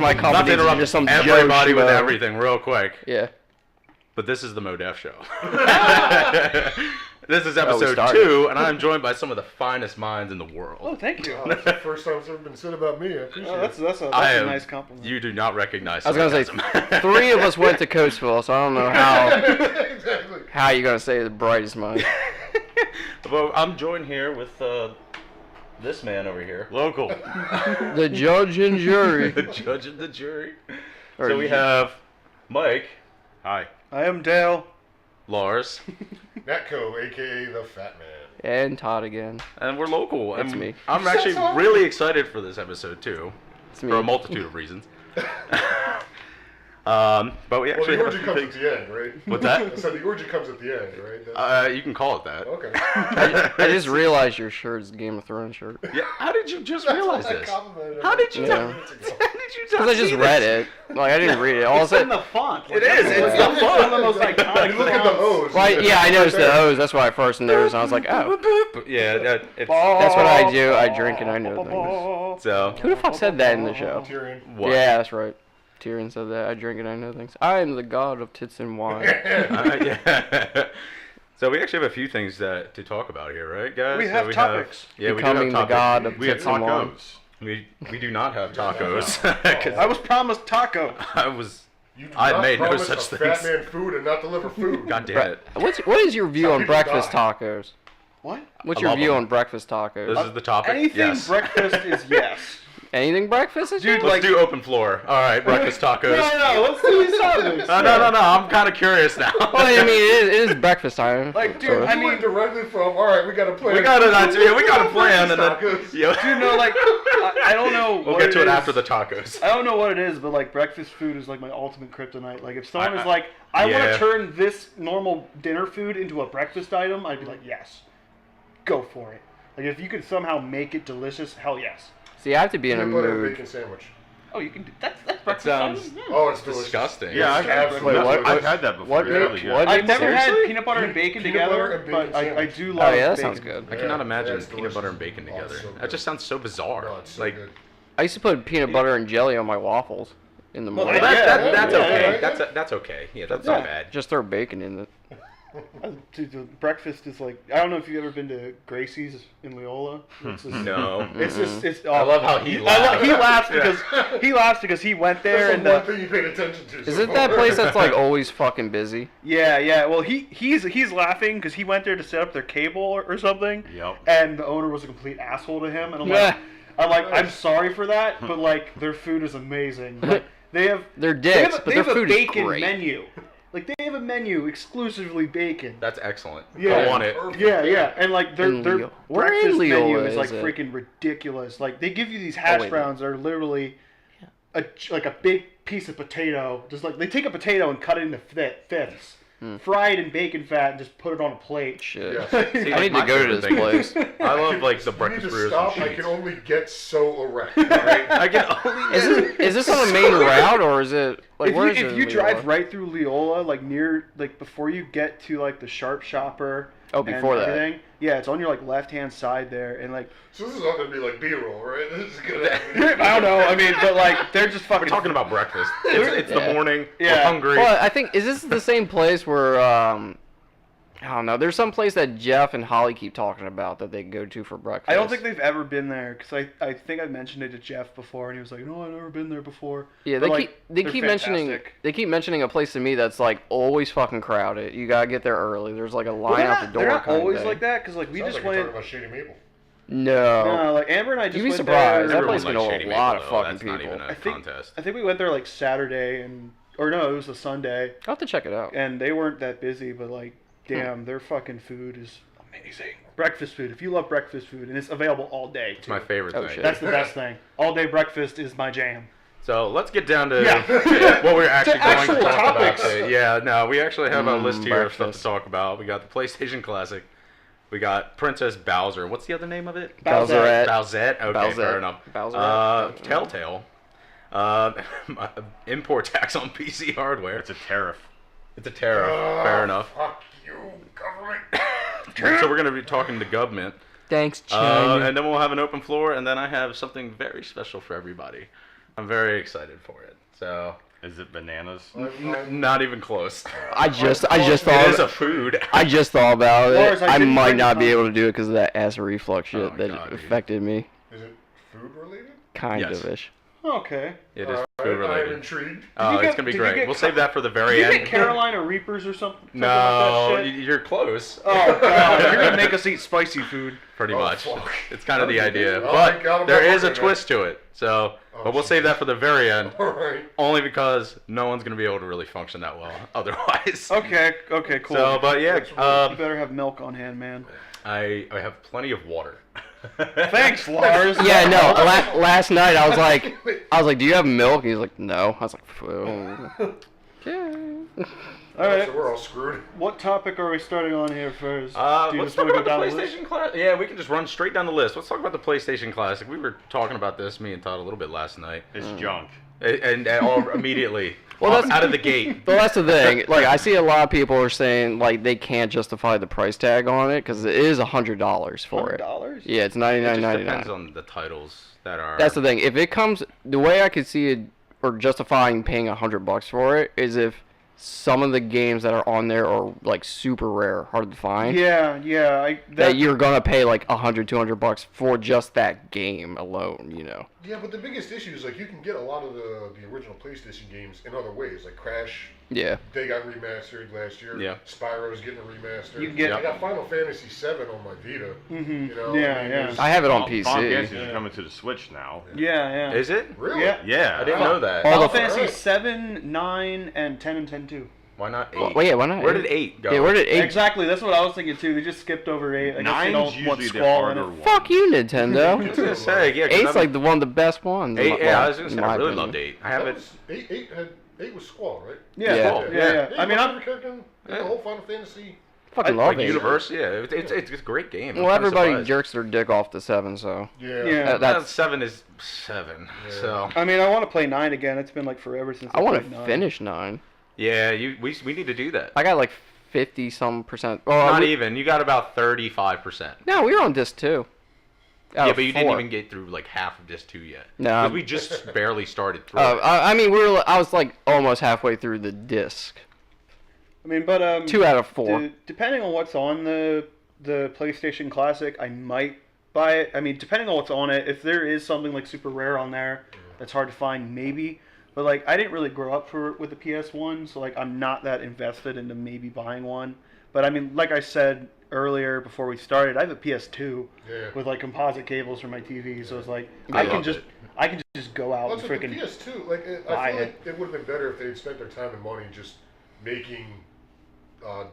my Not to company. interrupt Just some everybody Joe with schmo. everything real quick. Yeah. But this is the MoDeff show. This is we episode started. 2, and I'm joined by some of the finest minds in the world. Oh, thank you. That's the first time it's ever been said about me. I appreciate That's it. a nice compliment. You do not recognize I was gonna say sarcasm. 3 of us went to Coastville, so I don't know how Exactly. how you gonna say the brightest mind. Well, I'm joined here with this man over here. Local. The judge and jury. The judge and the jury. Or So we have Mike, Hi. I am Dale. Lars, Natco, a.k.a. the Fat Man. And Todd again. and we're local. That's and me. I'm actually really excited for this episode too, It's me. for a multitude of reasons. But we Well, actually the have a orgy few comes things. at the end, right? What's that? I said the orgy comes at the end, right? That's- You can call it that. okay. I just realized your shirt is a Game of Thrones shirt. Yeah. How did you just That's realize why I this? complimented How did you? Yeah. How did you? Because I just read it. Like I didn't read it. All of a It's in sudden, the font. It is. It's the One of the most iconic You look at the fonts. O's. right? Yeah, I noticed the O's. That's why I first noticed. And I was like, oh, Yeah. It's, that's what I do. I drink and I know things. so. Who the fuck said that in the show? Tyrion. What? Yeah, that's right. Tyrion said that. I drink and I know things. I am the god of tits and wine. Yeah. So we actually have a few things to talk about here, right, guys? We So have topics. Yeah, we do Becoming have the topics. god of We have tits and wine. tacos. We do not have tacos. 'Cause I was promised taco. You do I not made no promise such a things. Fat man food and not deliver food. God damn Right. it. What is your view Some on people breakfast die. tacos? What? What's I your love view them. on breakfast tacos? This is the topic. Anything Yes. breakfast is yes. Anything breakfast is Dude, your- Let's do open floor. All right, breakfast tacos. No, let's do these topics. No. I'm kind of curious now. Well, I mean, it is breakfast time. Like, dude, sort of. I I mean- went directly from, all right, we got a plan. we got a plan, and then Tacos. yeah, Dude, no, like, I don't know. we'll what get to it is. after the tacos. I don't know what it is, but like breakfast food is like my ultimate kryptonite. Like if someone is like, I want yeah. to turn this normal dinner food into a breakfast item, I'd be like, yes, go for it. Like if you could somehow make it delicious, hell yes. See, I have to be in a Peanut butter and mood. bacon sandwich. Oh, you can do that's breakfast. sounds- item? Yeah. Oh, it's delicious. Disgusting. Yeah, I've, Absolutely. Wait, what- I've had that before. what It's made- really good. what- I've never Seriously? had peanut butter and bacon Peanut butter together, and bacon but I sandwich. do love. Oh yeah, that bacon. sounds good. I cannot Yeah, imagine it's peanut butter and delicious. bacon Oh, it's together. so That good. just sounds so bizarre. No, it's so like good. I used to put peanut butter and jelly on my waffles in the Well, morning. well, Yeah, that's yeah, okay. yeah. That's okay. Yeah, that's Yeah. not bad. Just throw bacon in it. Dude, the breakfast is like I don't know if you've ever been to Gracie's in Loyola. It's just, No. It's just it's. I love how he laughs. He laughs because he went there That's and the one thing you paid attention to. Is so it that far. place that's like always fucking busy? yeah. Well, he's laughing because he went there to set up their cable or something. Yep. And the owner was a complete asshole to him, and Yeah. I'm sorry for that, but like their food is amazing. Like, they have They're they have dicks, a- but they their have a food is bacon great. menu. Like they have a menu exclusively bacon. That's excellent. Yeah. I want it. Yeah, and like their In Leo- Where in breakfast menu Leola is like is it? freaking ridiculous. Like they give you these hash wait. browns that are literally like a big piece of potato. Just like they take a potato and cut it into fifths, fry it in bacon fat, and just put it on a plate. Shit. Yes. See, I need my to go to favorite this thing- place. I love like the You need breakfast to burritos stop. and I sheets. can only get so erect. All right? I can only. Is this on a main route or is it like If where you, is it? if in you drive Leola? right through Leola, like near, like before you get to like the Sharp Shopper. Oh, and before that. everything, yeah, it's on your like left hand side there, and like So this is all gonna be like B-roll, right? This is gonna happen. I don't know, I mean, but like they're just fucking. We're talking about breakfast. It's Yeah. the morning. Yeah. We're hungry. Well, I think is this the same place where I don't know. There's some place that Jeff and Holly keep talking about that they go to for breakfast. I don't think they've ever been there because I think I mentioned it to Jeff before, and he was like, "No, I've never been there before." Yeah, But, they like, keep they're mentioning a place to me that's like always fucking crowded. You gotta get there early. There's like a Well, line out the door. They're not kind of always thing. like that because like we Sounds just like you're went. talking about Shady Maple. No. No, like Amber and I just You'd be went surprised. there. That place Everyone can likes hold Shady a lot Maple, of though. fucking That's not people. even a I think contest. I think we went there like Saturday or no, it was a Sunday, I'll have to check it out. and they weren't that busy, but like, damn, their fucking food is amazing. Breakfast food. If you love breakfast food, and it's available all day. It's my favorite Oh, thing. shit. That's the best thing. All day breakfast is my jam. So let's get down to Yeah. what we're actually going actual to talk topics. about today. Yeah, no, we actually have a list here of stuff breakfast. to talk about. We got the PlayStation Classic. We got Princess Bowser. What's the other name of it? Bowsette. Bowsette. Okay, Bowsette. fair enough. Bowsette. Telltale. Import tax on PC hardware. It's a tariff. It's a tariff. Fair enough. Fuck you, government. So we're going to be talking to government. Thanks, China. And then we'll have an open floor, and then I have something very special for everybody. I'm very excited for it. So Is it bananas? not even close. I just It is thought. a food. I just thought about Lars, it. I I didn't might bring not be some. able to do it because of that acid reflux shit Oh my that God, dude. affected me. Is it food related? Kind Yes. of ish. Okay. It is I'm food related. intrigued. Oh, you it's get- gonna be did you great. get We'll ca- save that for the very Did you end. get Carolina Reapers or something? No, Something like that shit? you're close. Oh god, you're gonna make us eat spicy food. Pretty Oh, much. fuck. It's kind of the idea, Oh, but my God, I'm there not is a working on twist to it. So, Oh, but we'll save that for the very end, All right. only because no one's gonna be able to really function that well otherwise. Okay, cool. So, but yeah, You better have milk on hand, man. I have plenty of water. Thanks, Lars. Yeah, no. Last night I was like, "Do you have milk?" He's like, "No." I was like, "Okay." All right. So we're all screwed. What topic are we starting on here first? Do you Let's just talk wanna about the go down list? PlayStation Classic. Yeah, we can just run straight down the list. Let's talk about the PlayStation Classic. We were talking about this, me and Todd, a little bit last night, It's junk. and all immediately, Well, that's- out of the gate. But that's the thing. Like, I see a lot of people are saying like they can't justify the price tag on it because it is $100 for it. $100? Yeah, it's It $99.99. just depends on the titles that are. That's the thing. If it comes, the way I could see it or justifying paying $100 for it is if some of the games that are on there are like super rare, hard to find. Yeah. That you're gonna pay like $100-$200 for just that game alone, you know. Yeah, but the biggest issue is like you can get a lot of the original PlayStation games in other ways, like Crash. Yeah. They got remastered last year. Yeah. Spyro's getting a remaster. You can get- I got Final Fantasy VII on my Vita. Mhm. You know, Yeah, I mean, yeah. there's- I have it on Final PC. Fantasy Yeah. is coming to the Switch now. Yeah. Is it? Really? Yeah. Yeah. I didn't know that. All Final the- Fantasy Alright. 7, 9, and 10 and 10 too. Why not 8? Well, yeah, why not? Where did 8 go? Yeah, where did 8? Exactly, that's what I was thinking too. They just skipped over 8. I guess they Nine's don't want usually the Squall in harder it. one. Fuck you, I was Nintendo. gonna say, yeah. 'cause 8's I'm- like the one of the best ones. 8. Yeah, I was gonna in say, my I really opinion. loved 8. I have That it. was, eight was Squall, right? Yeah, Yeah. yeah. Yeah. I mean, my I'm favorite character in the Yeah. whole Final Fantasy. Fucking I- love Like 8. Universe, yeah. It's a great game. Well, I'm kinda everybody surprised. jerks their dick off to 7, so. Yeah. Yeah. That's. 7 is 7. Yeah. So I mean, I want to play 9 again. It's been like forever since I want played to 9. finish 9. yeah, we need to do that. I got like 50-some%. Well, Not even. You got about 35%. No, we were on disc 2. Out Yeah, of but you 4. didn't even get through like half of disc 2 yet. No. 'Cause we just barely started through. I mean, I was like almost halfway through the disc. I mean, but 2 out of 4. Depending on what's on the PlayStation Classic, I might buy it. I mean, depending on what's on it, if there is something like super rare on there that's hard to find, maybe. But like, I didn't really grow up with the PS1, so like, I'm not that invested into maybe buying one. But I mean, like I said earlier before we started, I have a PS2 Yeah. with like composite cables for my TV, so it's like I I can love just it. I can just go out Well, and it's like the freaking. PS2. Like buy I feel it. like it would have been better if they had spent their time and money just making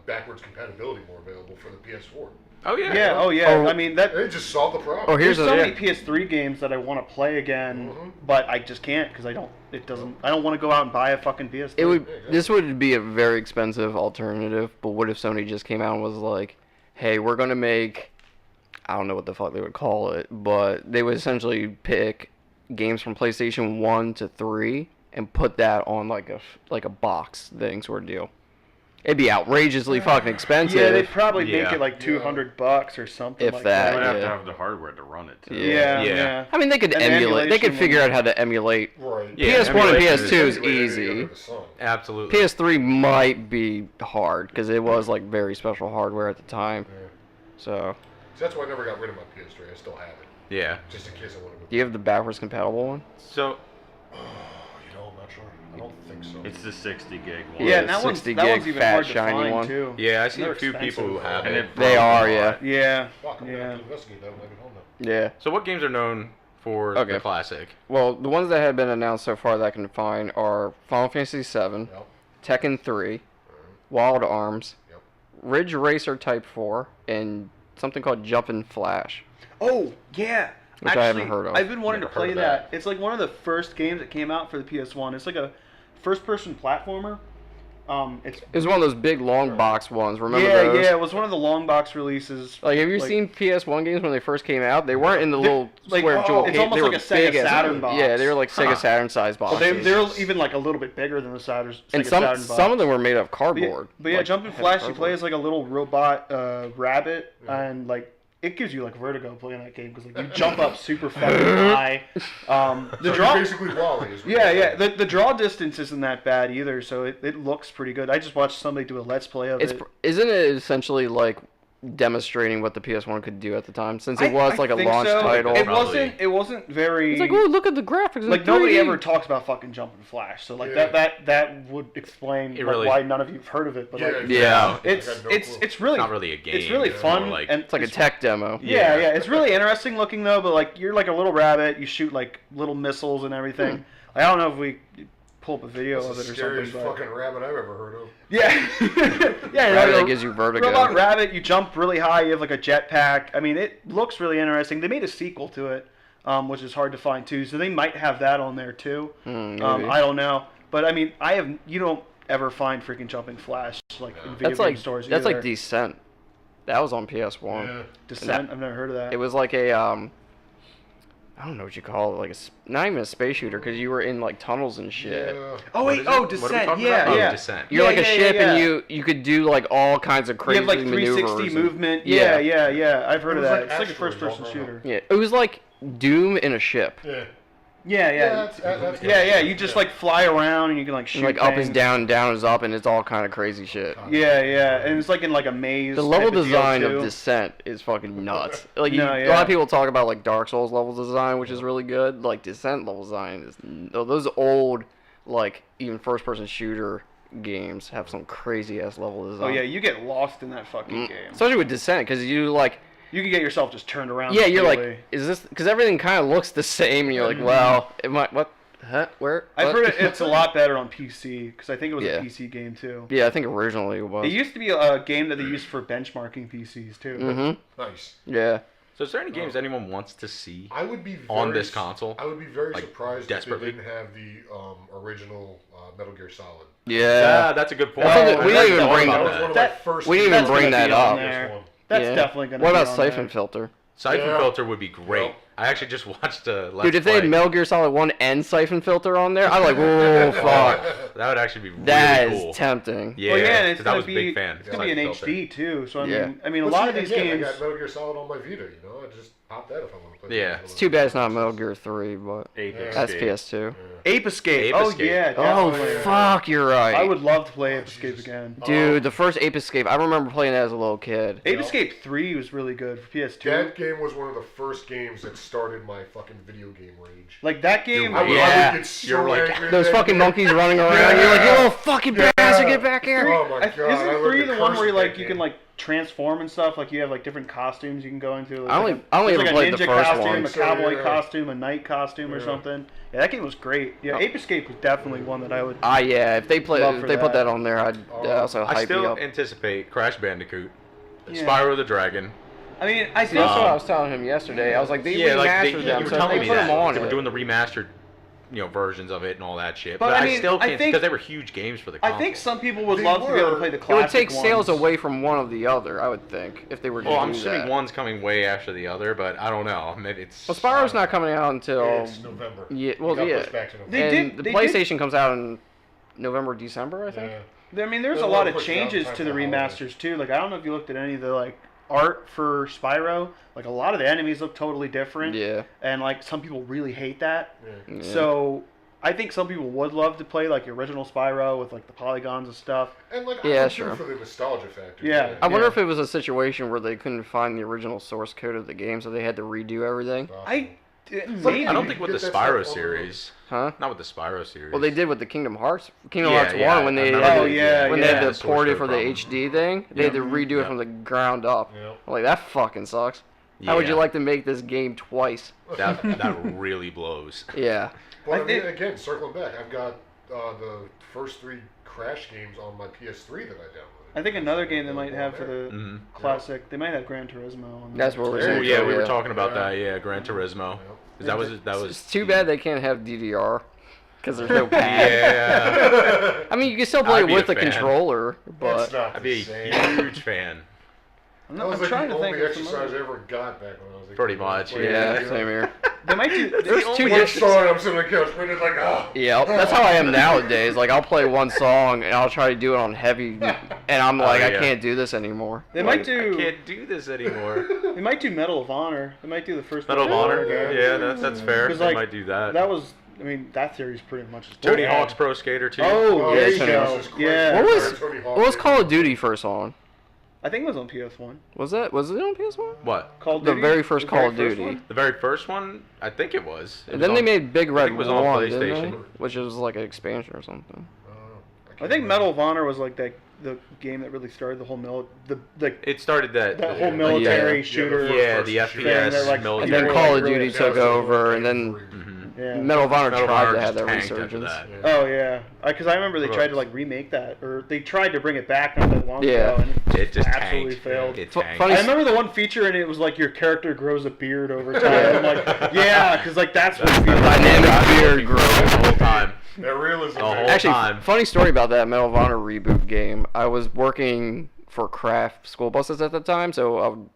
backwards compatibility more available for the PS4. Oh yeah. Yeah, oh yeah. Oh. I mean that. They just solved the problem. Oh, There's here's so a, many PS3 games that I want to play again, Mhm. but I just can't because I don't want to go out and buy a fucking PS3. It would. Yeah, exactly. This would be a very expensive alternative. But what if Sony just came out and was like, "Hey, we're gonna make," I don't know what the fuck they would call it, but they would essentially pick games from PlayStation 1 to 3 and put that on like a box thing sort of deal. It'd be outrageously fucking expensive. Yeah, they'd probably make Yeah. it like $200 or something. If like that, You would have to yeah. have the hardware to run it too. Yeah, Yeah. yeah. I mean, they could And emulate. They could emulation figure would- out how to emulate. Right. Yeah, PS1 and emulation PS2 is Emulate any easy. under the sun. Absolutely. PS3 might be hard because it was like very special hardware at the time. Yeah. So, So that's why I never got rid of my PS3. I still have it, Yeah. just in case I wanted to. do you have the backwards compatible one? So You know, I'm not sure. I don't think so. It's the 60 gig one. Yeah, Yeah, and that one's 60 that one's gig, even fat, hard to shiny find one. too. yeah, I see They're a few people who expensive. have And it. it They broke are, a yeah. lot. Yeah, Fuck, I'm gonna have yeah. to investigate that when I get home now. Yeah. So what games are known for Okay. the classic? Well, the ones that have been announced so far that I can find are Final Fantasy VII, Yep. Tekken 3, Wild Arms, Yep. Ridge Racer Type 4, and something called Jumpin' Flash. Oh yeah. Which Actually, I haven't heard of. I've been wanting Never to play heard of that. that. It's like one of the first games that came out for the PS1. It's like a first-person platformer. It's It was one of those big long box ones. Remember yeah, those? yeah. It was one of the long box releases. Like, have you Like- seen PS1 games when they first came out? They weren't in the little like, square oh, jewel it's case. almost They like were a Sega big as- Saturn box. Yeah, they were like Sega Huh. Saturn size Well, boxes. they're even like a little bit bigger than the Saturn. and Sega some Saturn box. some of them were made of But yeah, cardboard. but yeah, Like, Jumpin' heavy Flash, you cardboard. play as like a little robot rabbit, and like it gives you like vertigo playing that game because like you jump up super fucking high. The So draw, you basically Wally. Is what yeah, you're yeah. saying. The draw distance isn't that bad either, so it looks pretty good. I just watched somebody do a let's play of it. Isn't it essentially like demonstrating what the PS1 could do at the time, since it I was like a think launch so. title? It wasn't very. It's like, oh, look at the graphics. Like nobody ever talks about fucking Jumping Flash, so like Yeah. that would explain It like, really- why none of you've heard of it. But Yeah, like, Yeah. it's I got no it's clue. it's really It's not really a game. It's really it's fun more like and It's like a tech demo. yeah, Yeah. yeah. It's really interesting looking though. But like you're like a little rabbit, you shoot like little missiles and everything. I don't know if we pull up a video That's of the it or scariest something. But fucking rabbit I've ever heard of. yeah, yeah. Rabbit like that gives you vertigo. Robot rabbit, you jump really high. You have like a jetpack. I mean, it looks really interesting. They made a sequel to it, which is hard to find too. So they might have that on there too. Maybe. I don't know, but I mean, you don't ever find freaking Jumping Flash like in video That's game like stores. that's like either. Descent. That was on PS1. Yeah. Descent. I've never heard of that. It was like a I don't know what you call it, like not even a space shooter, because you were in like tunnels and shit. Yeah. Oh What wait, is oh it? What are we Descent. talking Yeah, about? Oh, yeah. Descent. You're like a Yeah, ship, yeah. and you could do like all kinds of You crazy have like 360 maneuvers. movement. Yeah. Yeah. I've heard It of was that. like It's like a Asteroids first-person all shooter. Yeah, it was like Doom in a ship. Yeah. Yeah. That's Yeah. You just like fly around and you can like shoot. And, like up is things. down is up, and it's all kind of crazy shit. Yeah, and it's like in like a maze. The level type of deal, design too. of Descent is fucking nuts. Like No, a yeah. lot of people talk about like Dark Souls level design, which is really good. Like Descent level design is those old like even first person shooter games have some crazy ass level design. Oh yeah, you get lost in that fucking game. Especially with Descent, because you like You can get yourself just turned around. yeah, you're completely. like, is this because everything kind of looks the same, and you're like, well, it might what. Huh? Where? I've what? heard it's a lot better on PC because I think it was Yeah. a PC game too. Yeah, I think originally it was. It used to be a game that they used for benchmarking PCs too. Mm-hmm. Nice. Yeah. So is there any games anyone wants to see I would be very, on this console? I would be very Like, surprised desperately? if they didn't have the original Metal Gear Solid. Yeah. That's a good point. That's something- we I didn't even thought bring about That was that. one of That- my first. we didn't games even bring gonna that be on up. there. PS1. That's Yeah. definitely gonna. What be about on Siphon there. Filter? Siphon Yeah. Filter would be great. Yep. I actually just watched a Let's Dude, if they had Play. Metal Gear Solid 1 and Siphon Filter on there, I'm like, whoa, fuck. That would actually be really That cool. is tempting. Yeah, Well, yeah, and it's 'cause I gonna was a be big fan. It's gonna be in Siphon Filter. HD too. So Yeah. I mean, a But lot see, of these again, games. I got Metal Gear Solid on my Vita. You know, I just pop that if I want to play. Yeah. It's too bad it's not Metal Gear 3, but Apex that's Escape. PS2. Ape Escape. Ape Oh Escape. yeah. Oh, Definitely. fuck, you're right. I would love to play Ape Oh, Escape Jesus. again. Dude, the first Ape Escape, I remember playing that as a little kid. Ape Yeah. Escape 3 was really good for PS2. That game was one of the first games that started my fucking video game rage. Like that game. I would, Yeah. I would get so You're like- angry. at Those that fucking game. monkeys running around, you're like, you little fucking bastard, get back here! Oh my god! Isn't I 3 lived the to one curse where you that like you game. can like transform and stuff? Like you have like different costumes you can go into. Like, I only there's like ever a played the ninja first costume, one. a cowboy Yeah. costume, a knight costume, or Yeah. something. Yeah, that game was great. Yeah, Ape Escape was definitely one that I would. Yeah, if they Love if for they put that. that on there, I'd also I hype me still up. anticipate Crash Bandicoot, Yeah. Spyro the Dragon. I mean, I See, think that's what I was telling him yesterday. I was like, they Yeah, like remastered they, them, you were so if telling they me put that them on they were it. doing the remastered, versions of it and all that shit. But But I I, mean, still I can't think- because they were huge games for the I console. think some people would They love to be able to were. play the It classic would take sales ones. away from one of the other, I would think, if they were to Well, do I'm assuming that. one's coming way after the other, but I don't know. Maybe it's. Well, Spyro's not coming out until It's November. yeah, well, It got yeah. pushed back to November. They and did- the they PlayStation comes out in November, December, I think. Yeah. I mean, there's There's a a lot lot of pushed out changes time to the for the holidays. remasters too. Like I don't know if you looked at any of the like art for Spyro. Like a lot of the enemies look totally different. Yeah. And like some people really hate that. Yeah. Yeah. So I think some people would love to play like the original Spyro with like the polygons and stuff. And like, Yeah, I sure. for the nostalgia factor. Yeah. I wonder Yeah. if it was a situation where they couldn't find the original source code of the game, so they had to redo everything. Maybe. I don't think with Get the that Spyro stuff on series. Huh? Not with the Spyro series. Well, they did with the Kingdom Hearts Yeah, 1 when I they remember had Oh, to, yeah, when they had the to source port it code for the problem. HD thing. They had to redo it Yeah. from the ground up. Yeah. I'm like, that fucking sucks. How would you Yeah. like to make this game twice? That really blows. Yeah. But I I mean, think- again, circling back, I've got the first 3 Crash games on my PS3 that I downloaded. I think another game they might have for the Mhm. classic. They might have Gran Turismo. On That's what we're Oh saying. yeah, we were yeah. talking about Yeah. that. Yeah, Gran Turismo. 'Cause that was It's too bad they can't have DDR because there's no pad. Yeah, I mean, you can still play I'd it be with a the fan. controller, but It's not I'd the be a same. huge fan. I'm, That was I'm like trying the to think only of some exercise I other- ever got back when I was a Pretty kid. much, Playing yeah, video same here. They might do. There's There's two two. One discs. song, I'm sitting on the couch, playing it like, Yeah, that's how I am nowadays. Like, I'll play one song and I'll try to do it on heavy, and I'm like, I yeah. can't do this anymore. They Like, might do. I can't do this anymore. They might do Medal of Honor. They might do the first Medal of Honor. game. Yeah, that's fair. 'Cause, They like, might do that. That was. I mean, that theory's pretty much. Tony bull. Hawk's Pro Skater 2. Oh, there you Tony go. Hawk's Christ. Yeah. What was Call of Duty first on? I think it was on PS1. Was it on PS1? What? Call of The Duty? very first Call of first Duty. one? The very first one? I think it was. It And was then they on- made Big I Red think it was on 1, didn't they? PlayStation. Which was like an expansion or something. I think Medal of Honor was like the game that really started the whole It started that. whole military Yeah. shooter. Yeah, the thing FPS that, like, military. And then Really, Call of really- Duty took over, and then Yeah. Medal of Honor Medal of tried Honor to have just that tanked after resurgence. that. Oh yeah, because I remember they What tried to else? like remake that, or they tried to bring it back not that long Yeah. ago, and It just absolutely tanked. failed. It Fu- tanked. funny I remember the one feature, and it was like your character grows a beard over time. I'm like, yeah, because like that's what Dynamic beard growth the whole time. That realism. The whole man. Actually, time. funny story about that Medal of Honor reboot game. I was working for Kraft school buses at the time, so I would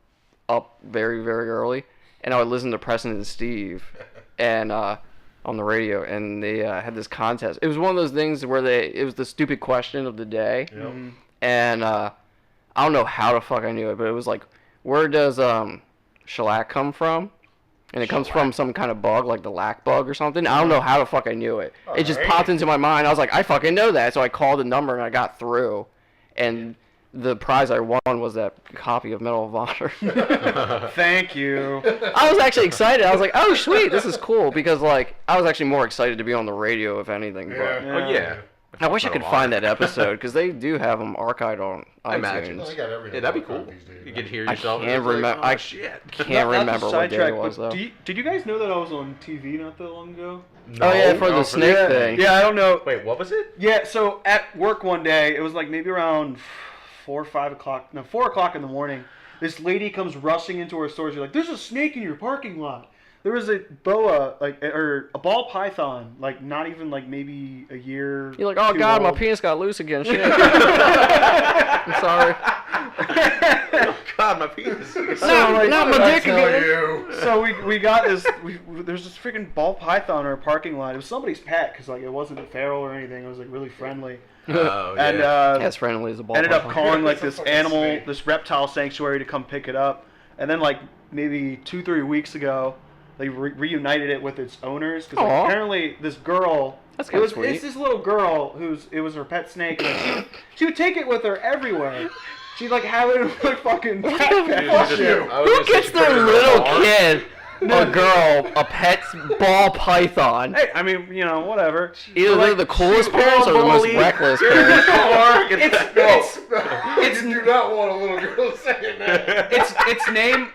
up very, very early, and I would listen to Preston and Steve, and on the radio, and they had this contest. It was one of those things where it was the stupid question of the day, Yep. and I don't know how the fuck I knew it, but it was like, where does shellac come from? And it comes from some kind of bug, like the lac bug or something. I don't know how the fuck I knew it. It just Alright. popped into my mind. I was like, I fucking know that. So I called the number and I got through. And the prize I won was that copy of Medal of Honor. Thank you. I was actually excited. I was like, oh, sweet, this is cool. Because, like, I was actually more excited to be on the radio, if anything. Yeah. But Oh yeah. I wish I could Medal of find Honor. that episode, because they do have them archived on I imagine. iTunes. I got everything Yeah, that'd be on cool. these days, You man. could hear I yourself. and can't it's like, remember. oh, I shit. can't Not remember to what day sidetrack, it was, but though. did you guys know that I was on TV not that long ago? Oh, yeah, for No, the snake yeah, thing. Yeah, I don't know. Wait, what was it? Yeah, so at work one day, it was like maybe around 4 or 5 o'clock. No, 4 o'clock in the morning. This lady comes rushing into our store. She's like, "There's a snake in your parking lot." There was a boa, or a ball python, like not even like maybe a year. You're like, oh too god, my old. penis got loose again. Shit. I'm sorry. Oh God, my penis. No, not my I dick tell again. you. So we got this. There's this freaking ball python in our parking lot. It was somebody's pet because like it wasn't feral or anything. It was like really friendly. Oh And yeah. As friendly as a ball. ended up python. calling like It's a this fucking animal, snake. this reptile sanctuary to come pick it up. And then like maybe 2-3 weeks ago, they reunited it with its owners because Aw. like, apparently this girl. That's It kinda was sweet. it's this little girl it was her pet snake. And she would take it with her everywhere. She'd like have it in like fucking backpack. Fuck you. I was Who gonna say gets she put it their in a little bar. kid, a girl, a pet ball python? Hey, I mean, you know, whatever. Either But, they're like, the coolest she- parents or the most Molly- reckless parents. You do not want a little girl saying that.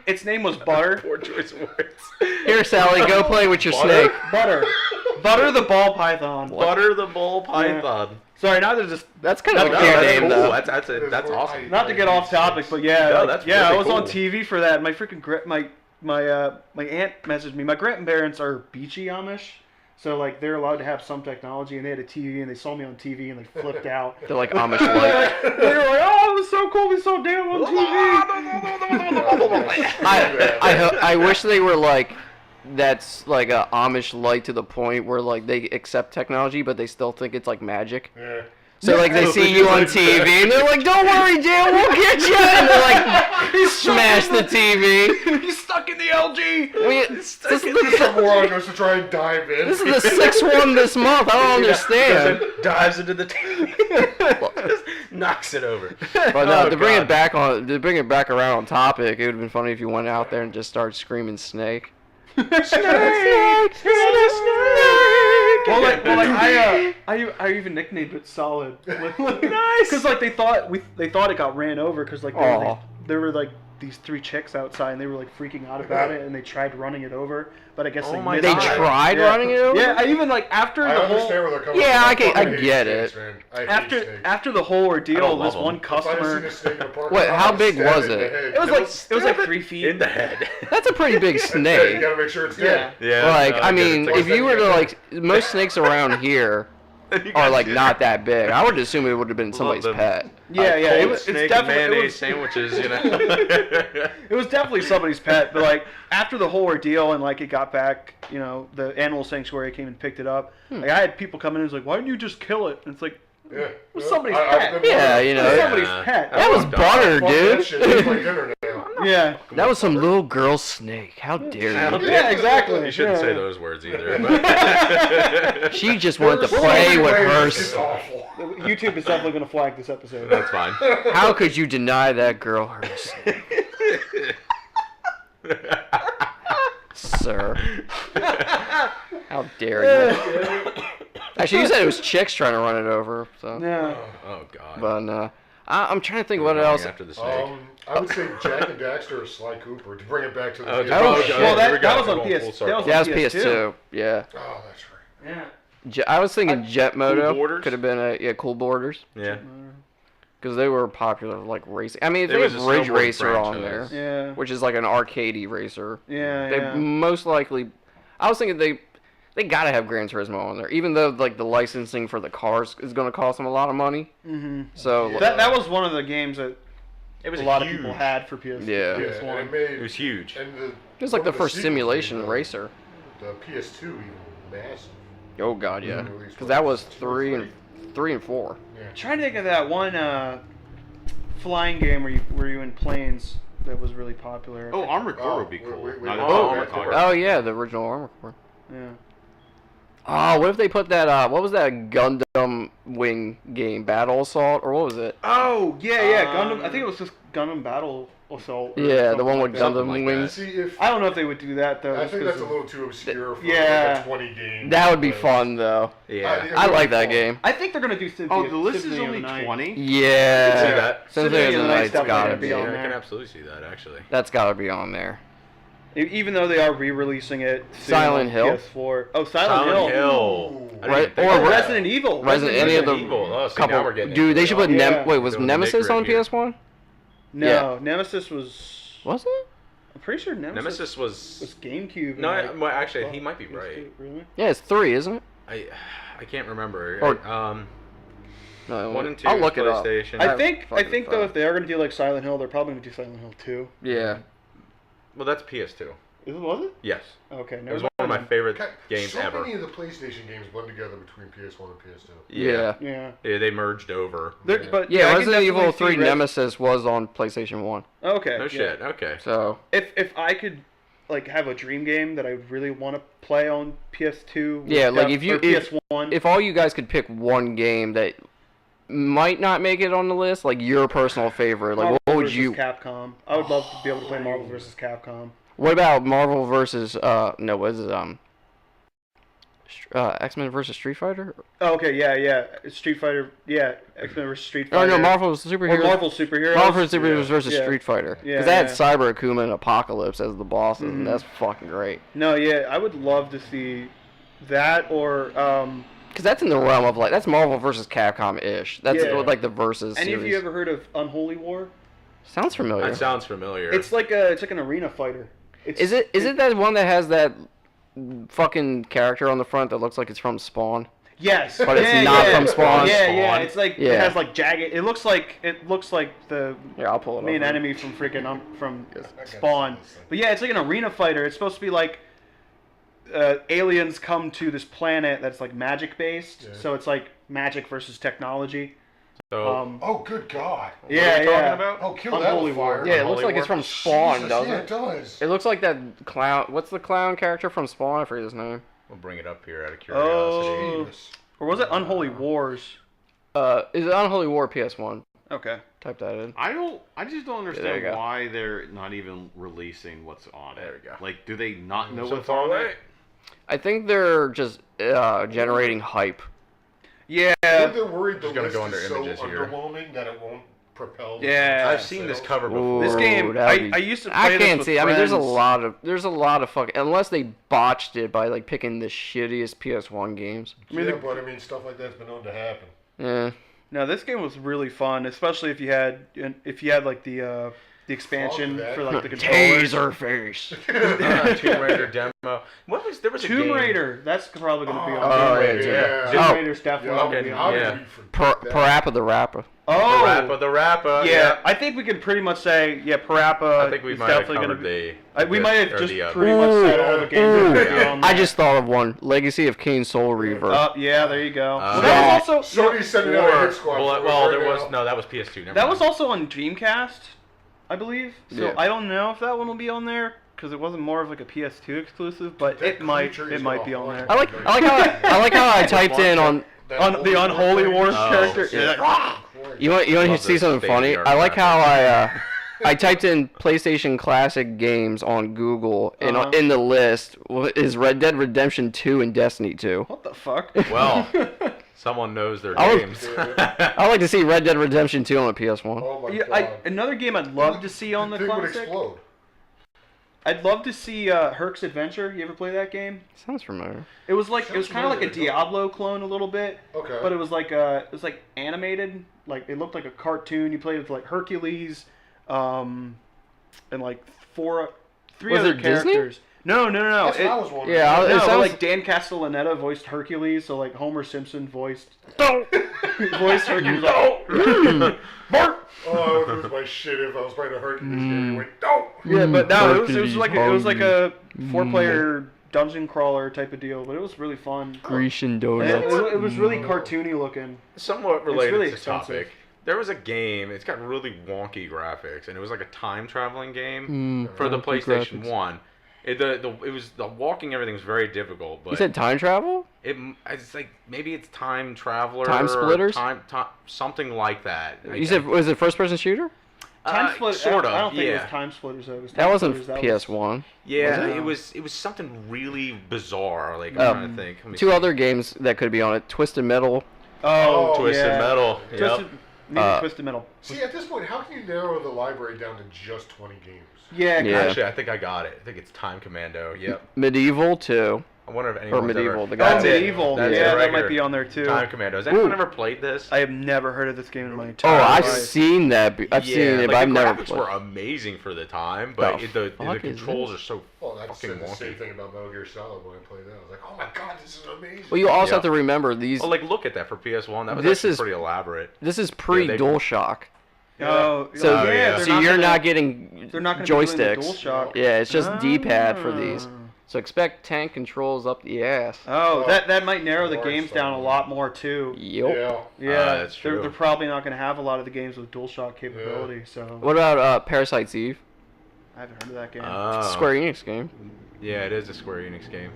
its name was Butter. Poor choice of words. Here, Sally, go play with your snake. Butter the ball python. Butter the ball python. Sorry, not to just That's kind of a No, cute that's name, cool. though. That's awesome. not to get off topic, but yeah, No, like, that's yeah, I really was on cool. TV for that. My freaking my aunt messaged me. My grandparents are beachy Amish, so like they're allowed to have some technology, and they had a TV, and they saw me on TV, and they flipped out. They're like Amish like. They were like, "Oh, it was so cool. We saw Dan on TV." I wish they were like, that's like a Amish light to the point where like they accept technology, but they still think it's like magic. Yeah. So like they see you on TV and they're like, "Don't worry, Dan, we'll get you." And they're like, smash the TV. He's stuck in the LG. I mean, this is Some moron goes to try and dive in. this is the sixth one this month. I don't understand. Dives into the TV. Just knocks it over. But no, Oh, to bring God. it back around on topic, it would have been funny if you went out there and just started screaming snake. Well, I even nicknamed it Solid. Nice. Because like they thought it got ran over because like Aw. there were like these 3 chicks outside and they were like freaking out about it and they tried running it over, but I guess Oh they my missed They God. it. tried Yeah. running it over? Yeah, I even like after I the understand whole where they're coming Yeah, from. I fucking get hate it. snakes, man. I hate snakes. after the whole I ordeal, don't this love one them. If I see a customer. snake in a parking Wait, lot, how I'll big stab was in the it? head. It was like 3 feet. in the head. That's a pretty big You snake. gotta make sure it's Yeah. dead. Like, no, I get it. mean, It's if you were to like, most snakes around here are like not that big. I would assume it would have been somebody's them. pet. Yeah, yeah. Cold It's snake and definitely it mayonnaise was, sandwiches, you know. it was definitely somebody's pet. But like after the whole ordeal and like it got back, you know, the animal sanctuary came and picked it up. Like I had people come in and was like, "Why didn't you just kill it?" And it's like, Yeah. it was somebody's I've pet. been Yeah, wondering. you know. It's somebody's pet. That was butter, Fuck that dude. shit. It's my dinner now. Yeah. That was some little girl snake. How dare you? Yeah, exactly. You shouldn't Yeah. say those words either. But She just wanted to Well, play with anyway, her. It's awful. YouTube is definitely going to flag this episode. that's fine. How could you deny that girl her snake? Sir. How dare you? Actually, you said it was chicks trying to run it over. So. Yeah. Oh God. But I'm trying to think what Going else. after the snake. I would say Jack and Daxter or Sly Cooper to bring it back to the. Oh, PS2. oh, shit. Well, here we that go. was on We're going PS. full circle. That was Yeah, on it's PS2. Yeah. Oh, that's right. Yeah. I was thinking Jet Moto Borders? could have been Cool Borders. Yeah. Because they were popular, like racing. I mean, It they was have a Ridge snowboard Racer on franchise. there, Yeah. which is like an arcadey racer. Yeah. They Yeah. most likely. I was thinking they gotta have Gran Turismo on there, even though like the licensing for the cars is gonna cost them a lot of money. Mm-hmm. So That was one of the games that It was a lot huge. of people had for PS. Yeah. Yeah, PS1. and it made. It was huge. And it was like one the of first sequels simulation made, racer. The PS2 even massive. Oh god, yeah. Mhm. Because that was 2 or 3 and 4. Yeah. Trying to think of that one flying game where you in planes that was really popular. Oh, Armored Core would be Oh, cool. wait, Not wait, the oh, Armored Core. Core. Oh yeah, the original Armor Core. Yeah. Oh, what if they put that? What was that Gundam Wing game? Battle Assault, or what was it? Oh yeah, Gundam. I think it was just Gundam Battle Assault. or Yeah, the something one like with that. Gundam like wings. See if I don't know if they would do that though. I just think 'cause that's a of- little too obscure for Yeah. like a 20 game. That would be play. fun though. Yeah. I like that game. I think they're gonna do Symphony. Oh, the list is Symphony of only the Night. 20? Yeah. See that? Symphony of the Symphony of the Night's Night's definitely gotta gonna be be. on Yeah, I there. can absolutely see that actually. That's gotta be on there. Even though they are re-releasing it. soon Silent on Hill? PS4. Oh, Silent Hill. Ooh. I didn't Right, even think or about that. Resident Evil. Any of the Evil. Oh, see, couple. now we're getting Dude, into they it. should put Yeah. Wait, was Doing the Nemesis Nick on review. PS1? No, Yeah. Nemesis was. Was it? I'm pretty sure Nemesis Nemesis was. was GameCube. No, and, like, well, actually, he oh, might be PS2, right. Really? Yeah, it's 3, isn't it? I can't remember. Or- No, 1 and 2. I'll look it up. PlayStation. I think fucking though fun. if they are gonna do like Silent Hill, they're probably gonna do Silent Hill 2. Yeah. Well, that's PS2. Was it? Yes. Okay, It never was one of my mind. favorite God, games so ever. many of the PlayStation games blend together between PS1 and PS2. Yeah. Yeah. Yeah, they merged over. But Yeah, I can Resident Evil definitely 3 see Nemesis was on PlayStation 1. Okay. No yeah. shit. Okay. So, If I could like have a dream game that I really want to play on PS2. Yeah, like, if you- or PS1. if all you guys could pick one game that might not make it on the list, like your personal favorite, like Marvel what would versus you? Capcom. I would love to be able to play Marvel versus Capcom. What about Marvel versus no, what is it? X-Men versus Street Fighter? Oh, okay, yeah. Street Fighter, yeah. X-Men versus Street Oh Fighter. no, Marvel Or superheroes. Marvel superheroes. Marvel superheroes versus Yeah. Street Fighter. Yeah, Because they had yeah. Cyber Akuma and Apocalypse as the bosses, Mhm. and that's fucking great. No, yeah, I would love to see that or Because that's in the realm of like that's Marvel versus Capcom-ish. That's Yeah. what, like the versus any series. of you ever heard of Unholy War? Sounds familiar. That sounds familiar. It's like an arena fighter. Is it that one that has that fucking character on the front that looks like it's from Spawn? Yes, But it's not from Spawn. Yeah, Spawn. it's like Yeah. it has like jagged. It looks like the Yeah, I'll pull it main up. enemy from freaking from I got Spawn. this thing. But yeah, it's like an arena fighter. It's supposed to be like aliens come to this planet that's like magic based. Yeah. So it's like magic versus technology. so. Oh, good God. Yeah, what are we yeah. talking about? Oh, kill that Unholy with fire. War. Yeah, it looks Unholy like it's War? from Spawn, Jesus, doesn't yeah, it? it does. It looks like that clown. What's the clown character from Spawn? I forget his name. We'll bring it up here out of curiosity. Oh. Jesus. Or was it Unholy Wars? Is it Unholy War PS1? Okay. Type that in. I just don't there understand you go. why they're not even releasing what's on it. There we go. Like, do they not know So what's far on away. it? I think they're just generating hype. Yeah. I think they're worried the Just gonna list go under is so images here. underwhelming that it won't propel. Yeah. I've seen this cover before. This game, that'd be- I used to play I this can't with see. I mean, there's a friends. lot of fucking unless they botched it by like picking the shittiest PS1 games. Yeah, but I mean, stuff like that's been known to happen. Yeah. No, this game was really fun, especially if you had like the the expansion that. for like the controllers. face. Tomb Raider demo. There was a Tomb game. Raider. That's probably going to be on. Oh, Tomb yeah, Raider. yeah. Tomb Raider's definitely going to be How on. did Yeah. we forget that? Parappa the Rapper. Oh, The Rapper. yeah. I think we can pretty much say Parappa. I think we is might have definitely covered gonna the. we might have or just the, pretty much said all the games that could be on I there. just thought of one. Legacy of Kain Soul Reaver. Yeah, there you go. Well, Yeah. that was also Sony's sending out a hit squad. Well, there was that was PS2. Never that mind. was also on Dreamcast, I believe. So Yeah. I don't know if that one will be on there because it wasn't more of like a PS2 exclusive, but That it might creature is be gonna on there. I like how I typed in on. On the Unholy Wars Oh, character. yeah. You're like, "Rah!" You want to Love see the something funny? state-of-the-art I like how graphics. I typed in PlayStation Classic games on Google, and Uh-huh. in the list is Red Dead Redemption 2 and Destiny 2. What the fuck? Well, someone knows their I was- games. I like to see Red Dead Redemption 2 on a PS1. Oh my Yeah, god. another game I'd love to see on the thing would classic. explode. I'd love to see Herc's Adventure. You ever play that game? Sounds familiar. It was like Sounds kind of like a familiar. Diablo clone a little bit, Okay. but it was like animated. Like it looked like a cartoon. You played with like Hercules, and like three Was other it Disney? characters. No. That's what I was wondering. yeah, No, It but sounds- like Dan Castellaneta voiced Hercules, so like Homer Simpson voiced Hercules. Like, Bart. Oh, I would lose my shit if I was playing a Hercules game. You went, no! Yeah, but no, it was Hercules like a 4-player dungeon crawler type of deal, but it was really fun. Grecian And donuts. it was really cartoony looking. Somewhat related really to expensive. topic. There was a game. It's got really wonky graphics, and it was like a time traveling game for the wonky PlayStation graphics. 1. It was the walking. Everything was very difficult, but You said time travel? it's like maybe it's Time Traveler, Time or Splitters? time something like that. You said was it first person shooter? Time Splitters. sort of. I don't think yeah. it was Time Splitters though. It was That Time wasn't Splitters, that was- PS1. Yeah, Was it was something really bizarre. Like I'm Oh. trying to think. Let me Two see. other games that could be on it: Twisted Metal. Oh, Twisted yeah. Metal. Yep. Twisted, maybe Twisted Metal. See, at this point, how can you narrow the library down to just 20 games? Yeah. Yeah. Actually, I think I got it. I think it's Time Commando. Yep. Medieval 2. I wonder if anyone's Medieval, ever... the guy- Oh, That's it. Medieval. That's Yeah, it, that might regular be on there too. Time Commando. Has anyone Ooh. ever played this? I have never heard of this game in my Oh, entire I've life. seen that. I've seen it, like, but I've the never graphics played. were amazing for the time, but The the fuck is controls this? are so Well, I fucking said the same wonky. thing about Metal Gear Solid when I played that. I was like, oh my god, this is amazing. Well, you also Yeah. have to remember these. Well, like look at that for PS1. That was This actually is- pretty elaborate. This is pre they- DualShock. Oh, So, Oh, yeah. they're so you're gonna- not getting They're not going to be doing joysticks. the DualShock. Yeah, it's just D-pad for these. Ah. So expect tank controls up the ass. Oh, Oh, that might narrow the Lars games down a something. lot more too. Yup. Yeah. Yeah, that's true. They're probably not going to have a lot of the games with DualShock capability. So What about Parasite's Eve? I haven't heard of that game. Oh. Square Enix game. Yeah, it is a Square Enix game.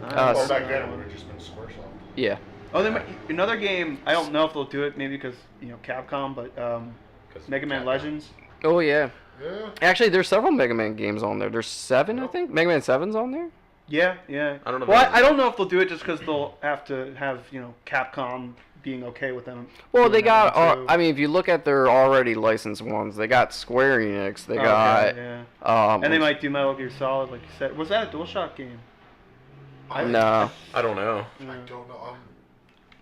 I uh, don't Well, know. back then it would have just been Squaresoft. Yeah. Oh, they might, another game. I don't know if they'll do it. Maybe because Capcom, but 'Cause Mega Man Capcom. Legends. Oh yeah. Yeah. Actually, there's several Mega Man games on there. There's 7, I think. Mega Man 7's on there. Yeah. I don't know. Well, if I don't know if they'll do it just because they'll have to have Capcom being okay with them. Well, doing they that got. one, too. I mean, if you look at their already licensed ones, they got Square Enix. They Okay, got. yeah. And they which- might do Metal Gear Solid, like you said. Was that a DualShock game? No, I don't know. I don't know.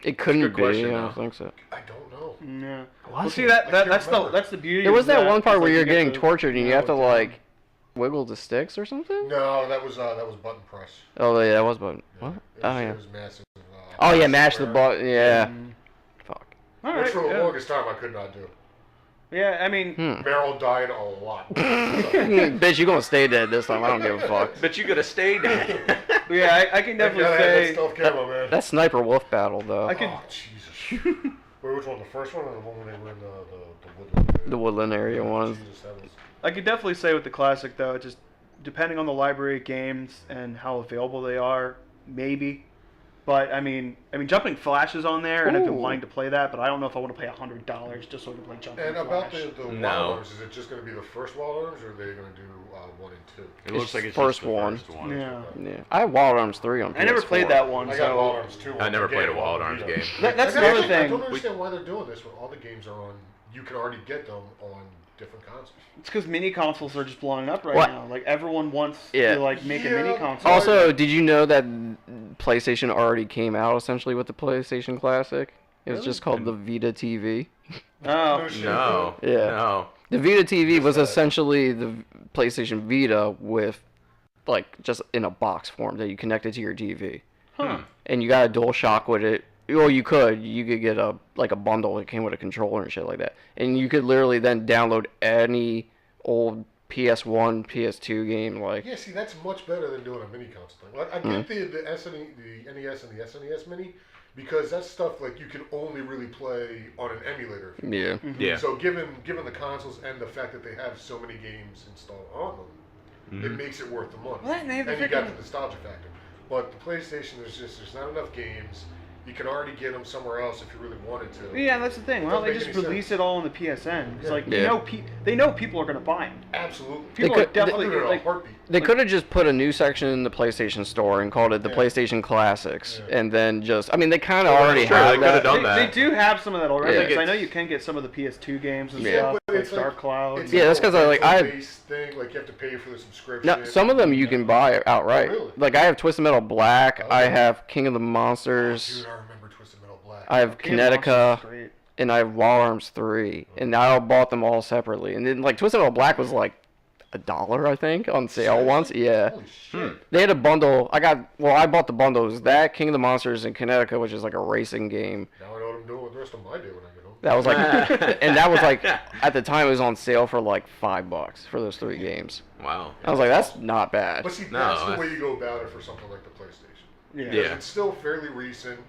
it couldn't good be. question, I though. don't think so. I don't know. Yeah. Was Well, see it? that I can't that's remember. that's the beauty. There was of that one part is, where like, you're you get getting to tortured and you have to narrow it down. like wiggle the sticks or something. No, that was button press. Oh yeah, that was button. Yeah. What? It Oh was, yeah. It was massive. Oh yeah, mash the square, button. Yeah. Mm. Fuck. All Which right. for the Yeah. longest time I could not do. Yeah, I mean, Meryl died a lot. Bitch, you gonna stay dead this time. I don't give a fuck. But you gotta stay dead. yeah, I can Definitely definitely that say stealth camo, man. That sniper wolf battle though. I could. Oh Jesus. Wait, which one? The first one or the one when they were in the woodland? The woodland area ones. Jesus, that was. I could definitely say with the classic though, it just depending on the library of games and how available they are, maybe. But I mean, Jumping Flash is on there, and I've been Ooh. wanting to play that, but I don't know if I want to pay $100 just so I can play Jumping And Flash. about the No. Wild Arms, is it just going to be the first Wild Arms, or are they going to do 1 and 2? It looks like it's first just the one. first one. Yeah. Yeah. I have Wild Arms 3 on PS4. I never played that one, I got Wild so Arms 2. I never played a Game Wild on Arms Vita. game. That's I the other actually- I don't thing. understand why they're doing this when all the games are on. You can already get them on different consoles. It's because mini consoles are just blowing up right What? now. Like everyone wants Yeah. to like make a Yeah. mini console. Also, did you know that PlayStation already came out essentially with the PlayStation Classic? It was Really? just called the Vita TV. Oh. No shit. No. Yeah. No. The Vita TV Just was that. essentially the PlayStation Vita with, like, just in a box form that you connected to your TV. Huh. And you got a dual shock with it. Well, you could get a bundle that came with a controller and shit like that. And you could literally then download any old PS1, PS2 game. Like, Yeah, see, that's much better than doing a mini console thing. Like, I get the SNES, the NES and the SNES Mini, because that's stuff like you can only really play on an emulator. If you yeah. Yeah. So given the consoles and the fact that they have so many games installed on them, it makes it worth the money. Well, and they have and the you got freaking- the nostalgia factor. But the PlayStation, there's not enough games. You can already get them somewhere else if you really wanted to. Yeah, that's the thing. Why don't they Doesn't make just any release sense. it all on the PSN? It's Yeah. like Yeah. they know people are gonna buy them. Absolutely. People could- are definitely I'll do it in a like. heartbeat. They Like- could have just put a new section in the PlayStation Store and called it the Yeah. PlayStation Classics, Yeah. and then just, I mean, they kind of Well, already sure, have they could have that. done They that. do have some of that already. Yeah. Because I know It's- you can get some of the PS2 games and Yeah. stuff, but like it's Star like- Cloud. It's Yeah, that's 'cause I, like, I- based thing, like you have to pay for the subscription. No, some of them you can buy outright. Oh, really? Like, I have Twisted Metal Black, Okay. I have King of the Oh, Monsters, dude, I remember Twisted Metal Black. I have King of Monsters Kinetica, is great. and I have Wall Arms 3, and I all bought them all separately. And then, like, Twisted Metal Black was like $1, I think, on sale once. Yeah. Holy shit. They had a bundle. I bought the bundle. It was that, King of the Monsters, and Kinetica, which is like a racing game. Now I know what I'm doing with the rest of my day when I get home. That was like, and that was like, at the time it was on sale for like $5 for those 3 games. Wow. I was like, that's not bad. But see, No, that's the that's- way you go about it for something like the PlayStation. Yeah. Because Yeah. it's still fairly recent,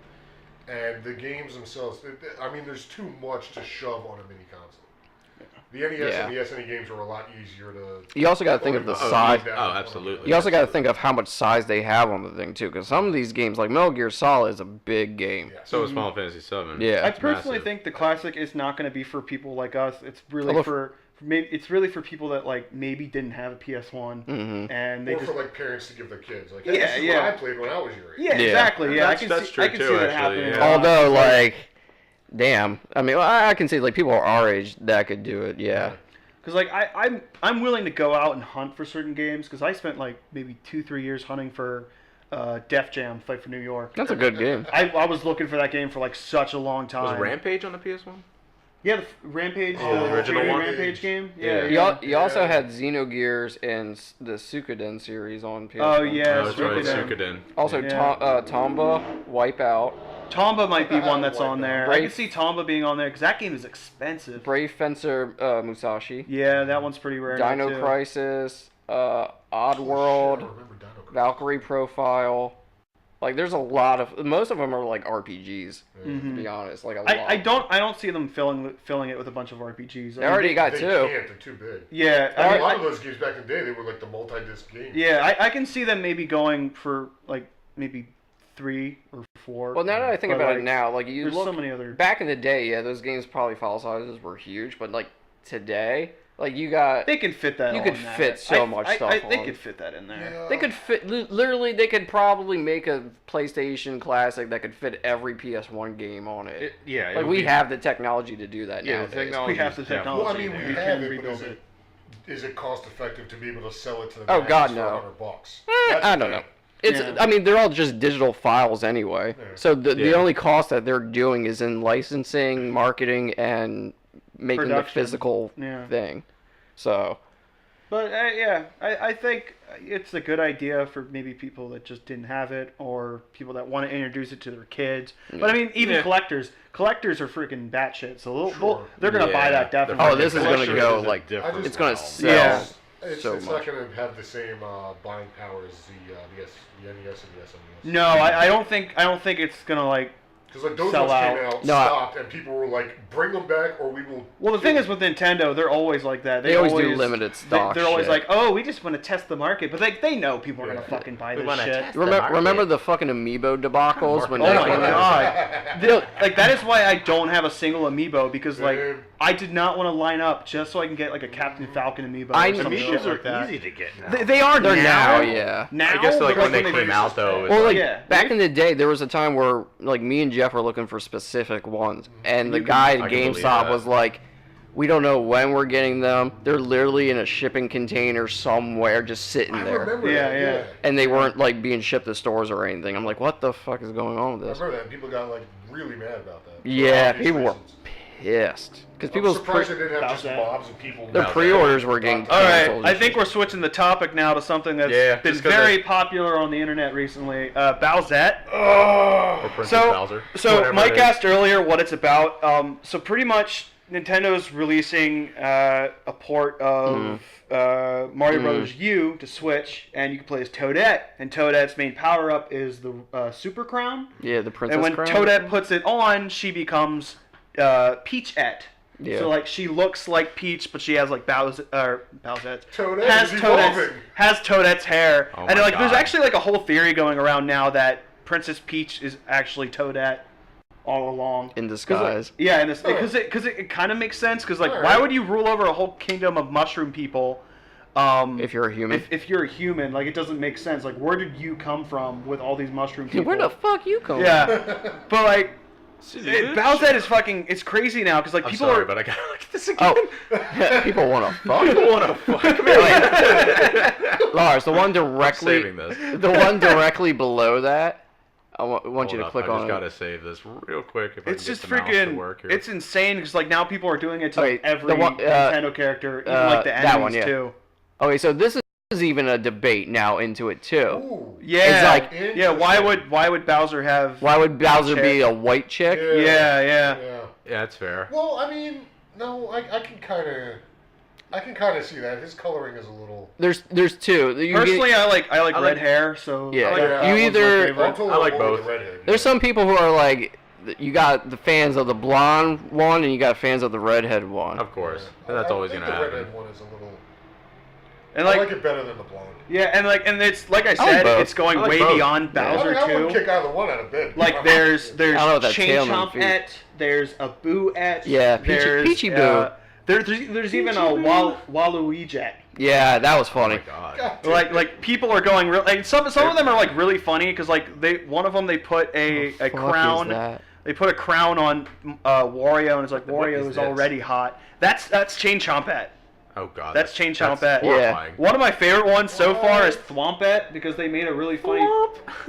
and the games themselves, I mean, there's too much to shove on a mini console. The NES Yeah. and the SNE games are a lot easier to... You also got to think of the Oh, size. Oh, absolutely. You also got to think of how much size they have on the thing too, because some of these games, like Metal Gear Solid, is a big game. Yeah. So is Final Fantasy VII. Yeah. I It's personally massive. think the classic is not going to be for people like us. It's really Although- for maybe it's really for people that like maybe didn't have a PS1 Mhm. and they Or just for like parents to give their kids. Like, hey, Yeah, this is yeah. what I played when I was your age. yeah, Yeah. exactly yeah. That's- I that's can true see too, that actually, happening. yeah. Although, like, damn, I mean, I can see like people our age that could do it. Yeah. Because like I'm willing to go out and hunt for certain games because I spent like maybe 2-3 years hunting for Def Jam Fight for New York. That's a good game. I was looking for that game for like such a long Was time. Rampage on the PS1? Yeah, the Rampage, Oh, the original 3D one? Rampage game. Yeah. Yeah. You also Yeah. had Xenogears and the Suikoden series on PS1. Oh yeah, Oh, that's right, Suikoden. Suikoden. Also, Yeah. Tomba, Wipeout, Tomba might be one that's on there. I Brave- can see Tomba being on there because that game is expensive. Brave Fencer Musashi, Yeah, that one's pretty rare. now, Dino too. Crisis, Odd Shit, I World, remember Dino Crisis. Valkyrie Profile. Like, there's a lot of. Most of them are like RPGs. To be honest, like a lot. I don't see them filling it with a bunch of RPGs. They already got They 2. can't, they're too big. Yeah, I mean, a lot I, of those games back in the day, they were like the multi-disc games. yeah, I can see them maybe going for like maybe 3 or 4. Well, now that I think But, about like, it now, like you there's look so many other. back in the day, yeah, those games probably file sizes were huge, but like today, like you got. They can fit that. You all could in that. fit so much stuff They on. could fit that in there. Yeah. They could fit literally. They could probably make a PlayStation Classic that could fit every PS1 game on it. Yeah. Like we have the technology to do that Yeah, the nowadays. technology. We have the is definitely technology. Well, I mean, we there. have can it, but rebuild it. is it cost effective to be able to sell it to the Oh, masses God, for no. $100? I That's don't the know. thing. It's. Yeah. I mean, they're all just digital files anyway. Yeah. So the Yeah. only cost that they're doing is in licensing, marketing, and making Production. the physical Yeah. thing. So. But yeah, I think it's a good idea for maybe people that just didn't have it or people that want to introduce it to their kids. But I mean, even Yeah. collectors are freaking batshit, so Sure. they're gonna buy Yeah. that definitely. Oh, this is gonna Collectors go is a like. different It's gonna realm. sell. Yeah. It's so not much. going to have the same buying power as the NES and the SNES. No, I don't think it's gonna like. Because like those Sell ones came out. out, No, I- stopped, and people were like, "Bring them back, or we will." Well, the thing is with Nintendo, they're always like that. They always do limited stock They're always shit. like, oh, we just want to test the market, but they know people are gonna Yeah. fucking buy We this wanna shit. test the Remember, market. remember the fucking amiibo debacles when Oh they my came out? god! Like that is why I don't have a single amiibo because like Same. I did not want to line up just so I can get like a Captain Falcon amiibo. I or some know. shit Amiibos like that. are easy to get now. They are They're now. yeah. Now, I guess like but, when they when came they out just- though. It's Well, like Yeah. back in the day, there was a time where like me and Jeff were looking for specific ones, and the guy at I can believe GameStop that. was like, "We don't know when we're getting them. They're literally in a shipping container somewhere, just sitting I there, remember Yeah, that. yeah. Yeah. and they weren't like being shipped to stores or anything." I'm like, "What the fuck is going on with I this?" remember that. And people got like really mad about that. for Yeah, obvious people were reasons. pissed because I'm people's surprised they didn't have just Bowsette. mobs of people. their pre-orders were getting All right, canceled. I think we're switching the topic now to something that's Yeah, been just 'cause very popular on the internet recently. Bowsette. Or Princess So, Bowser. so Whatever Mike it is. asked earlier what it's about. So pretty much Nintendo's releasing a port of Mario Brothers U to Switch, and you can play as Toadette. And Toadette's main power-up is the Super Crown. Yeah, the princess And when crown. Toadette puts it on, she becomes Peachette. Yeah. So like she looks like Peach, but she has like Bowsette. Toadette is evolving. Has Toadette's hair, Oh and my like there's God. actually like a whole theory going around now that Princess Peach is actually Toadette all along. in 'Cause, disguise. like, yeah, because it kind of makes sense. Because like, Alright. why would you rule over a whole kingdom of mushroom people? If you're a human. If you're a human, like it doesn't make sense. Like, where did you come from with all these mushroom people? Where the fuck you come? Yeah, but like. Bowsette is fucking. It's crazy now because like I'm people sorry, are. but I gotta look at this again. Oh, people want to fuck. People want to fuck me. Lars, the one directly, saving this. the one directly below that. I want you to Hold up, click I on just it. gotta save this real quick. If It's I can just get the mouse to freaking. work here. It's insane because like now people are doing it to like, Okay, every the one- Nintendo character, even like the that enemies one, yeah. too. Okay, so this is even a debate now into it too. Ooh. Yeah, like- yeah. Why would Bowser have? Why would Bowser chick. be a white chick? Yeah. Yeah. Yeah, that's fair. Well, I mean, no, I can kind of see that. His coloring is a little. There's two. You Personally, I like I red like- hair, so Yeah. I like Yeah. that You one's my either- favorite. I'm totally I like on board with both. the redhead. There's some people who are like, you got the fans of the blonde one and you got fans of the redhead one. Of course. Yeah. And that's I always think gonna the happen. redhead one is a little. And I like, like it better than the blonde. yeah, and it's like I like said, both. it's going I like way both. beyond Yeah. Bowser I wouldn't too. kick either one out of bed. Like there's I don't know what that Chain tail means, Chomp-ette, there's a Boo-ette, Yeah, Peachy- there's, Peachy Boo. There's even a Waluigi. Yeah, that was Oh funny. my god. God damn. Like people are going real. Like some of them are like really funny because like one of them they put a Fuck is crown. that? They put a crown on Wario and it's like What Wario is is this? already hot. That's Chain Chomp-ette. Oh god. That's Chain Chomp-ette. horrifying. One of my favorite ones so far is Thwompette because they made a really funny.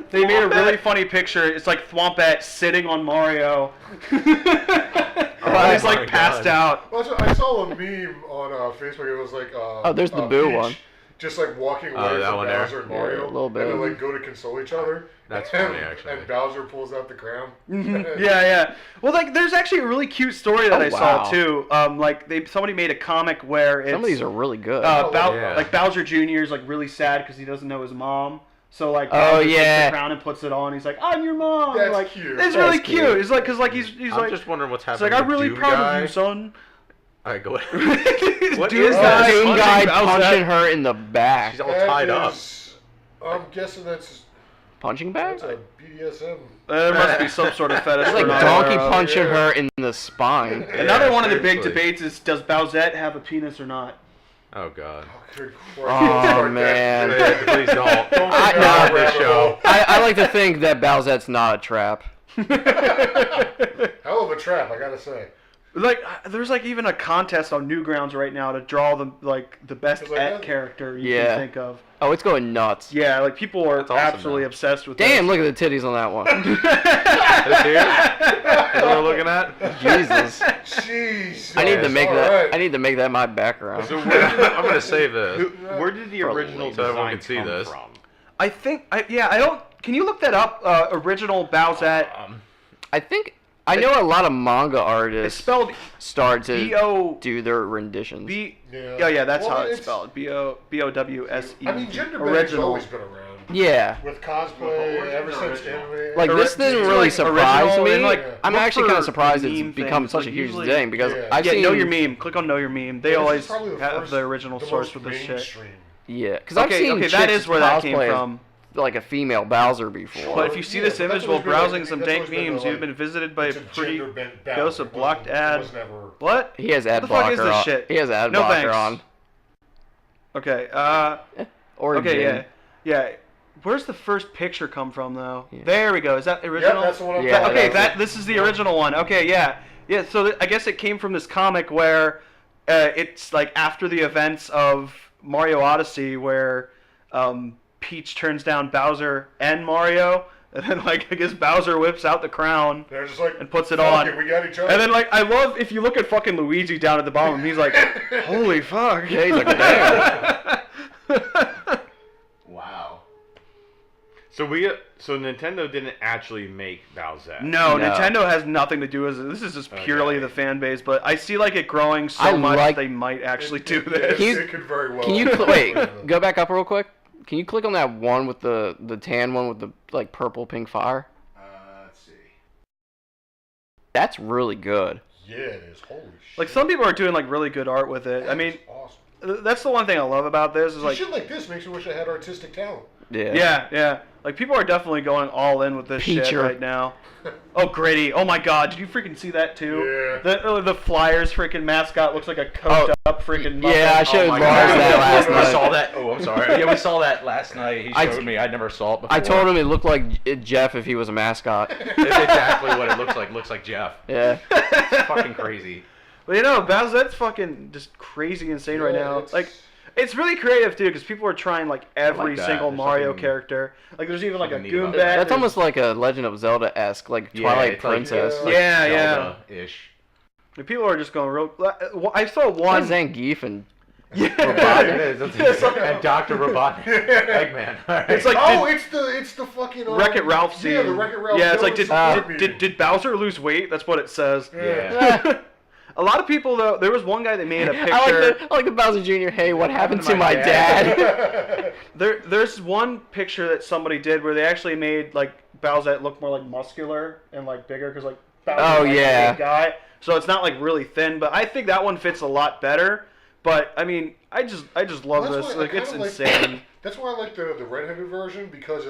They made a really funny picture. It's like Thwompette sitting on Mario. He's my like passed God. out. Well, I saw a meme on Facebook. It was like. Oh, there's the Boo Peach one. Just like walking Oh, away that from one there. Bowser and Yeah, Mario, a little bit. and they like go to console each other. That's and, funny, actually. And Bowser pulls out the crown. Yeah. Well, like, there's actually a really cute story that Oh, I saw wow. too. Like, somebody made a comic where it's Some of these are really good. yeah. like Bowser Jr. is like really sad because he doesn't know his mom. So like, Oh, Bowser takes yeah. the crown and puts it on. He's like, "I'm your mom." That's like, cute. It's That's really cute. cute. It's like, cause like he's I'm like, just wondering what's it's happening. like I'm with really Doom proud guy. of you, son. Alright, go ahead. What is the that? Doom guy Bowsette. punching her in the back. She's all tied up. I'm guessing that's Punching bag? a BDSM. There must be some sort of fetish. It's like we're not donkey aware of. punching yeah. her in the spine. Another one of the big seriously. debates is: does Bowsette have a penis or not? Oh god. Oh, good Oh, Christ. man. Please don't. Don't Don't get no, down this rabbit show. I like to think that Bowsette's not a trap. hole. Hell of a trap, I gotta say. Like, there's like even a contest on Newgrounds right now to draw the best It's like et that. character you Yeah. can think of. Oh, it's going nuts. Yeah, like people are That's awesome, absolutely though. obsessed with Damn, this. look at the titties on that one. This here? Is what we're looking at? Jesus. Jeez. I need to make that. Alright. I need to make that my background. So I'm gonna save this. Where did the Probably. original So everyone design can see come this. from? I think, I don't. Can you look that up? Original Bowsette. I think I know a lot of manga It's artists spelled start to B-O. do their renditions. B. Yeah. Yeah, that's Well, how it's it's- spelled. B-O-W-S-E. I mean, gender bending's Original. always been around. Yeah. With cosplay, ever since anime. Like this didn't really like, surprise original me. and, like, I'm look actually for kind of surprised meme it's become things, such a like, huge usually- thing because Yeah. I've Yeah, seen know your meme. Click on know your meme. They This is always probably the have first- the original the source most with this shit. mainstream. Yeah, because I've Okay, seen okay, that chicks is where that came cosplay as, from. like a female Bowser before. But if you see Yeah, this but image that's while always been browsing like- some that's dank always been memes, like- you've been visited by a It's a pretty gender-bent ghost Bowser. of blocked It ad. was never. What? he has ad What the fuck blocker is this on. shit? He has ad No blocker thanks. on. Okay. Origin. Okay. Yeah. Where's the first picture come from though? Yeah. There we go. Is that the Yeah, original? that's the one. I'm Yeah, talking Okay, about. this is the original one. Okay, yeah. So I guess it came from this comic where it's like after the events of Mario Odyssey, where Peach turns down Bowser and Mario, And then, like, I guess Bowser whips out the crown They're just like, and puts it "Fuck on. it, we got each other. And then, like, I love, if you look at fucking Luigi down at the bottom, he's like, holy fuck. Yeah, he's like, damn. Wow. So Nintendo didn't actually make Bowsette. No, No. Nintendo has nothing to do with it. This is just purely Okay. the fan base, but I see, like, it growing so I much like- they might actually do It- this. Can you- it could very well. Can you wait? Go back up real quick. Can you click on that one with the tan one with the like purple pink fire? Let's see. That's really good. Yeah, it is. Holy shit. Like, some people are doing, like, really good art with it. I mean, awesome. that's the one thing I love about this is, like, Shit like this makes me wish I had artistic talent. Yeah. yeah. Like, people are definitely going all in with this shit Peacher. right now. Oh, Gritty. Oh, my God. Did you freaking see that, too? Yeah. The Flyers freaking mascot looks like a coked up freaking Muppet. Yeah, I showed Oh my Lars God. that last We night. saw that. Oh, I'm sorry. Yeah, we saw that last night. He I showed me. I never saw it before. I told him it looked like Jeff if he was a mascot. It's exactly what it looks like. Looks like Jeff. Yeah. It's fucking crazy. But, you know, Bowsette's fucking just crazy insane right Yeah, now. it's- Like, it's really creative, too, because people are trying, like, every that. single There's Mario something- character. Like, there's even, like, a something neat about Goombet. that. That's almost like a Legend of Zelda-esque, like Yeah, Twilight it's like- Princess. it's like Yeah, Zelda-ish. The people are just going real... I saw One one... Zangief and Yeah. Robotnik. It is. And Dr. Robotnik. Eggman. It's like... Oh, did- it's the fucking Wreck-It Ralph scene. Yeah, the Wreck-It Ralph. Yeah, it's like, villain did Bowser lose weight? That's what it says. Yeah. A lot of people, though, there was one guy that made a picture. I like the Bowser Jr. Hey, what happened to my dad? There's one picture that somebody did where they actually made, like, Bowsette look more, like, muscular and, like, bigger, because, like, Bowser's Oh, like, yeah. a big guy. So it's not, like, really thin, but I think that one fits a lot better. But, I mean, I just love Well, that's this. why I Like, it's kinda like- insane. That's why I like the redheaded version because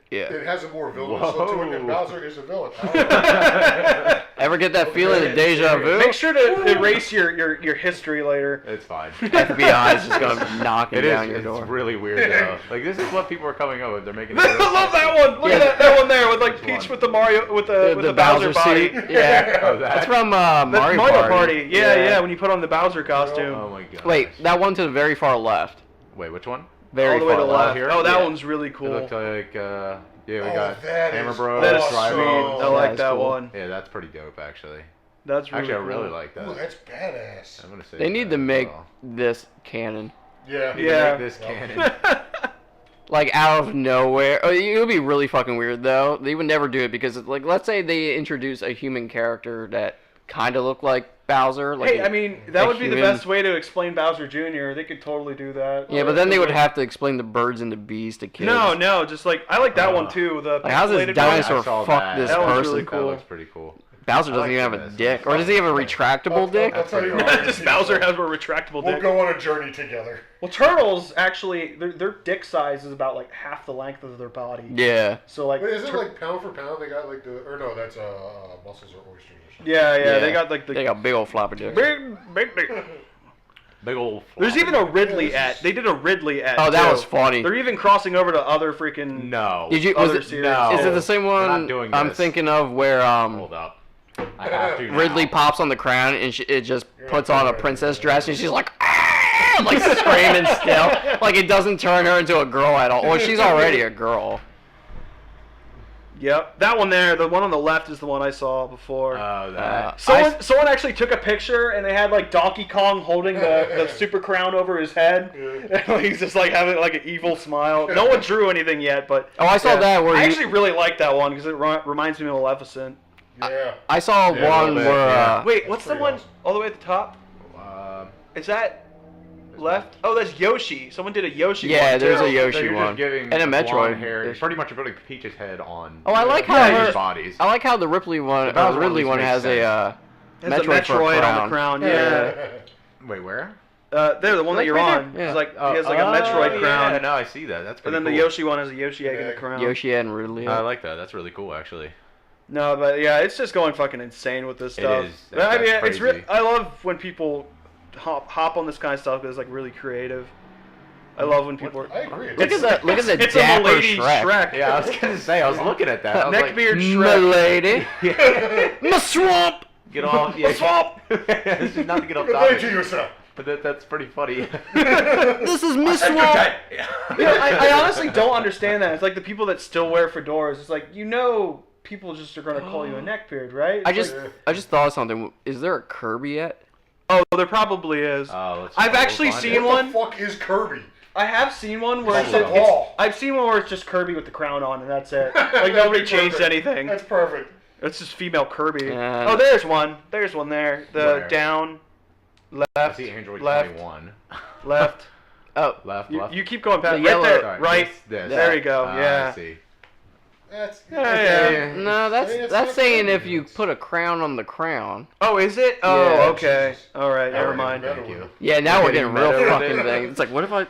Yeah. it has a more villainous look to it, and Whoa. Bowser is a villain. I don't know. Ever get that feeling of deja vu? Make sure to erase your history later. It's fine. FBI is just gonna knock It down is. your It's door. really weird though. Like this is what people are coming up with. They're making. I love that one. Look at that one there with like Which Peach one? with the Mario with the Bowser body. seat. Yeah. Oh, that? That's from That's Mario Party. Yeah, yeah. When you put on the Bowser costume. Oh my god. Wait, that one to the very far left. Wait, which one? Very all the way far to the left. left. here? Oh, that Yeah. one's really It cool. looked like yeah, we Oh, got that Hammer is Bros. That is awesome. sweet. Oh, I like that's that cool. one. Yeah, that's pretty dope actually. That's really Actually, I cool. really like that. Ooh, that's badass. I'm gonna say They need that to as make well. this canon. Yeah. Need to Yeah. make this canon. Like out of nowhere. Oh, it would be really fucking weird though. They would never do it because, like, let's say they introduce a human character that kind of looked like Bowser. Like Hey, I mean, that a would be the human- best way to explain Bowser Jr. They could totally do that. Yeah, but then they would have to explain the birds and the bees to kids. No, just like I like that one too. The Like, how's this pixelated dinosaur I saw fuck that. this That one's person? really cool. That looks pretty cool. Bowser I doesn't like even have a this. dick, or does he have a retractable dick? I'll tell you One. what. Just Bowser has a retractable We'll dick. go on a journey together. Well, turtles actually, their dick size is about like half the length of their body. Yeah. So like, Wait, is it like pound for pound? They got like the or no? That's mussels or oysters or something. yeah, they got like the They got big old floppy dicks. big. Big old. There's even a Ridley Yeah, at. They did a Ridley at. Oh, that too. was funny. They're even crossing over to other freaking. No. Did you? Was Other it? series. No. Is it the same We're one not doing I'm this. thinking of where Hold up. I have to. Now. Ridley pops on the crown and it just puts on a princess dress and she's like, ah! Like screaming still, like it doesn't turn her into a girl at all. Or she's already a girl. Yep, that one there. The one on the left is the one I saw before. Oh, that. Someone actually took a picture and they had like Donkey Kong holding the super crown over his head. And he's just like having like an evil smile. No one drew anything yet, but Oh, I saw that where I you- actually really like that one because it reminds me of Maleficent. Yeah. I saw Yeah, a one little bit, where yeah. Wait, what's the pretty one awesome. all the way at the top? Is that left? Oh, that's Yoshi. Someone did a Yoshi yeah, one there's too. a So Yoshi you're one just giving and a blonde Metroid. hair. It's pretty much putting Peach's head on. Oh, I like how Yeah, her bodies. I like how the Ripley one, The Bowser or Ridley one one makes has a Has the Metroid for a Metroid crown. on the crown. Yeah. Wait, where? There, the one that Like you're right on. there, yeah. It's like he has like a Metroid crown. Yeah, no, I see that. That's And pretty then cool. the Yoshi one has a Yoshi egg in the Yeah. crown. Yoshi and Ridley. I like that. That's really cool, actually. No, but yeah, it's just going fucking insane with this It stuff. is. I mean, That's it's crazy. I love when people hop on this kind of stuff because it's like really creative. I love when people. I agree. Look at that! Look at the It's a dapper milady Shrek. Shrek. Yeah, I was gonna say. I was looking at that. I was like, Neckbeard Shrek. Milady. My swamp. get off. Yeah, swamp. This is not to get off Good night topic. to yourself. But that's pretty funny. This is Miss Wall. I honestly don't understand that. It's like the people that still wear fedoras. It's like, people just are gonna call you a neckbeard, right? I It's just thought of something. Is there a Kirby yet? oh, there probably is. I've actually seen What one. the fuck is Kirby? I have seen one where It's a ball. I've seen one where it's just Kirby with the crown on, and that's it. Like nobody changed anything. That's perfect. It's just female Kirby. Yeah. Oh, there's one. There's one there. The Where? down, I left, see Android left, 21. left. Oh, Left. You keep going past. The Right yellow- there. Sorry, Right. This. There you go. Ah, Yeah. I see. That's Yeah. no, that's It's that's not saying Kirby. if you put a crown on the crown. Oh, is it? Oh, Yeah. okay. All right. Never Alright, mind. better Thank you. with Yeah, now we're getting real better. fucking things. It's like, what if I?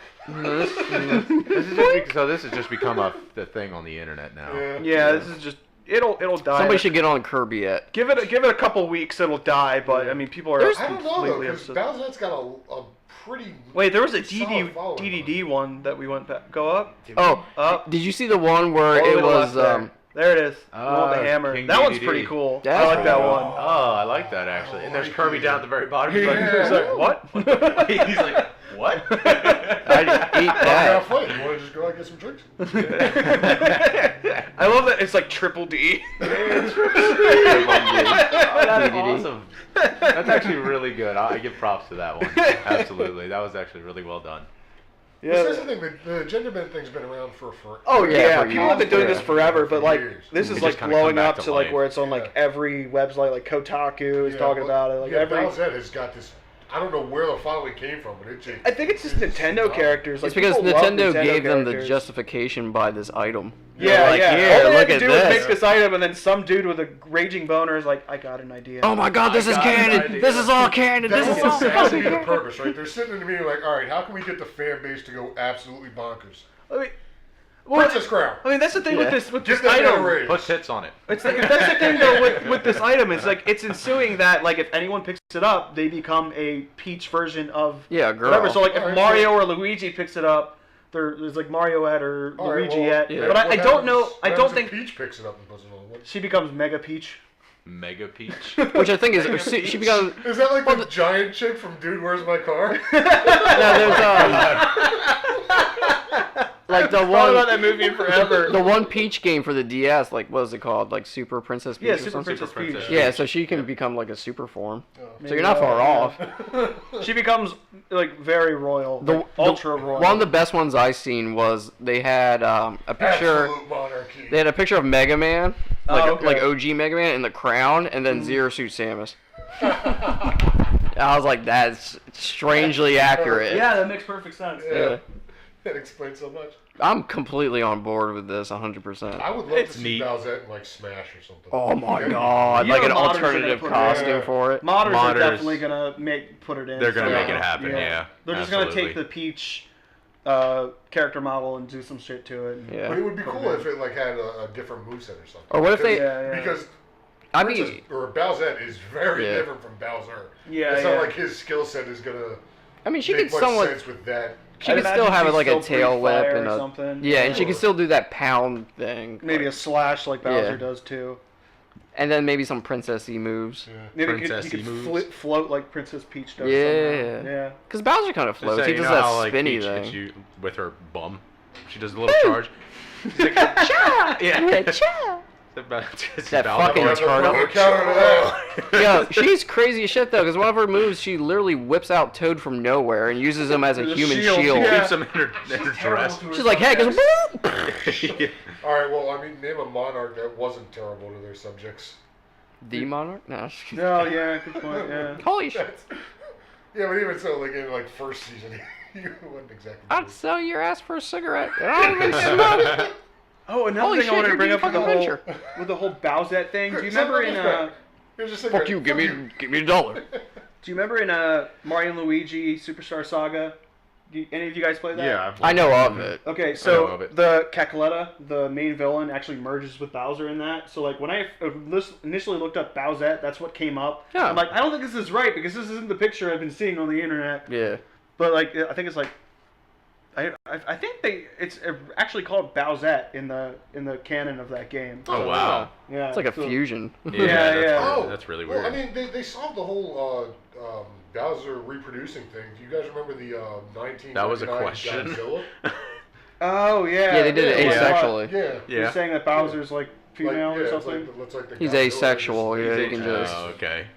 This has just become the thing on the internet now. it. Yeah. This is just. It'll die. Somebody should get on Kirby yet. give it a couple weeks. It'll die. But I mean, people are I don't know though, completely because obsessed. Bowsette's got a pretty. Wait, there was a solid following. DDD one that we went back. Go up. Oh, Up. did you see the one where All the way it to the was left there it is. The one with the hammer. King That one's DDD. pretty cool. That's I like that cool. one. Oh, I like that actually. And there's Kirby down at the very bottom. He's like, Yeah. He's like, what? he's like, what? I'd eat Have that. fun. You want to just go out and get some drinks? I love that it's like triple D. Oh, that's DDD. awesome. That's actually really good. I give props to that one. Absolutely. That was actually really well done. That's the thing. The gender bend thing's been around for forever. Oh Yeah, yeah, for people have been doing years. this forever, but like Years. this is It like just kinda come blowing back up to to like life. where it's on like Yeah. every website, like Kotaku is Yeah, talking well, about it. Like yeah, every. Bowsette has got this. I don't know where the following came from, but it just. I think it's just Nintendo characters. Like It's because people love Nintendo gave them the characters. justification by this item. Yeah, They're like, yeah. Here, All they look had to at do was this. make this item, and then some dude with a raging boner is like, "I got an idea." Oh my God, this I is got an canon. idea. This is all canon. That This is all almost has to be fucking the canon. purpose, right? They're sitting in the meeting like, all right, how can we get the fan base to go absolutely bonkers? I mean, well, Princess Crown. I mean, that's the thing Yeah. with Give this that guy a item. raise. Put tits on it. It's like, that's the thing though with this item. It's like it's ensuing that like if anyone picks it up, they become a Peach version of Yeah, girl. whatever. So like if Alright, Mario or Luigi picks it up, there's like Marioette or All right, Luigi well, yet. yeah. But I what don't know. happens- I what don't happens if think Peach picks it up and puts it on. What? she becomes Mega Peach. Mega Peach. Which I think is she becomes. Is that like the giant chick from Dude, Where's My Car? No, there's like the Thought one about that movie forever. the one Peach game for the DS. Like what is it called? Like Super Princess Peach Yeah, or Super something? Princess Super Peach. Princess. Yeah, so she can become like a super form. So Maybe you're not far off. She becomes like very royal, The, like, ultra royal. One of the best ones I seen was they had a picture. Absolute monarchy. They had a picture of Mega Man, like Oh, okay. like OG Mega Man in the crown, and then Zero Suit Samus. I was like, that's strangely accurate. Yeah, that makes perfect sense. Yeah. That explains so much. I'm completely on board with this, 100%. I would love It's to see neat. Bowsette in like Smash or something. Oh my That'd be God! You Like know an modders are gonna alternative put it costume in. for it. Modders are Modders- definitely gonna put it in. They're gonna somehow. make it happen, yeah. They're just Absolutely. gonna take the Peach character model and do some shit to it. Yeah. But it would be Put it cool in. if it like had a different moveset or something. Or what if they? Yeah, yeah. Because I Princess, mean, or Bowsette is very Yeah. different from Bowser. Yeah, It's yeah. not like his skill set is gonna she make could much somewhat. sense with that. She I'd could imagine still have she'd it like a still tail breathe whip fire and or a. something. Yeah, and she Sure. could still do that pound thing. Maybe a slash like Bowser Yeah. does too. And then maybe some princessy moves. Yeah. Maybe you Princessy could moves. float like Princess Peach does. Yeah. Somehow. Yeah. Because Bowser kind of Just floats. say, He you does know that how, like, spinny Peach hits thing. you with her bum. She does a little charge. She's like, Cha! yeah. Cha! It's That Bowser. fucking We'll have to turtle. put a counter to that. Yo, she's crazy as shit though, because one of her moves, she literally whips out Toad from nowhere and uses him as a As a human shield, shield. yeah. Keeps him in her dress. She's like, hey, goes, Yeah. All right, well, I mean, name a monarch that wasn't terrible to their subjects. the monarch? No. No, yeah, good point. Yeah. Holy shit! That's, yeah, but even so, like in like first season, you wouldn't exactly. do I'd it. sell your ass for a cigarette. And I don't even smoke it. Oh, another Holy thing shit, I wanted to you're bring up being with the whole Bowsette thing. Do you Send remember my in gift back. Here's a Fuck cigarette. you! Give me $1. Do you remember in Mario and Luigi Superstar Saga? Any of you guys play that? Yeah, I know of it. Okay, know so of it. the Cacaletta, the main villain, actually merges with Bowser in that. So like when I initially looked up Bowsette, that's what came up. Yeah. I'm like, I don't think this is right because this isn't the picture I've been seeing on the internet. Yeah. But like, I think it's like, I think it's actually called Bowsette in the canon of that game. Oh wow. Yeah, It's like a so- fusion. Yeah. That's really Well, weird. I mean, they solved the whole Bowser reproducing thing. Do you guys remember the 1999 That was a question. Godzilla? Oh yeah. Yeah, they did it Yeah. asexually. Yeah. You're saying that Bowser's like female Like, or it's something? looks like the He's Godzilla asexual, just- yeah, he's he can asexual. just- Oh, okay.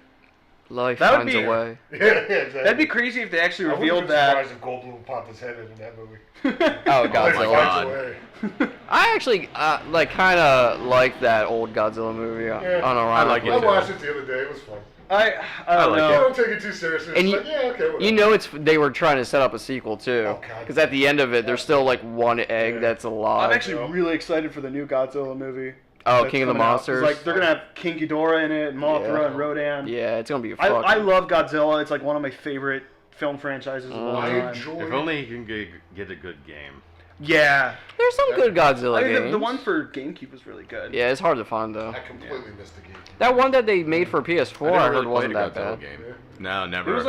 Life That would finds be- a way. Yeah, exactly. That'd be crazy if they actually I would've revealed been that. surprised if Goldblum popped his head in that movie. Oh, Like, Godzilla. finds God. a way. I actually like kind of like that old Godzilla movie. Yeah. I like it I too. watched it the other day. It was fun. I don't like know. I don't take it too seriously. And It's you- like, yeah, okay, whatever. You know, they were trying to set up a sequel too, Oh, God. because at the end of it, there's still like one egg Yeah. that's alive. I'm actually really excited for the new Godzilla movie. Oh, that's King of the coming out. 'Cause, Monsters. Like they're gonna have King Ghidorah in it, and Mothra Yeah. and Rodan. Yeah, it's gonna be. I love Godzilla. It's like one of my favorite film franchises of all I time. enjoy. If only you can get a good game. Yeah. There's some good Godzilla I mean, games. the one for GameCube was really good. Yeah, it's hard to find though. I completely missed the game. That one that they made for PS4, I, never heard really wasn't played a that Godzilla bad. game. Yeah. No, never. It was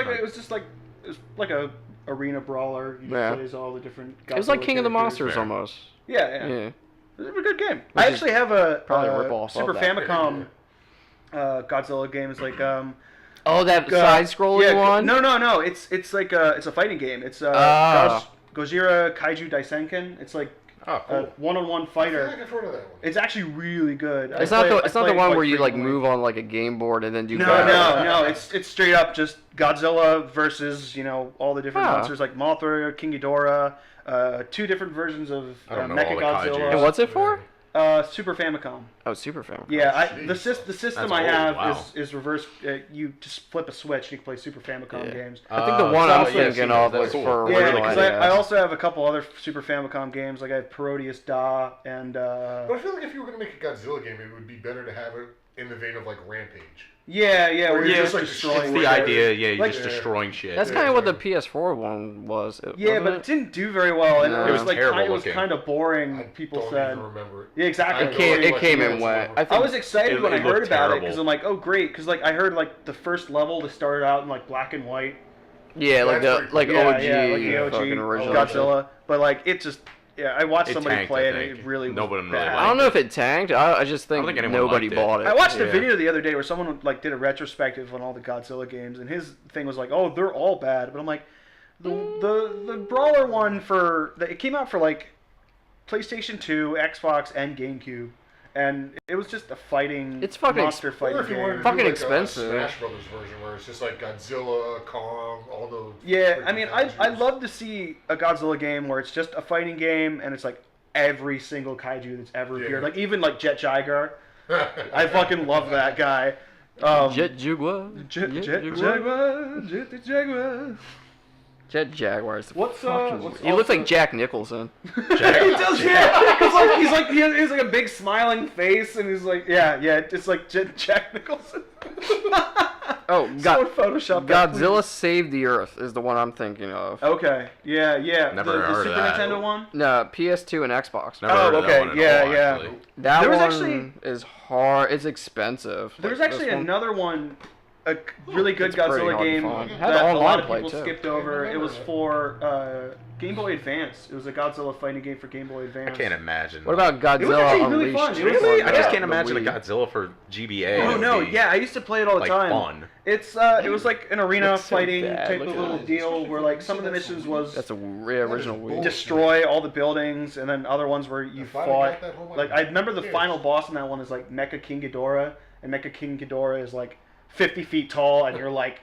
like a arena brawler. You Yeah. just plays all the different. Godzilla It was like King of the characters. Monsters Fair. almost. Yeah. Yeah. It was a good game. Which I is actually have a probably a rip-off of Super that. Famicom Godzilla game. It's like Oh, that side-scrolling one. No. It's like it's a fighting game. It's Ah. Gojira Kaiju Daisenken. It's like Oh, a cool. one-on-one I feel fighter. like I've heard of that one. It's actually really good. It's not the one where you like move on like a game board and then do. No. It's straight up just Godzilla versus all the different Ah. monsters like Mothra, King Ghidorah, 2 different versions of I don't know all Mecha the kaijus. Godzilla. And what's it for? Super Famicom. Oh, Super Famicom. Yeah, Jeez. the system That's I old, have wow. is reverse. You just flip a switch and you can play Super Famicom Yeah. games. I think the one so I'm yeah, thinking so of that's was cool. for Yeah, original because NES. I also have a couple other Super Famicom games. Like I have Parodius Da and But I feel like if you were going to make a Godzilla game, it would be better to have it in the vein of like Rampage. yeah, Where where you're you're just, just like, destroying. It's the Like- idea, yeah, you're like- just destroying shit. That's Yeah, kind of what the exactly. PS4 one was. Yeah, wasn't but it didn't do very well, and No. it It was was like terrible it was looking. kind of boring. I People don't said. even remember it. Yeah, exactly. I It came. know It came what and it went. was. I I think. was excited It when I looked heard about it terrible. because I'm like, oh great, because like I heard like the first level they started out in like black and white. Yeah, like That's the pretty like cool. OG, yeah, like the OG fucking original. Godzilla, but like it just I watched It somebody tanked, play I it and think. it really was Nobody really bad. I don't know if it tanked. I just think, I don't think anyone nobody liked it. bought it. I watched a Yeah. video the other day where someone like did a retrospective on all the Godzilla games, and his thing was like, "Oh, they're all bad," but I'm like, the brawler one it came out for like PlayStation 2, Xbox, and GameCube, and it was just a fighting, It's fucking monster Or fighting if you wanted to game. Fucking do like expensive. a Smash Brothers version where it's just like Godzilla, Kong, all those. Yeah, I freaking mean, I'd kaijus. love to see a Godzilla game where it's just a fighting game, and it's like every single kaiju that's ever Yeah. appeared, like even like Jet Jaguar. I fucking love that guy. Jet Jaguar. Jet Jaguar, Jet the Jaguar. Jet Jaguar is the What's, fucking. what's He looks also- like Jack Nicholson. He does, yeah. Cause like he has like a big smiling face, and he's like, yeah, it's like Jack Nicholson. Oh, Someone Photoshop that, Godzilla Saved the Earth is the one I'm thinking of. please. Okay, yeah. Never the heard of Super that. Nintendo one. No, PS2 and Xbox. Never Oh, heard of okay, that one at yeah, all, yeah. actually. That There was one actually- is hard. It's expensive. There was Like, actually this one. another one, a really good It's pretty Godzilla hard to game find. It had that a online lot of play, people too. skipped over. It was for Game Boy Advance. It was a Godzilla fighting game for Game Boy I Advance. can't imagine. What about Godzilla It was actually really Unleashed? fun. It was Really? Yeah. I just can't The imagine a Wii. Godzilla for GBA. Oh That no, would be, yeah, I used to play it all the like, time. fun. It's it was like an arena Looks so fighting bad. type Look of at little it. deal where like some of the missions was That's a original That is Wii. destroy all the buildings, and then other ones where you If I'd fought. got that home, Like I'd I remember the be final pissed. boss in that one is like Mecha King Ghidorah, and Mecha King Ghidorah is like 50 feet tall, and you're like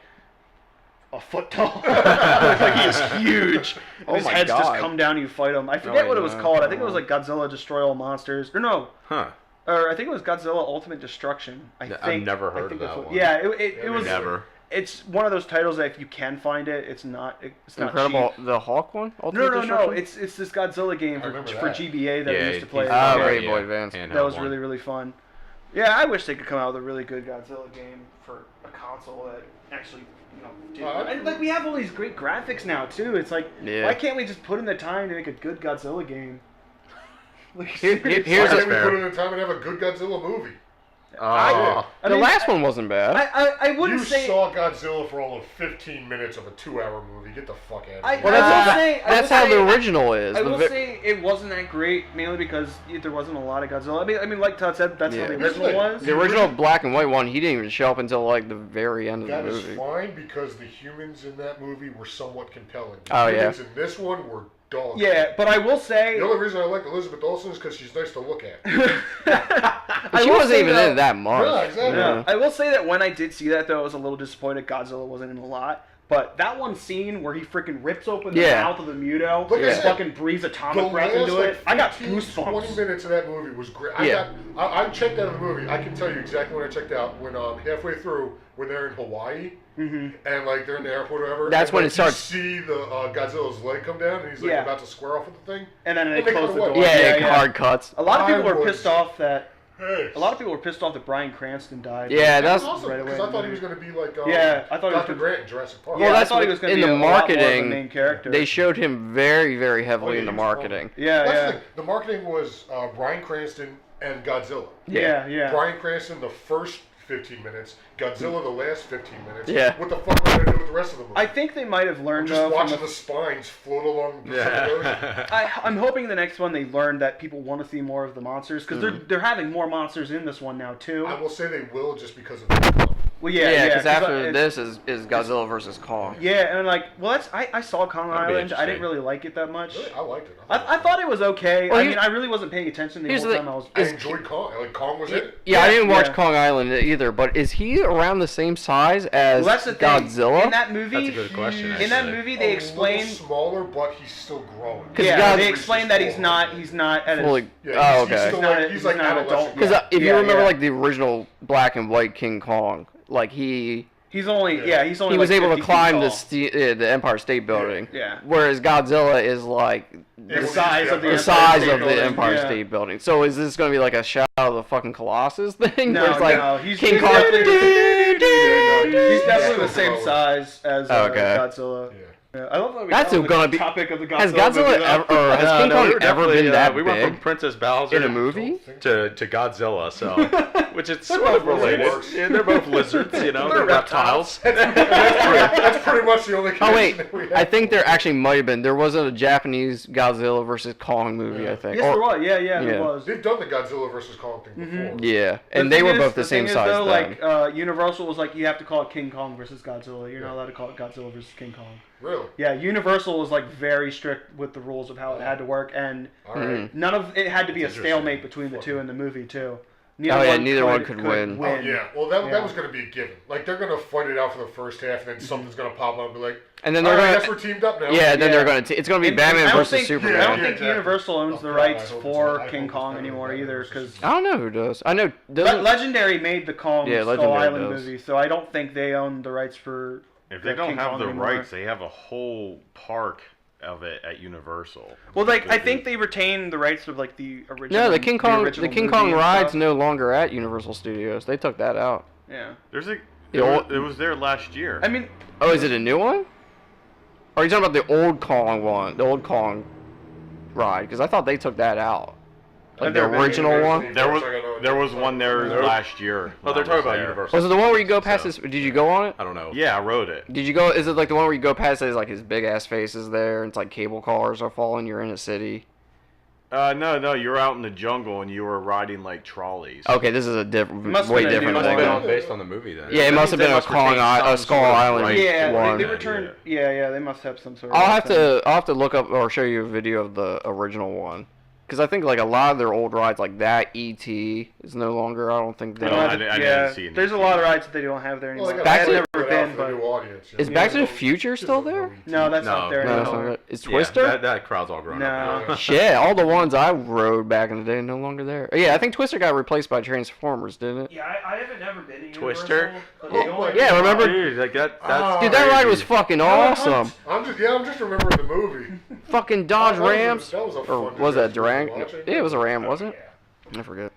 a foot tall. Like he's huge. And Oh his my heads just God. come down, and you fight him. I forget Oh, what it was yeah. called. I think it was like Godzilla Destroy All Monsters. Or no, Huh. or I think it was Godzilla Ultimate Destruction. I I've think never I heard think of that's that what- one. Yeah, it was Never. It's one of those titles that if you can find it, it's not Incredible. cheap. The Hawk one? No, Ultimate no. Destruction? It's this Godzilla game I for remember that. GBA that Yeah, we used to play. he's- as a Oh, kid. Game Boy Advance. handheld That was one. really fun. Yeah, I wish they could come out with a really good Godzilla game for a console that actually, did. And like we have all these great graphics now too. It's like, Yeah. why can't we just put in the time to make a good Godzilla game? Like, Here's Why seriously. a- can't we fair. put in the time and have a good Godzilla movie? Oh. The last one wasn't bad. I wouldn't You say. saw Godzilla for all of 15 minutes of a 2-hour movie. Get the fuck out of I- here. Well, that's how the original is. I The will vi- say it wasn't that great, mainly because there wasn't a lot of Godzilla. I mean, like Todd said, that's how the Yeah. original was. The original black and white one, he didn't even show up until like the very end of That the is movie. fine because the humans in that movie were somewhat compelling. The Oh, yeah. humans in this one were dogs. Yeah, but I will say. The only reason I like Elizabeth Olsen is because she's nice to look at. But she wasn't even in it that much. Yeah, exactly. Yeah. I will say that when I did see that, though, I was a little disappointed Godzilla wasn't in a lot. But that one scene where he freaking rips open the Yeah. mouth of the Muto Like I and said, fucking breathes The atomic breath last, into like, it, I got 15, 20 goosebumps. minutes of that movie was great. Yeah. I checked out of the movie. I can tell you exactly when I checked out. When halfway through, when they're in Hawaii, and like they're in the airport or whatever. That's and, when like, it starts- You see the Godzilla's leg come down, and he's like Yeah. about to square off with the thing. And then they And they close cut the away. door. Yeah, hard cuts. A lot of people I were was- pissed off that. Hey. A lot of people were pissed off that Bryan Cranston died. Yeah, That's that's awesome right because away. I thought he was going to be like Yeah, I thought he was Dr. gonna- Grant in Jurassic Park. Yeah, well, I that's thought he was going to in be the a lot more of the marketing. main character. They showed him very, very heavily Oh, in the he was marketing. Yeah, That's yeah. the thing. The marketing was Bryan Cranston and Godzilla. Yeah, yeah. Bryan Cranston the first 15 minutes, Godzilla the last 15 minutes. Yeah. What the fuck are they going to do with the rest of the movie? I think they might have I'm learned just though. watching From the spines float along the Pacific Ocean. I'm hoping the next one they learned that people want to see more of the monsters because they're having more monsters in this one now too. I will say they will just because of the Well, Yeah, because after it- this is Godzilla versus Kong. Yeah, and like, well, I saw Kong That'd be Island. I didn't interesting. really like it that much. Really? I liked it. I thought it was okay. Well, I here's- mean, I really wasn't paying attention the here's whole the- time I was. I enjoyed Kong. Like Kong was in it. Yeah, I didn't watch Yeah. Kong Island either, but is he around the same size as Well, that's the thing. Godzilla? In that movie, That's a good question. in that actually. movie, they A explained. little smaller, but he's still growing. 'Cause Yeah, God- they explained that he's not at his. Fully, Yeah, oh, he's okay. still not- like, he's he's like not an adolescent. adult. Because if you Yeah, remember yeah. like the original black and white King Kong, like he He's only he's only. was like able to 50 feet climb tall. the Empire State Building. Yeah. Whereas Godzilla is like The size of the the Empire size State of the Building, Empire yeah. State Building. So is this going to be like a Shadow of the fucking Colossus thing? No, where it's like no, he's King he's Kong. definitely- He's definitely the Yeah. same size as Okay. Godzilla. Yeah. Yeah, I love that we That's got on the gonna be- topic of the Godzilla Has Godzilla movie, though. ever, or has King we Kong were ever definitely, been that we went from big Princess Bowser in a movie? to Godzilla, so which is sort both of related. lizards. Yeah, they're both lizards, you know, they're reptiles. That's pretty much the only Oh wait, connection that we have. I think there actually might have been. There was a Japanese Godzilla versus Kong movie, Yeah. I think. Yes, Or- there was. Yeah, Yeah. there was. They've done the Godzilla versus Kong thing before. Yeah, The and they thing were is- both the same thing is, size though, then. like Universal was like, you have to call it King Kong versus Godzilla. You're not allowed to call it Godzilla versus King Kong. Really? Yeah, Universal was like very strict with the rules of how it had to work, and All right. none of it had to be a That's interesting. stalemate between the two in the movie too. Oh, yeah, neither one could win. Oh yeah. Well, that Yeah. was going to be a given. Like they're going to fight it out for the first half, and then something's going to pop up and be like, And then "All they're right, gonna, guess we're teamed up now." yeah, then Yeah. they're gonna. It's gonna be And Batman I don't versus think, Superman. I don't Yeah, think exactly. Universal owns Oh, the God, rights I hope for it's- I King hope it's Kong better than anymore Batman either, versus because I don't know who does. I know. Doesn't, Legendary made the Kong Yeah, Skull Legendary Island does. movie, so I don't think they own the rights for. If they the don't King have Kong the anymore. rights, they have a whole park of it at Universal. Well, like I think they retain the rights of like the original. no, the King Kong original King movie Kong and ride's stuff. no longer at Universal Studios. They took that out. Yeah, There's a. The old- It was there last year. I mean, Oh, is it a new one? Or are you talking about the old Kong one? The old Kong ride? Because I thought they took that out. Like I've the never been to original Universal. one? there was one there last year. Oh, they're when I talking was about there. Universal. Was it the one where you go past So- this? Did you go on it? I don't know. Yeah, I rode it. Did you go? Is it like the one where you go past it? Like his big ass face is there, and it's like cable cars are falling. You're in a city. No, you were out in the jungle and you were riding like trolleys. Okay, this is a different, Must have way been a different new Must have thing. been one. on, based on the movie then. Yeah, it That must have means been they a must Kong, retain a some Skull sort of Island right. yeah, one. they Yeah. returned. Yeah, they must have some sort of. I'll have thing. to look up or show you a video of the original one, because I think like a lot of their old rides, like that ET, is no longer. I don't think they. No, Don't I have- didn't yeah, see it. there's a lot of rides that they don't have there Well, anymore. they Back got to- I've put never it out been, for the but new audience. Is Back to the Future still there? no, that's not there No, it's anymore. not good. It's Yeah, Twister. that crowd's all grown No. up now. Shit, all the ones I rode back in the day are no longer there. Yeah, I think Twister got replaced by Transformers, didn't it? Yeah, I haven't never been to Twister? Yeah, remember? Dude, like that's Ah. Dude, that ride was crazy. fucking awesome. I'm just remembering the movie. Fucking Dodge That was a- Rams. that was a Or fun was that adventure to Durang? watch. Yeah, it was a Ram, wasn't it? Yeah. I forget.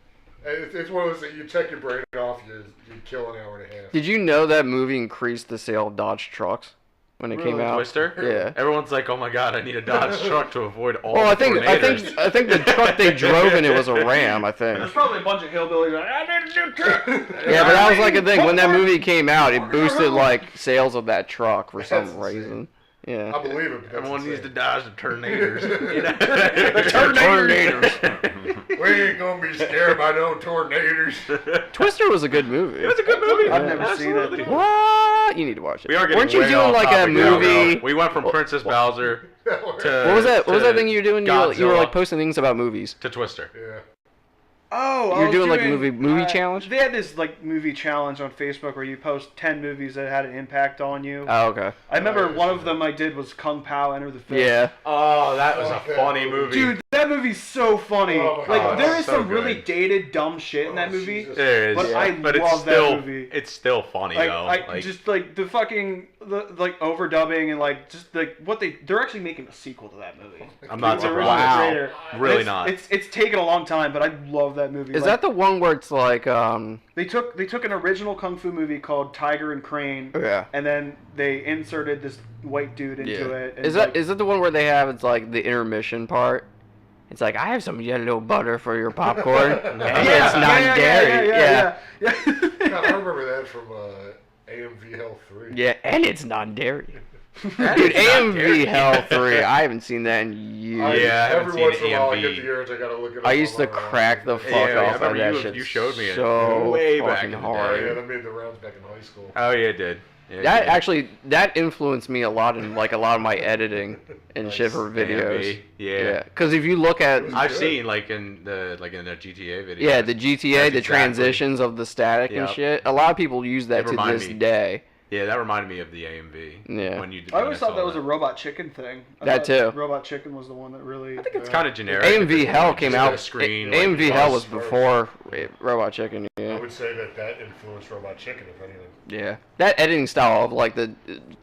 It's one of those that you check your brain off, you kill an hour and a half. Did you know that movie increased the sale of Dodge trucks? when it Really? came out. Twister? Yeah. Everyone's like, oh my god, I need a Dodge truck to avoid all Well, I the think the truck they drove in it was a Ram. I think. There's probably a bunch of hillbillies like, I need a new truck. Yeah, but that was like a thing. When that movie came out, it boosted like sales of that truck for some That's reason. Yeah. I believe it. But Everyone needs to dodge the Tornadoes. The Tornadoes. We ain't gonna be scared by no tornadoes. Twister was a good movie. It was a good movie. I've never seen it. Absolutely. What? You need to watch it. We are getting Weren't you way doing off like a topic now, movie? bro. We went from Princess Bowser to What was that? What was that thing you were doing? You were Godzilla like posting things about movies. to Twister. Yeah. Oh, You're doing like a movie challenge? They had this like movie challenge on Facebook where you post 10 movies that had an impact on you. Oh, okay. I remember yeah, one sure. of them I did was Kung Pao Enter the Fist. Yeah. Oh, that was Oh, a that funny movie. movie. Dude, that movie's so funny. Oh my Like God, there is so some really good. dated, dumb shit in that Oh, movie. Jesus. There is, But I but it's love still that movie. it's still funny Like, though. I just like the fucking like overdubbing and like just like what they're actually making a sequel to that movie. I'm not The original surprised. Wow. creator. Really It's- not. It's taken a long time, but I love that movie. Is Like, that the one where it's like they took an original kung fu movie called Tiger and Crane, yeah. and then they inserted this white dude into Yeah. it. And Is that like, is it the one where they have it's like the intermission part? It's like I have some yellow butter for your popcorn, and it's not dairy. yeah. God, I remember that from AMV Hell 3. Yeah, and it's non dairy. That Dude, is not AMV dairy. Hell 3, I haven't seen that in years. Yeah, I haven't every seen once in a while I AMV. get the urge. I gotta look it up. I used to online. crack the fuck Yeah, I off of remember that you- shit. you showed me it so way back fucking in the day. hard. Yeah, that made the rounds back in high school. Oh yeah, it did. Yeah, it That did. actually that influenced me a lot in like a lot of my editing and shit for videos. AMV, yeah. Because if you look at was I've good. seen like in the GTA video. yeah the GTA, That's the exactly- transitions of the static and Yep. shit, a lot of people use that It to reminded this me. day. Yeah, that reminded me of the AMV. Yeah. When you. I always when thought that saw was a Robot Chicken thing. I That thought too. Robot Chicken was the one that really. I think it's kind of generic. AMV Hell Just came a out. Screen, AMV like, Hell was Lars. before Robot Chicken. I Yeah. would say that influenced Robot Chicken, if anything. Yeah. That editing style of like the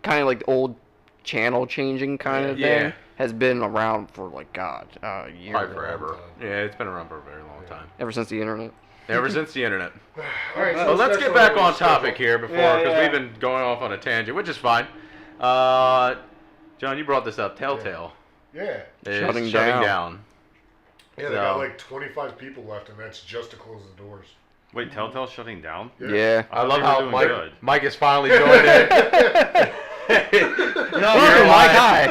kind of like the old channel changing kind of Yeah. thing has been around for like years. Probably forever. Yeah, it's been around for a very long time. Ever since the internet. Ever since the internet. All right, Well, let's get back on topic here before, Yeah, because yeah. we've been going off on a tangent, which is fine. John, you brought this up. Telltale Yeah. is Shutting shutting down. down. Yeah, they No. got like 25 people left, and that's just to close the doors. Wait, Telltale's shutting down? Yeah. I love they were how doing Mike, good. Mike is finally joined in. Welcome, Mike. Hi.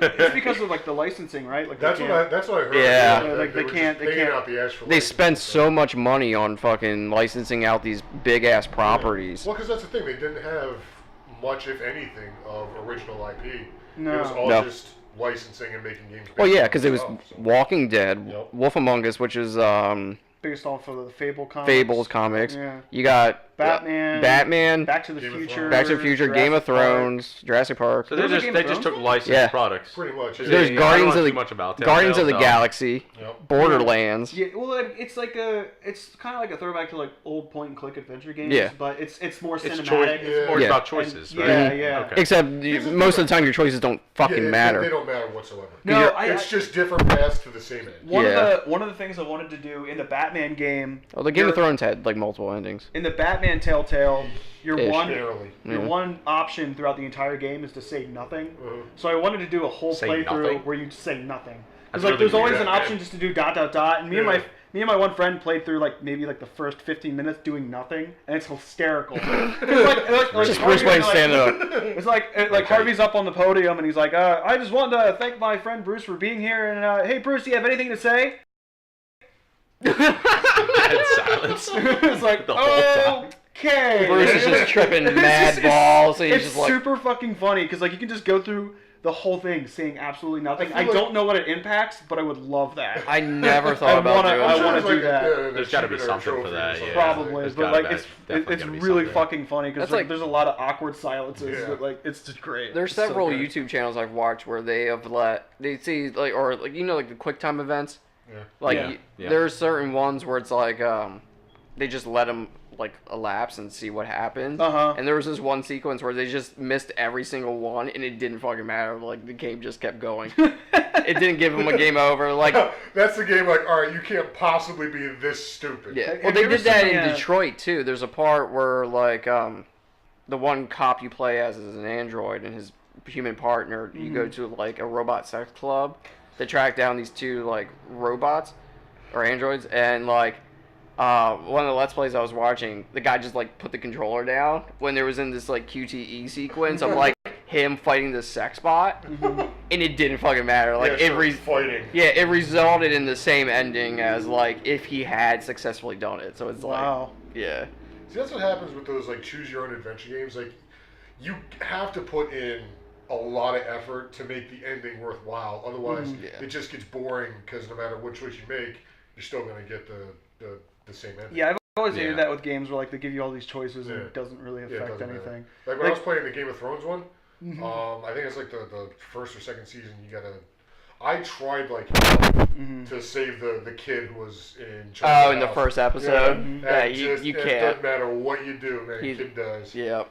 It's because of like the licensing, right? Like That's they what I. can't- That's what I heard. Yeah. that Like, they were can't- just they paying can't- out the ass for They licensing spent and so stuff. much money on fucking licensing out these big ass properties. Well, because that's the thing. They didn't have much, if anything, of original IP. No. It was all No. just licensing and making games. Well, based yeah, on because it was themselves, so. Walking Dead, Yep. Wolf Among Us, which is based off of the Fable comics. Fables comics. Yeah. You got Batman. Back to the Game of Future. Thrones. Back to the Future, Game of Jurassic Park. Thrones, Jurassic Park. So There was a they Game just of took Thrones? licensed Yeah. products. Pretty much. There's I don't Guardians know of the too much about Telltale, Guardians of the so- Galaxy, Yep. Borderlands. Yeah, well, it's like it's kind of like a throwback to like old point and click adventure games. Yeah. But it's more It's cinematic. choice. It's more Yeah. about choices, And- right? yeah, Mhm. yeah. Okay. Except most of the time your choices don't fucking Yeah, They matter. don't matter whatsoever. No, You're- I, It's just different paths to the same end. one Yeah. of the things I wanted to do in the Batman game. Well, the Game of you're- Thrones had like multiple endings. In the Batman Telltale, your Ish. Barely. your Yeah. one option throughout the entire game is to say nothing. Uh-huh. So I wanted to do a whole Say playthrough nothing? where you just say nothing. That's Because like really there's always weird. an option just to do ... And me and Yeah. my one friend played through like maybe like the first 15 minutes doing nothing, and it's hysterical. 'Cause, like Just Harvey's Bruce Wayne like- standing up. It's like Harvey's up on the podium and he's like, I just wanted to thank my friend Bruce for being here, and hey Bruce, do you have anything to say? Dead silence. It's like, The whole time. okay. Bruce is just tripping mad balls, and he's It's just like, super fucking funny because like you can just go through the whole thing saying absolutely nothing. I I feel don't like- know what it impacts, but I would love that. I never thought about doing I that. wanna It's do that. There's gotta be something for that, yeah. Probably, There's but gotta like be- it's definitely it's gotta be really something. fucking funny because That's like, like- there's a lot of awkward silences, Yeah. but like it's just great. There's It's so several good. YouTube channels I've watched where they have they see like or like like the QuickTime events. Yeah. Like Yeah. Yeah. there's certain ones where it's like they just let them like elapse and see what happens. Uh-huh. And there was this one sequence where they just missed every single one and it didn't fucking matter. Like the game just kept going. It didn't give them a game over. Like That's the game. Like, all right, you can't possibly be this stupid. yeah. Have Well, you they ever did that seen in the, Detroit too. There's a part where like the one cop you play as is an android and his human partner. You go to like a robot sex club to track down these two like robots or androids, and like one of the Let's Plays I was watching, the guy just like put the controller down when there was in this like QTE sequence of like him fighting the sex bot, and it didn't fucking matter. Like fighting. Yeah, it resulted in the same ending as like if he had successfully done it. So it's like, yeah. See, that's what happens with those like choose your own adventure games. Like, you have to put in a lot of effort to make the ending worthwhile. Otherwise, it just gets boring because no matter what choice you make, you're still gonna get the same ending. Yeah, I've always hated that with games where like they give you all these choices and it doesn't really affect anything. Like when I was playing the Game of Thrones one, I think it's like the first or second season. I tried like to save the kid who was in charge. Oh, in the first episode? Yeah, you can't. It doesn't matter what you do, man. The kid dies. Yeah.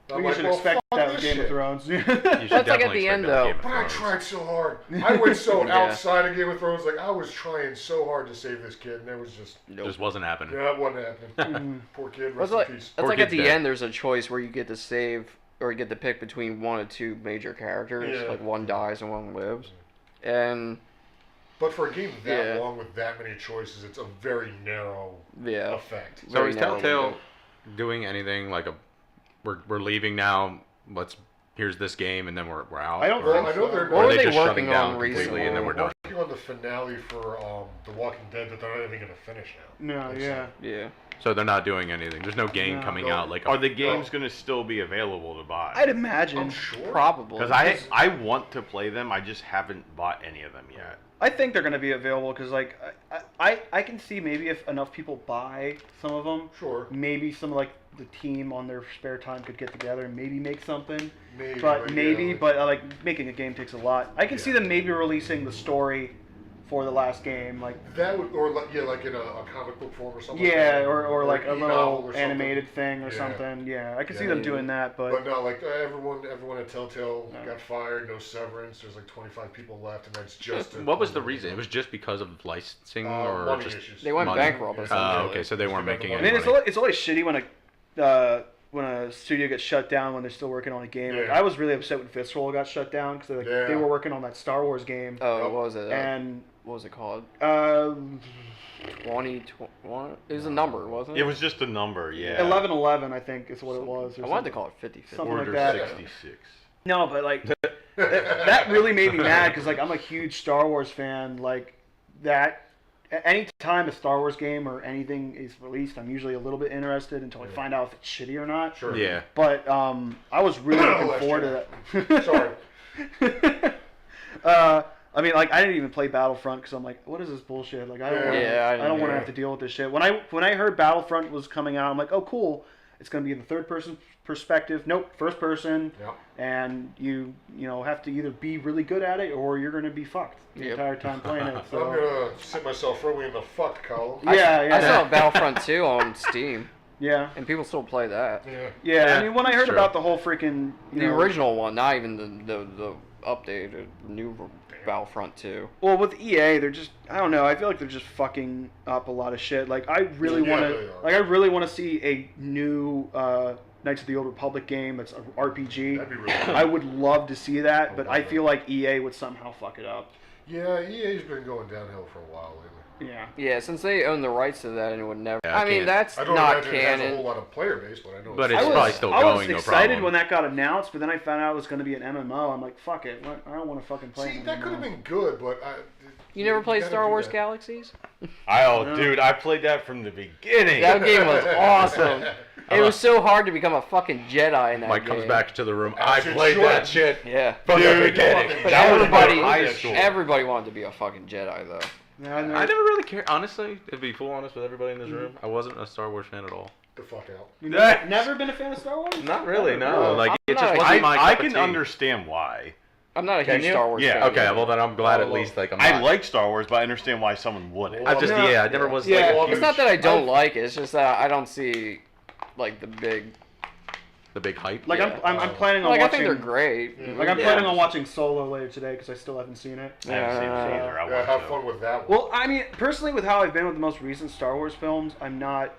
You should expect that with Game of Thrones. That's like at the end, though. But I tried so hard. I went so outside of Game of Thrones. Like, I was trying so hard to save this kid, and it was just... Just wasn't happening. Yeah, it wasn't happening. Poor kid, rest in peace. That's like at the end, there's a choice where you get to save, or you get to pick between one or two major characters. Yeah. Like, one dies and one lives. And... But for a game that long with that many choices, it's a very narrow effect. So is Telltale doing anything like a... We're leaving now. Here's this game, and then we're out. I don't. I know they're. What were they just working shutting down on completely, recently? and then we're done. Working on the finale for The Walking Dead that they're not even going to finish now. No, Yeah. So they're not doing anything. There's no game coming out. Like, are the games going to still be available to buy? I'd imagine. I'm sure. Probably. Because I want to play them. I just haven't bought any of them yet. I think they're going to be available because, like, I can see maybe if enough people buy some of them, maybe some, like, the team on their spare time could get together and maybe make something. But making a game takes a lot. I can see them maybe releasing the story for the last game, like that would, or like in a comic book form or something. Yeah, like that. or like a little animated thing or something. Yeah, I can see them doing that, but no, like everyone at Telltale got fired, no severance. There's like 25 people left, and that's just. What was the reason? It was just because of licensing, or money just issues. They went bankrupt or something. Okay, so they weren't making I any mean, money. it's always shitty when a studio gets shut down when they're still working on a game. Like, I was really upset when Visceral got shut down because they were working on that Star Wars game. Oh, what was it? And what was it called? 2020. It was a number, wasn't it? It was just a number, yeah. 1111, I think, is what it was. I wanted to call it 50/50. Something Order like that. 66. No, but like that really made me mad because like I'm a huge Star Wars fan. Like that, anytime a Star Wars game or anything is released, I'm usually a little bit interested until I find out if it's shitty or not. Sure. Yeah. But I was really looking forward to that. Sorry. I mean, like, I didn't even play Battlefront because I'm like, what is this bullshit? Like, I don't want to have to deal with this shit. When I heard Battlefront was coming out, I'm like, oh, cool. It's going to be in the third person perspective. Nope, first person. Yep. And you have to either be really good at it or you're going to be fucked the entire time playing it. So. I'm going to sit myself firmly in the fucked column. Yeah. I saw Battlefront 2 on Steam. Yeah. And people still play that. Yeah. I mean, when I heard about the whole freaking the original one, not even the updated new Battlefront 2. Well, with EA, they're just, I don't know, I feel like they're just fucking up a lot of shit. Like, I really want to see a new Knights of the Old Republic game that's an RPG. That'd be really cool. I would love to see that, but I feel like EA would somehow fuck it up. Yeah, EA's been going downhill for a while lately. Yeah. Yeah, since they own the rights to that and it would never... Yeah, I mean, that's I don't not imagine it has a canon. whole lot of player base, but I know But it's probably still going, no problem. I was excited when that got announced, but then I found out it was going to be an MMO. I'm like, fuck it. I don't want to fucking play See, an that MMO. could have been good, but... You never played gotta Star do Wars that. Galaxies? Dude, I played that from the beginning. That game was awesome. It was so hard to become a fucking Jedi in that Mike game. comes back to the room. I I played that shit Yeah. from the beginning. But That was my everybody wanted to be a fucking Jedi, though. Yeah, I never really cared. Honestly, to be full honest with everybody in this room, I wasn't a Star Wars fan at all. The fuck out. You've never been a fan of Star Wars? Not really, no. Like, it not just a- wasn't my I cup of can tea. understand why. I'm not a Can huge you? Star Wars Yeah, fan. Okay, well then I'm glad at least like I'm I not. like Star Wars, but I understand why someone wouldn't. I just I never was like a It's huge, not that I don't like it. It's just that I don't see like the big. hype. Like, I'm planning on Like I watching... think they're great. Like, I'm planning on watching Solo later today because I still haven't seen it. I haven't seen it either. I want Have to. fun with that one. Well, I mean, personally, with how I've been with the most recent Star Wars films, I'm not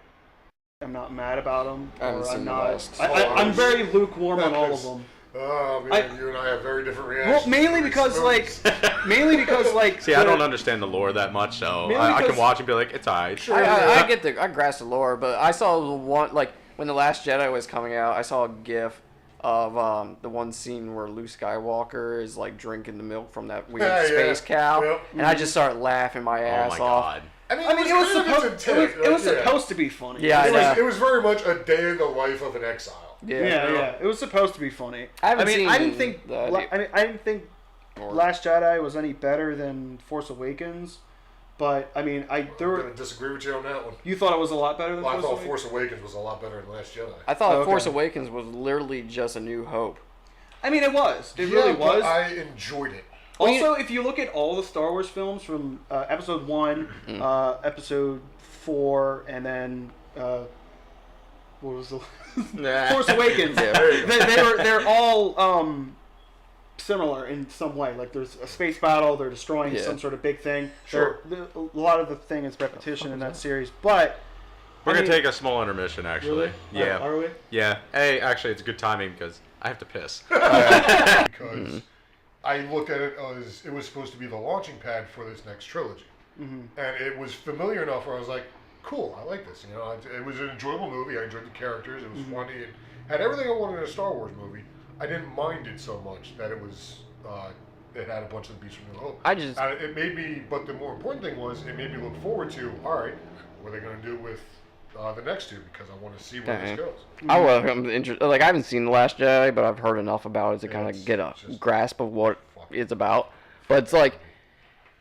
mad about them. I haven't seen the last. I'm very lukewarm on all of them. Man, you and I have very different Well, reactions. mainly because like See, I don't understand the lore that much, so Mainly I can because- watch and be like, it's alright. I grasp the lore, but I saw the one like when the Last Jedi was coming out. I saw a GIF of the one scene where Luke Skywalker is like drinking the milk from that weird Yeah, space cow, Yep. and I just started laughing my Oh ass my off. god. I mean, it was supposed to be funny. Yeah, I know. It was very much a day in the life of an exile. Yeah. It was supposed to be funny. I didn't think Or- Last Jedi was any better than Force Awakens, but I mean, I'm gonna disagree with you on that one. You thought it was a lot better than Well, I Force thought Awakens? Force Awakens was a lot better than Last Jedi. I thought Okay. Force Awakens was literally just A New Hope. I mean, it was. It really but was. I enjoyed it. Also, if you look at all the Star Wars films from Episode 1, Episode 4, and then what was the Force Awakens? They're all similar in some way. Like there's a space battle, they're destroying some sort of big thing. Sure. A lot of the thing is repetition in that series, but We're going to take a small intermission, actually. Really? Yeah. Are we? Yeah. Hey, actually, it's good timing because I have to piss. Because I looked at it as it was supposed to be the launching pad for this next trilogy. And it was familiar enough where I was like, cool, I like this. You know, it was an enjoyable movie. I enjoyed the characters. It was funny. It had everything I wanted in a Star Wars movie. I didn't mind it so much that it was, it had a bunch of the beats from New Hope. It made me, but the more important thing was, it made me look forward to, all right, what are they going to do with the next two? Because I want to see where this goes. I'm interested. Like I haven't seen The Last Jedi, but I've heard enough about it to kind of get a grasp of what it's about. But it's like,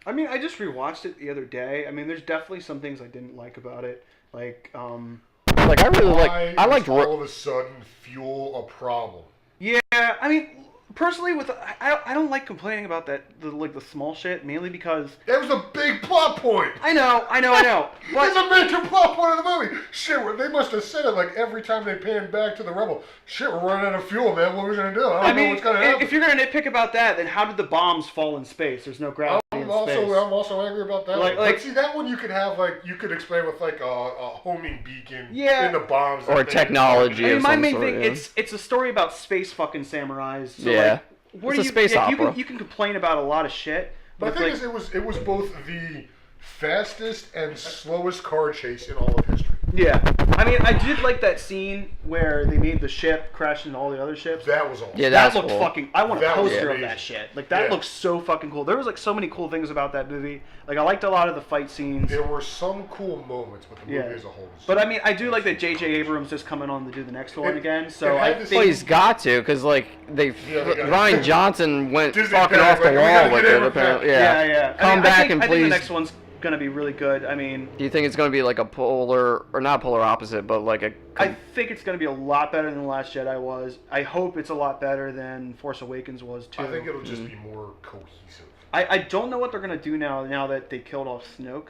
I mean, I just rewatched it the other day. I mean, there's definitely some things I didn't like about it. Like I really like. I liked. all of a sudden fuel a problem. Yeah, I mean, personally, I don't like complaining about that, the small shit, mainly because That was a big plot point. I know, but It's a major plot point of the movie. Shit, they must have said it like every time they panned back to the rebel. Shit, we're running out of fuel, man. What are we gonna do? I don't know what's gonna happen. if you're gonna nitpick about that, then how did the bombs fall in space? There's no gravity in space. I'm also angry about that. Like- But see, that one you could have you could explain with a homing beacon Yeah. in the bombs Or that they- technology. I mean, of my some main sort, thing, yeah. it's a story about space fucking samurais. So Yeah. what It's do a space opera. You can complain about a lot of shit. But the thing is, it was both the fastest and slowest car chase in all of history. Yeah, I mean, I did like that scene where they made the ship crash into all the other ships. That was awesome. Yeah, That that's looked cool. fucking. I want a That was poster of amazing. that shit. Like that Yeah. looks so fucking cool. There was like so many cool things about that movie. Like I liked a lot of the fight scenes. There were some cool moments, but the movie Yeah. as a whole was... But I mean, I do like that J.J. Abrams is coming on to do the next one again. So it had I this- Well, think he's got to, because like they got- Ryan Johnson went Disney fucking parents off the like, we gotta wall with get it. in with Apparently, that. yeah. I Come mean, back I think, and I think please. the next one's gonna be really good. I mean, Do you think it's going to be like a polar, or not polar opposite, but like a? I think it's gonna be a lot better than The Last Jedi was. I hope it's a lot better than Force Awakens was too. I think it'll just be more cohesive. I don't know what they're gonna do now that they killed off Snoke.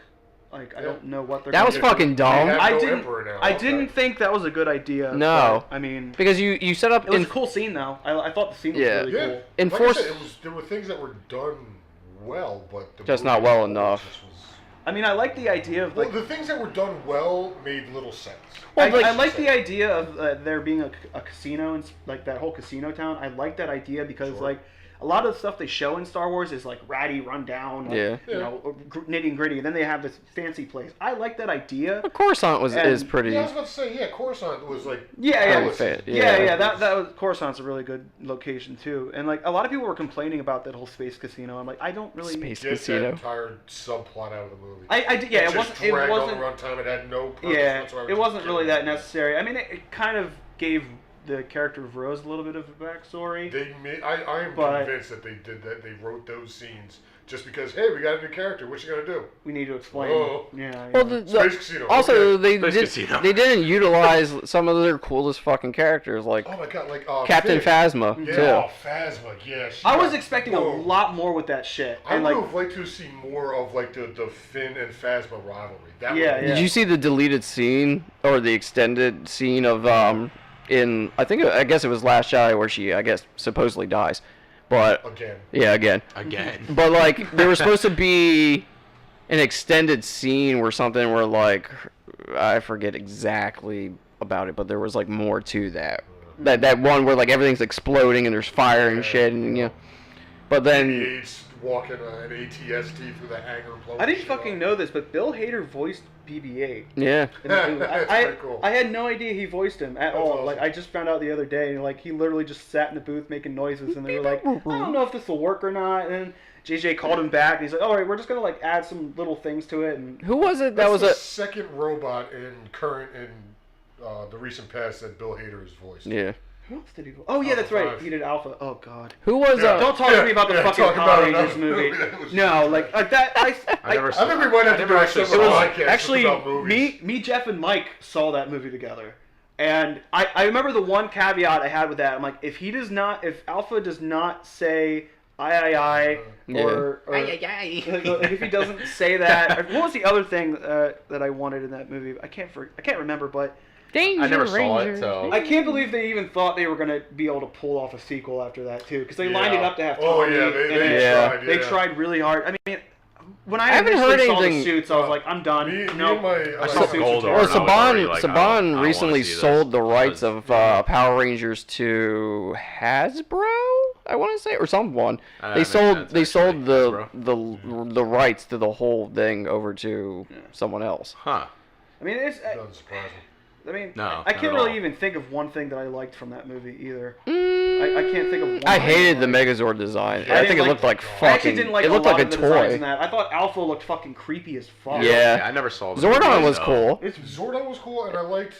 Like I don't know what they're. That gonna was do. fucking dumb. They have I no didn't. emperor now, I okay. didn't think that was a good idea. No. but, I mean, Because you set up it was in a cool scene though. I thought the scene was Yeah. really Yeah. cool. In like Force- I said, there were things that were done well, but the Just movie not well as a whole enough. just was- I mean, I like the idea of Well, like. the things that were done well made little sense. I like- like the idea of there being a casino and like that whole casino town. I like that idea because Sure. like a lot of the stuff they show in Star Wars is like ratty, run down, like, Yeah. you know, nitty and gritty. And then they have this fancy place. I like that idea. Coruscant is And- pretty. Yeah, I was about to say, yeah, Coruscant was like... Yeah, yeah. Pretty fit, Yeah, that was Coruscant's a really good location too. And like a lot of people were complaining about that whole space casino. I'm like, I don't really. Space Get that casino. entire subplot out of the movie. I did. Yeah, it just wasn't. It dragged wasn't. on the runtime. It had no purpose Yeah, whatsoever. it wasn't Just really get that it. necessary. I mean, it kind of gave the character of Rose a little bit of a backstory. I am But- convinced that they did that. They wrote those scenes just because, hey, we got a new character. What you gonna do? We need to explain. Oh. Yeah. Well, yeah. Space Casino. also okay. they Space Casino. they didn't utilize some of their coolest fucking characters, like Oh my god, like Captain Finn. Phasma Yeah, too. oh, Phasma. Yeah. she I was got- expecting Whoa. a lot more with that shit. I And would like, have liked to see more of like the Finn and Phasma rivalry. That Yeah, would yeah. Did you see the deleted scene or the extended scene of in I guess it was Last Jedi where she supposedly dies, but again. yeah again. But like there was supposed to be an extended scene where something where like I forget exactly about it, but there was like more to that That one where like everything's exploding and there's fire and shit, and you know. But then BB-8's walking an ATST through the hangar. I didn't fucking know this, but Bill Hader voiced BB-8. yeah, That's pretty cool. I had no idea he voiced him at all. awesome. Like I just found out the other day, and like he literally just sat in the booth making noises, and they were like, I don't know if this will work or not. And then JJ called him back, and he's like, all right, we're just gonna like add some little things to it. And who was it? That That's was the a second robot in the recent past that Bill Hader has voiced. yeah. who else did he? Oh yeah, Alpha that's right. 5. He did Alpha. Oh god. Who was Yeah. Don't talk to me about the fucking talk Power about Rangers another movie. that was- No, like that. I never. I think we might have to do a actually separate saw It it. was podcast actually about movies. me, Jeff, and Mike saw that movie together, and I remember the one caveat I had with that. I'm like, if Alpha does not say I, or like, if he doesn't say that, what was the other thing that I wanted in that movie? I can't remember, but Danger I never saw it, Rangers. so I can't believe they even thought they were gonna be able to pull off a sequel after that too, because they lined it Yeah. up to have Oh Tommy yeah, in they it. Yeah. tried. They tried really hard. I mean, when I haven't initially heard saw anything- the suits, I was like, I'm done. Me, no. and my, I saw Suits are Gold. terrible. Well, and I was already like, I don't Saban wanna recently see this. sold the rights of Power Rangers to Hasbro, I want to say, or someone. I They think sold that's sold actually the rights to the whole thing over to someone else. Huh? I mean, Doesn't surprise me. I mean, No, I not can't at really all. even think of one thing that I liked from that movie either. I can't think of one. I hated the like. Megazord design. I I think didn't it looked like I actually fucking. didn't like It looked a lot like a of the designs in toy. that. I thought Alpha looked fucking creepy as fuck. Yeah. I never saw the Zordon movie, was though. cool. Zordon was cool, and I liked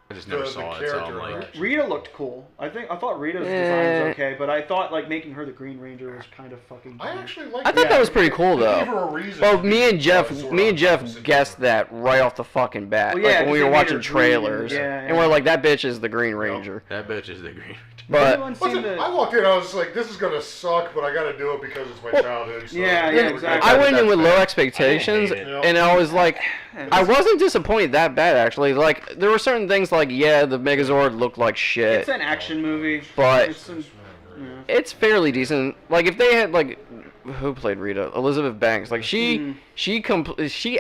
I just never the saw it, so character I'm like, interaction. Rita looked cool. I thought Rita's design Eh. was okay, but I thought like making her the Green Ranger was kind of fucking. I weird. actually liked. I thought that was pretty cool They gave though. her a reason Well, to me be, and Jeff Zordon opposite guessed her. that right off the fucking bat. Well, yeah, like when 'cause we they were made watching her green, trailers, yeah, and yeah. we're like, that bitch is the Green Ranger. that bitch is the green. But Anyone seen Listen, I walked in, I was like, this is gonna suck, but I gotta do it because it's my childhood. So yeah, we're yeah, gonna- exactly. I went in with low fair. expectations, I didn't hate it. and I was like, I wasn't disappointed that bad actually. Like there were certain things like, yeah, the Megazord looked like shit, It's an action movie, But- it's an, yeah. it's fairly decent. Like if they had like, who played Rita? Elizabeth Banks. Like she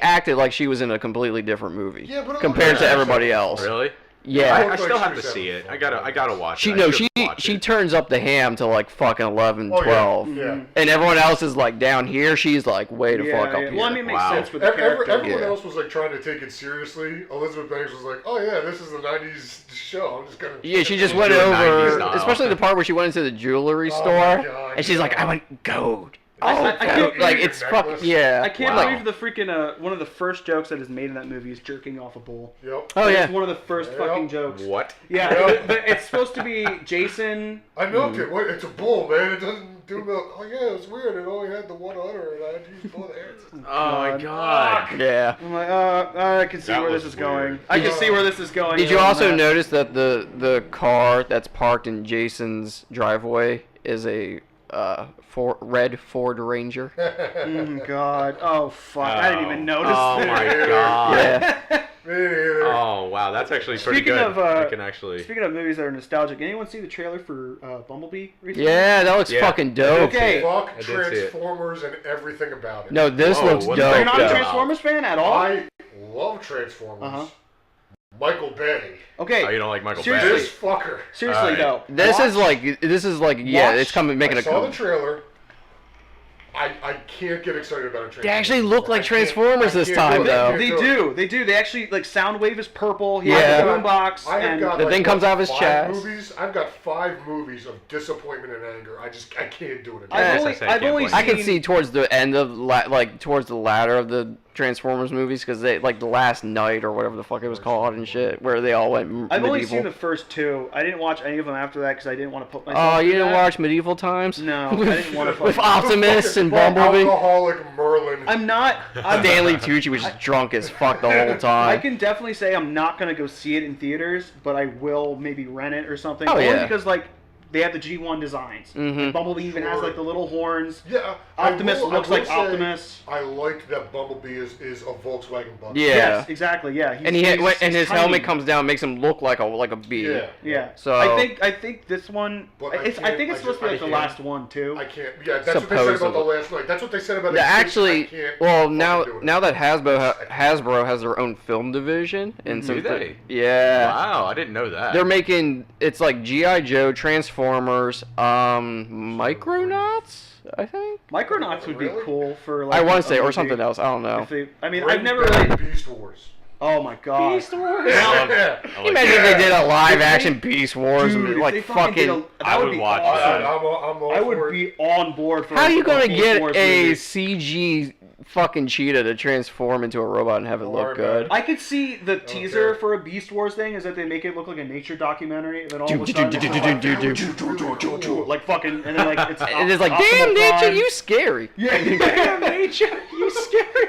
acted like she was in a completely different movie Yeah, but it compared looked to like everybody that. else. Really? Yeah. I looked still like have she to was see having it. I gotta watch She it. no I she should watch she it. turns up the ham to like fucking 11, Oh, yeah. 12. Yeah. And everyone else is like down here. She's like way to fuck up here. Well, I mean, it makes Wow. sense with the Everyone character. Yeah. else was like trying to take it seriously. Elizabeth Banks was like, "Oh yeah, this is the '90s show. I'm just gonna." Yeah, she just went Do it 90s over, style. especially the part where she went into the jewelry Oh store, my God, and she's like, yeah. "I want gold." I Oh, can't gold. Like believe it's your fucking necklace. yeah. I can't Wow. believe the freaking one of the first jokes that is made in that movie is jerking off a bull. Yep. Oh That yeah. is one of the first Yep. fucking jokes. What? Yeah, Yep. but it's supposed to be Jason. I milked it. What? It's a bull, man. It doesn't do milk. Oh yeah, it's weird. It only had the one udder, and I had to use both hands. Oh my god. Yeah. I'm like, I can see That where this was is going. weird. I can see where this is going. Did you on also that. notice that the car that's parked in Jason's driveway is a red Ford Ranger? God. Oh fuck! I didn't even notice. Oh that. my god. Yeah. Me neither. Oh wow, that's actually pretty Speaking good. of, I can actually. Speaking of movies that are nostalgic, anyone see the trailer for Bumblebee recently? Yeah, that looks Yeah. fucking dope. Okay. Fuck I did see it. Transformers and everything about it. No, this Whoa, looks what dope. the You're not a Yeah. Transformers fan at all. I love Transformers. Uh-huh. Michael Bay. Okay. Oh, you don't like Michael Seriously. Bay? This fucker. Seriously Alright. though, This is like yeah, Watch. it's coming making I a saw the come. trailer. I can't get excited about a Transformers. They actually look like I can't- Transformers I this can't time, do it. I though. can't They do it. do. They do. They actually like Soundwave is purple. He Yeah. has a boombox. I have and got The like, thing comes out of his 5 chest. Movies. I've got 5 movies of disappointment and anger. I can't do it. I've Yes, only, I I've can't only blame seen. I can see towards the end of towards the latter of the Transformers movies because they like the last night or whatever the fuck it was called and shit where they all went I've medieval. only seen the first 2. I didn't watch any of them after that because I didn't want to put myself. Oh, you through didn't that. watch Medieval Times? No, I didn't want to. With Optimus and Well, Bumblebee. Alcoholic Merlin. I'm not. I'm Stanley Tucci was just drunk as fuck the whole I time. can definitely say I'm not gonna go see it in theaters, but I will maybe rent it or something. Oh, Only yeah. because like they have the G1 designs. Mhm. Bumblebee even has like the little horns. Yeah, Optimus looks like say Optimus. I liked that Bumblebee is a Volkswagen bus. Yeah. Yes, exactly. Yeah, And he's his tiny. helmet comes down, makes him look like a bee. Yeah. Yeah. So- I think this one. But I think it's supposed to be like the last one too. I can't. Yeah, that's what they said about the last night. That's what they said about. Yeah, Extinct. actually, I can't well, fucking now do it. that Hasbro has their own film division, and Do they? Yeah. Wow, I didn't know that. They're making it's like G.I. Joe, Transformers, Micronauts, I think. Micronauts would be Really? cool for. Like, I want to a say, or movie. something else. I don't know. If they, I mean, Bring I've never back really. Beast Wars. Oh my god. Beast Wars. Yeah. I like Imagine if that. they did a live action Beast Wars, Dude, and, if like they fucking did fucking. that I would would be watch awesome. that. I'm all I for would it. be on board for. How are you a gonna Beast get Wars a movie. CG fucking cheetah to transform into a robot and have it Don't look worry good? about I could see the teaser care. for a Beast Wars thing is that they make it look like a nature documentary, and then all of a Do, sudden do, it's do, just do, like, do, do, do. like fucking, and then like it's And it's like, Optimus damn, nature, Prime. you scary. Yeah, damn nature, you scary.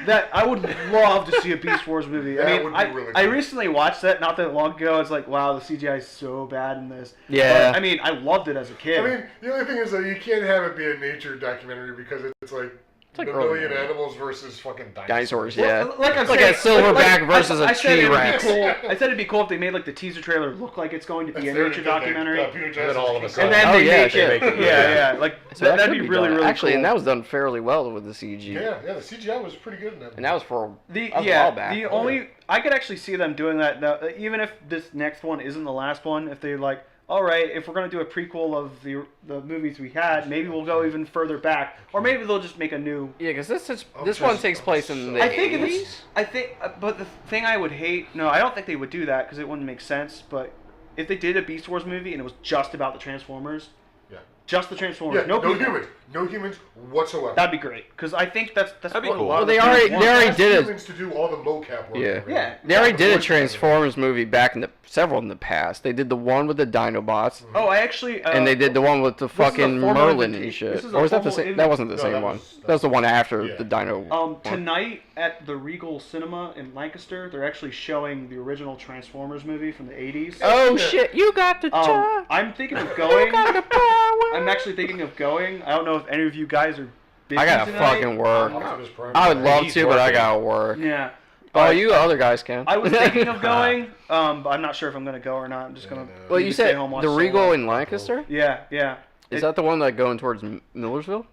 That I would love to see a Beast Wars movie. That I mean, would be really I cool. recently watched that not that long ago. It's like, wow, the CGI is so bad in this. Yeah. But, I mean, I loved it as a kid. I mean, the only thing is that you can't have it be a nature documentary because it's like like a early million movies. animals versus fucking Dinosaurs, dinosaurs. yeah. Like I'm It's like saying, a silverback versus a I said it'd be T-Rex. cool. I said it'd be cool if they made like the teaser trailer look like it's going to be a nature documentary. Peter then all of a Jackson's sudden- And then Oh, they yeah, make they it. make it, Yeah, yeah. Like So that that'd could be really, done. really Actually, cool. and that was done fairly well with the CG. Yeah, the CGI was pretty good in that. And that was for The that was a yeah, while back. the only I could actually see them doing that now, even if this next one isn't the last one. If they're like, all right, if we're gonna do a prequel of the movies we had, maybe we'll go even further back, or maybe they'll just make a new. Yeah, because this just one takes place in the I think if 80s. it's, I think, but the thing I would hate, no, I don't think they would do that because it wouldn't make sense. But if they did a Beast Wars movie and it was just about the Transformers, Yeah. just the Transformers, Yeah, no people, no humans whatsoever. that'd be great because I think that's That'd be what a cool. lot Well, of they the already fans want. they already Ask did it. humans to do all the mocap work. Yeah. Yeah. They already did a Voice acting. Transformers movie back in the several in the past. They did the one with the Dinobots, Oh, I actually. and they did the one with the this is a fucking formal Merlin invitation- and shit. this is a Or was that the formal same? That wasn't the No, same that one. was- That was the one after yeah. the Dino. one. Tonight at the Regal Cinema in Lancaster, they're actually showing the original Transformers movie from the 80s. Oh shit! You got the charge. I'm thinking of You going. got the power. I'm actually thinking of going. I don't know if any of you guys are busy I gotta tonight. fucking work. Optimus Prime. I would love He's to, but I working. gotta work. Yeah. Oh, But you other guys can. I was thinking of going, but I'm not sure if I'm gonna go or not. I'm just gonna. Well, need you to stay said home, watch the Regal Solo. in Lancaster. Yeah, yeah. Is that the one that going towards Millersville?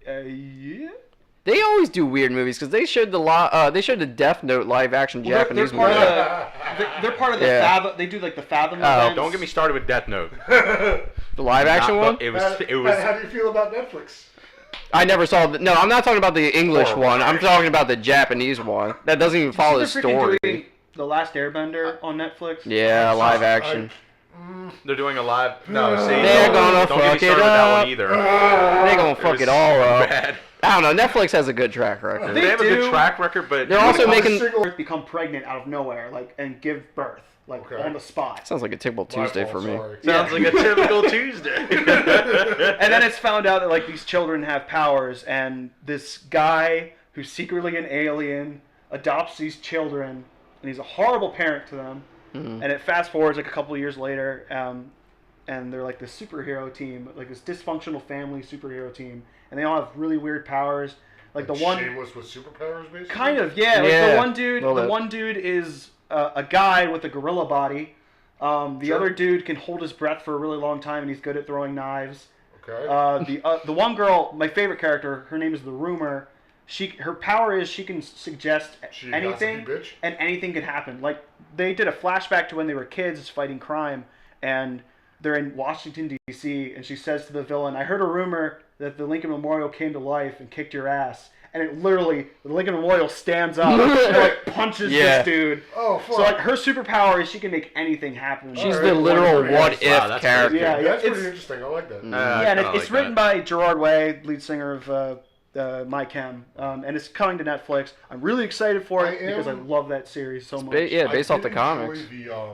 Yeah. They always do weird movies because they showed they showed the Death Note live action Well, Japanese they're part movie. of the. They're part of the Yeah. Fathom. They do like the Fathom Oh, events. Don't get me started with Death Note. The live action Not- one. It was. It How was. do you feel about Netflix? I never saw. No, I'm not talking about the English Horrible. one. I'm talking about the Japanese one. That doesn't even follow the They're freaking story. doing The Last Airbender on Netflix. Yeah, live action. They're doing a live. No, see. They're gonna don't get fuck me it started with that up. one either. They gonna fuck was it all so up. bad. I don't know. Netflix has a good track record. They have a do. good track record, but They're also making. Earth become pregnant out of nowhere, like, and give birth, like, Okay. on the spot. Sounds like a typical My Tuesday fault, for me. sorry. sounds like a typical Tuesday. And then it's found out that like these children have powers, and this guy who's secretly an alien adopts these children, and he's a horrible parent to them. Mhm. And it fast forwards like a couple of years later, and they're like this superhero team, like this dysfunctional family superhero team, and they all have really weird powers. Like the one, Shameless with superpowers, basically. kind of, yeah. Like Yeah, the one dude, little the bit. one dude is a guy with a gorilla body. The Sure. other dude can hold his breath for a really long time, and he's good at throwing knives. Okay. The one girl, my favorite character, her name is the Rumor. Her power is she can suggest She a anything, gossipy bitch? and anything can happen. Like they did a flashback to when they were kids fighting crime, and they're in Washington D.C. and she says to the villain, "I heard a rumor that the Lincoln Memorial came to life and kicked your ass." And it literally, the Lincoln Memorial stands up and like punches Yeah. this dude. Oh, fuck. So like her superpower is she can make anything happen. She's Alright, the literal wow, what if that's character. Yeah, yeah. That's pretty it's- interesting. I like that. Yeah, and kinda it's like written that. by Gerard Way, lead singer of My Chem, and it's coming to Netflix. I'm really excited for it I because I am- love that series so much. Yeah, based off the did comics. enjoy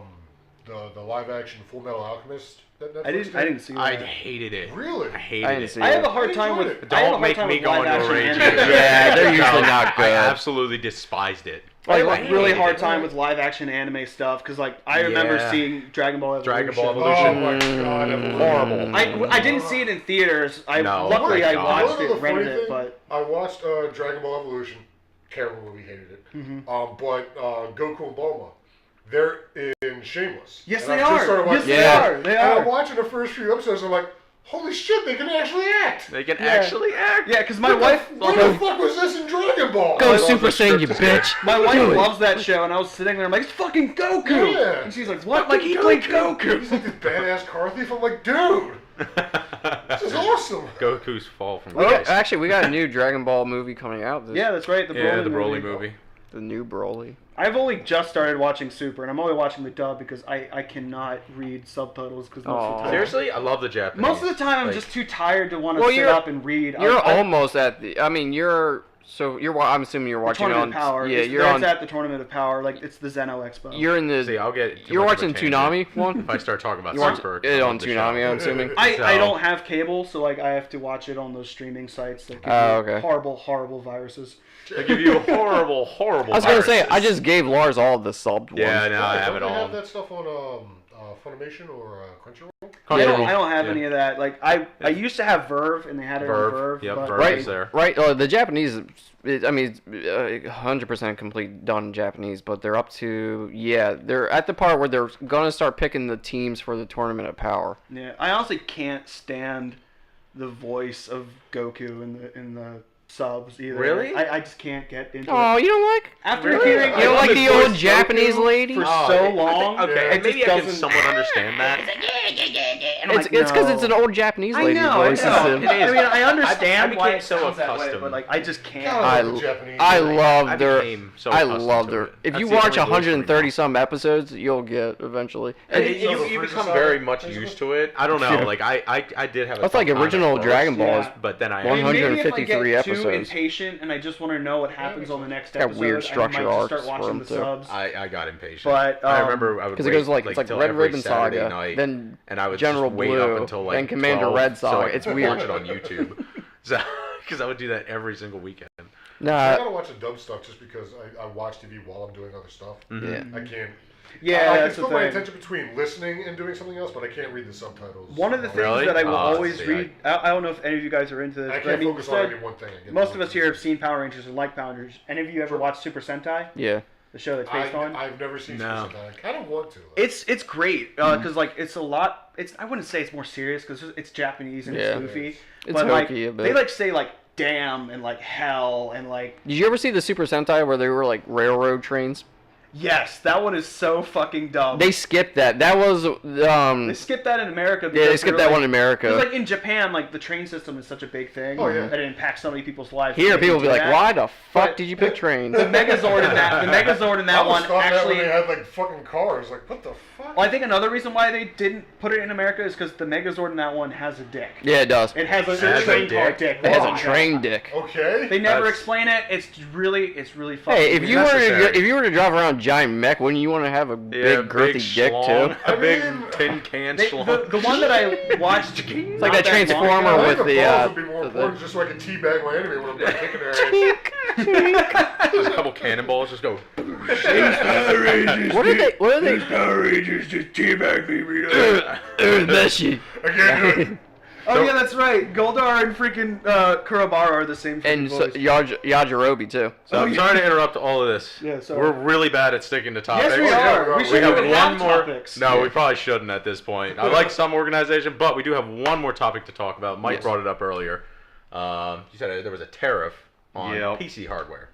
the live action Full Metal Alchemist. That I didn't see that. I hated it. Really? I hated I didn't it. see I have it. a hard time enjoyed with. it. I have a Don't hard make time me with go live into a action rage. anime. Yeah, they're usually No, not I good. absolutely despised it. I Like, really hated hard it. time with live action anime stuff because like I remember Yeah. seeing Dragon Ball Evolution. Dragon Ball Oh Evolution. my god, Evolution. Horrible. I didn't see it in theaters. No. Luckily Oh my I God. watched You know it, the rented funny it, thing? but I watched Dragon Ball Evolution. Terrible movie, hated it. But Goku and Bulma, they're in Shameless. yes And they I've just are. started Yes watching they Yeah. are. They And I'm are. watching the first few episodes. I'm like, holy shit, they can actually act. They can Yeah. actually act. Yeah, because my wife. What the fuck was this in Dragon Ball? Go love Super the Saiyan, you script. bitch. My wife Do it. loves that show, and I was sitting there, I'm like, it's fucking Goku! Yeah. And she's like, what? Like, he played Goku! He's like this badass car thief. I'm like, dude, this is awesome. Goku's fall from We got, grace. actually, we got a new Dragon Ball movie coming out. Yeah, that's right, the Broly Yeah, the Broly movie. The new Broly. I've only just started watching Super, and I'm only watching the dub because I cannot read subtitles because most of the time... Seriously, I love the Japanese. Most of the time, I'm Like, just too tired to want to Well, sit you're- up and read. You're I- almost at the. I mean, you're. So you're. I'm assuming you're the watching Tournament on. of Power. Yeah, It's- you're that's on. at the Tournament of Power. Like, it's the Zeno Expo. You're in the. See, I'll get. too You're much of a watching tangent Toonami one. If I start talking about You watch Super, it I on love the show. Toonami, I'm assuming. I So- don't have cable, so like I have to watch it on those streaming sites that give Oh, me okay. horrible viruses. They give you horrible. I was gonna say, I viruses. just gave Lars all the subbed Yeah, ones. no, I have it Don't they all. have that stuff on Funimation or Crunchyroll? I Crunchyroll. don't have Yeah. any of that. Like I used to have Verve, and they had it on Verve. Yep, but Verve Right, is there. right. The Japanese, I mean, it's 100% complete done in Japanese, but they're up to they're at the part where they're gonna start picking the teams for the Tournament of Power. Yeah, I honestly can't stand the voice of Goku in the subs either. Really? I just can't get into Oh, it. you don't like? After Really? hearing You don't love like his the old voice, Japanese Goku lady? for Oh, so I long. okay, it just maybe I can doesn't- somewhat understand that. And I'm It's like, because no. it's an old Japanese I lady know, voice. I know. It is. I mean, I understand I why became it so sounds that way, accustomed. but like I just can't. God, I, the Japanese. I like, love I their. became so I accustomed love to their. it. If That's you the watch only voice for me 130 some episodes, you'll get eventually. And And you Frieza become saga, very much Frieza used to it. I don't know. Yeah. Like I did have. A That's like tough time original at first, Dragon Balls. Yeah. But then I. I mean, maybe if I 153 get too episodes. impatient and I just want to know what happens on the next Got episode, weird structure I might just arcs start for watching them, the too. subs. I got impatient. But, I um, remember I would Because it wait, goes like it's like till Red every Ribbon Saturday Saga, night, then and I would General just wait Blue, up until like then Commander 12, Red so Saga. I It's could weird. watch it on YouTube. So because I would do that every single weekend. I Nah, gotta watch the dub stuff just because I watch TV while I'm doing other stuff. yeah. I can't. Yeah, I can that's the split my thing. attention between listening and doing something else, but I can't read the subtitles. One of the things Really? that I will Oh, always see, read, I don't know if any of you guys are into this, I but can't I mean, focus on any one thing. I get most of bored. us here have seen Power Rangers and like Power Rangers. Any of you ever watched Super Sentai, Yeah. the show that's based on? I've never seen No. Super Sentai. I kind of want to. It's great because like it's a lot. It's I wouldn't say it's more serious because it's Japanese and Yeah. it's goofy. It's but like hokey a bit. they like say like damn and like hell and like Did you ever see the Super Sentai where they were like railroad trains? yes, that one is so fucking dumb. They skipped that. That was They skipped that in America. yeah, because they skipped were, that like, one in America. Because like in Japan, like the train system is such a big thing Oh, yeah. that it impacts so many people's lives. Here, They people will be do like, that. "Why the fuck But did you pick trains?" The Megazord in that I one thought that when actually. they had like fucking cars. Like, what the fuck? Well, I think another reason why they didn't put it in America is because the Megazord in that one has a dick. Yeah, it does. It has a It has a train car dick? dick. It has Wow. a train dick. Okay. They never That's- explain it. It's really fucking. Hey, if weird. you were necessary. if you were to drive around giant mech, wouldn't you want to have a Yeah, big girthy dick schlong, too? I A big mean, tin can They- schlong. the one that I watched, It's like that Transformer I with think the the, balls would be more the- important just so I can teabag my enemy when I'm done kicking their ass. Just a couple cannonballs, just go. What are they? Power Rangers just teabag me. Messi. I can't do it. Oh yeah, that's right. Goldar and freaking Kurabara are the same freaking And so, voice. Yajirobe too. So I'm yeah. trying to interrupt all of this. Yeah, sorry. We're really bad at sticking to topics. Yes, we yeah, are. we We are. should We have even one have more. topics. No, we probably shouldn't at this point. I like some organization, but we do have one more topic to talk about. Mike Yes. brought it up earlier. You said there was a tariff on Yep. PC hardware.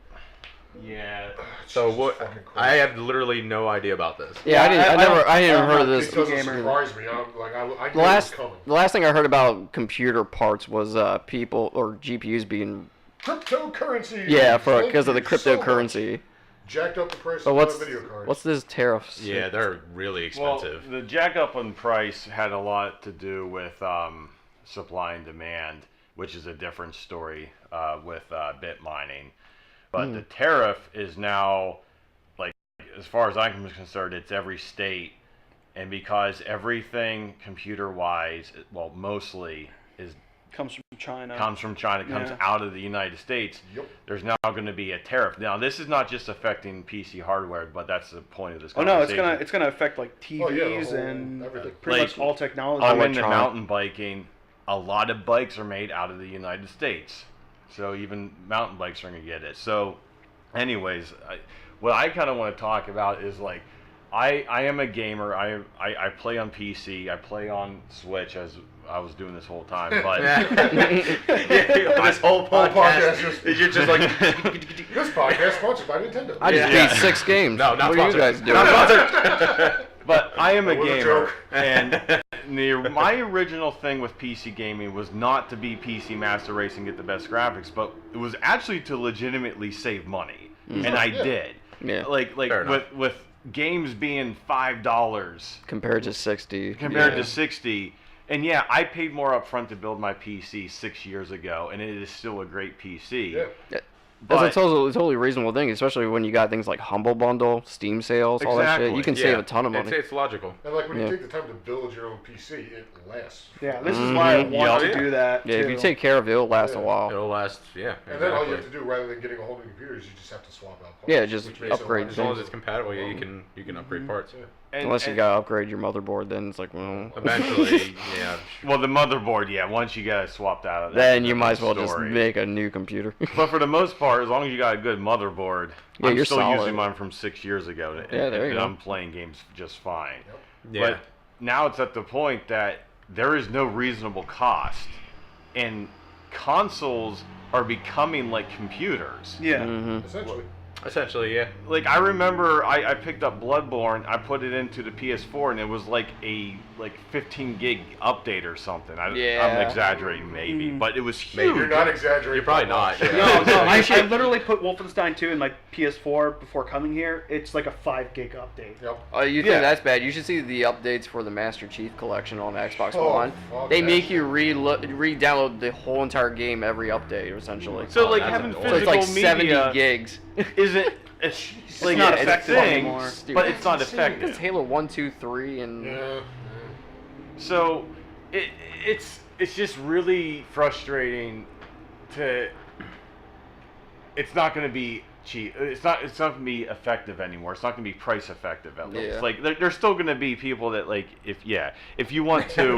Yeah. So Jesus what? fucking Christ. I have literally no idea about this. Yeah, I didn't even heard of It this. doesn't gamer. surprise me. I knew The it was last coming. the last thing I heard about computer parts was people or GPUs being Cryptocurrency. because of the Thank you so much. cryptocurrency. Jacked up the price But of video cards. what's this tariffs? Yeah, they're really expensive. Well, the jack up on price had a lot to do with supply and demand, which is a different story with bit mining. But the tariff is now, like, as far as I'm concerned, it's every state And because everything computer-wise, well, mostly Comes from China. comes out of the United States, there's now going to be a tariff. Now, this is not just affecting PC hardware, but that's the point of this Oh no, conversation. it's gonna affect like TVs and everything. pretty Like, much all technology. I'm into mountain biking. A lot of bikes are made out of the United States, so even mountain bikes are going to get it. So, anyways, what I kind of want to talk about is like, I am a gamer. I play on PC. I play on Switch as I was doing this whole time. But this whole podcast, you're just like This podcast sponsored by Nintendo. I just beat 6 games. No, not what are you guys sponsored. doing? Not sponsored. But I am a That was a gamer, joke. and my original thing with PC gaming was not to be PC Master Race and get the best graphics, but it was actually to legitimately save money, and I did. Yeah. Like Fair enough. with games being $5 Compared to 60. compared to 60. And yeah, I paid more upfront to build my PC 6 years ago, and it is still a great PC. Yeah. That's a totally reasonable thing, especially when you got things like Humble Bundle, Steam sales, all that shit. You can save a ton of money. It's logical. And like when you take the time to build your own PC, it lasts. Yeah, this is why I want to do that. Yeah, if you too. take care of it, it'll last a while. It'll last, yeah. And then all you have to do, rather than getting a whole new computer, is you just have to swap out parts. Yeah, just which makes it a lot upgrade As long as easier. it's compatible, yeah, you can upgrade parts. Unless you gotta upgrade your motherboard, then it's like, well, Eventually, yeah. Well, the motherboard, yeah. Once you got it swapped out of that, then you might as well just story. make a new computer. But for the most part, as long as you got a good motherboard, Yeah, I'm you're still solid. using mine from 6 years ago, and, Yeah, there you and go. I'm playing games just fine. Yeah. But now it's at the point that there is no reasonable cost, and consoles are becoming like computers. Yeah. Mm-hmm. Essentially. Essentially, yeah. Like I remember, I picked up Bloodborne. I put it into the PS4, and it was like a 15 gig update or something. I'm Yeah. exaggerating maybe, but it was huge. Maybe. You're not exaggerating. You're probably not. Yeah. No, I literally put Wolfenstein 2 in my PS4 before coming here. It's like a 5 gig update. Yep. You think Yeah. that's bad? You should see the updates for the Master Chief Collection on Xbox Oh, One. fuck They that make shit. you re-download the whole entire game every update, essentially. So like that's having annoying. So physical it's like media 70 gigs. isn't it's like not it's effective a thing, anymore. but it's not It's effective. Halo 1, 2, 3, and Yeah. So it's just really frustrating to. It's not going to be cheap. It's not going to be effective anymore. It's not going to be price effective at least. Yeah. Like there's still going to be people that like if you want to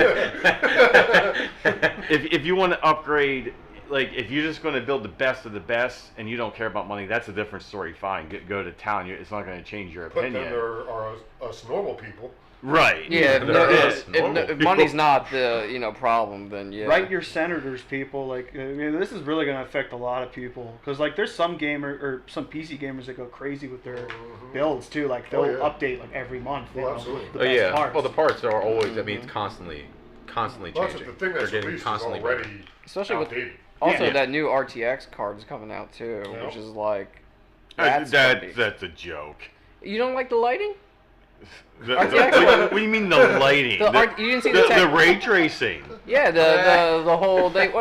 if you want to upgrade. Like, if you're just going to build the best of the best and you don't care about money, that's a different story. Fine, go to town. It's not going to change your But then opinion. there are us normal people. Right. yeah, There is normal if money's not the problem, then yeah. Write your senators, people. Like, this is really going to affect a lot of people. Because, like, there's some some PC gamers that go crazy with their builds, too. Like, they'll update, like, every month. Oh, absolutely. The best parts. Well, the parts are always. I mean, it's constantly Well, that's changing. the thing that's They're getting released is constantly already better. Especially with outdated. also Yeah. that new RTX card is coming out too, Yeah. which is like that's That's a joke. You don't like the lighting? What do you mean the lighting? You didn't see the the ray tracing. Yeah, the whole thing.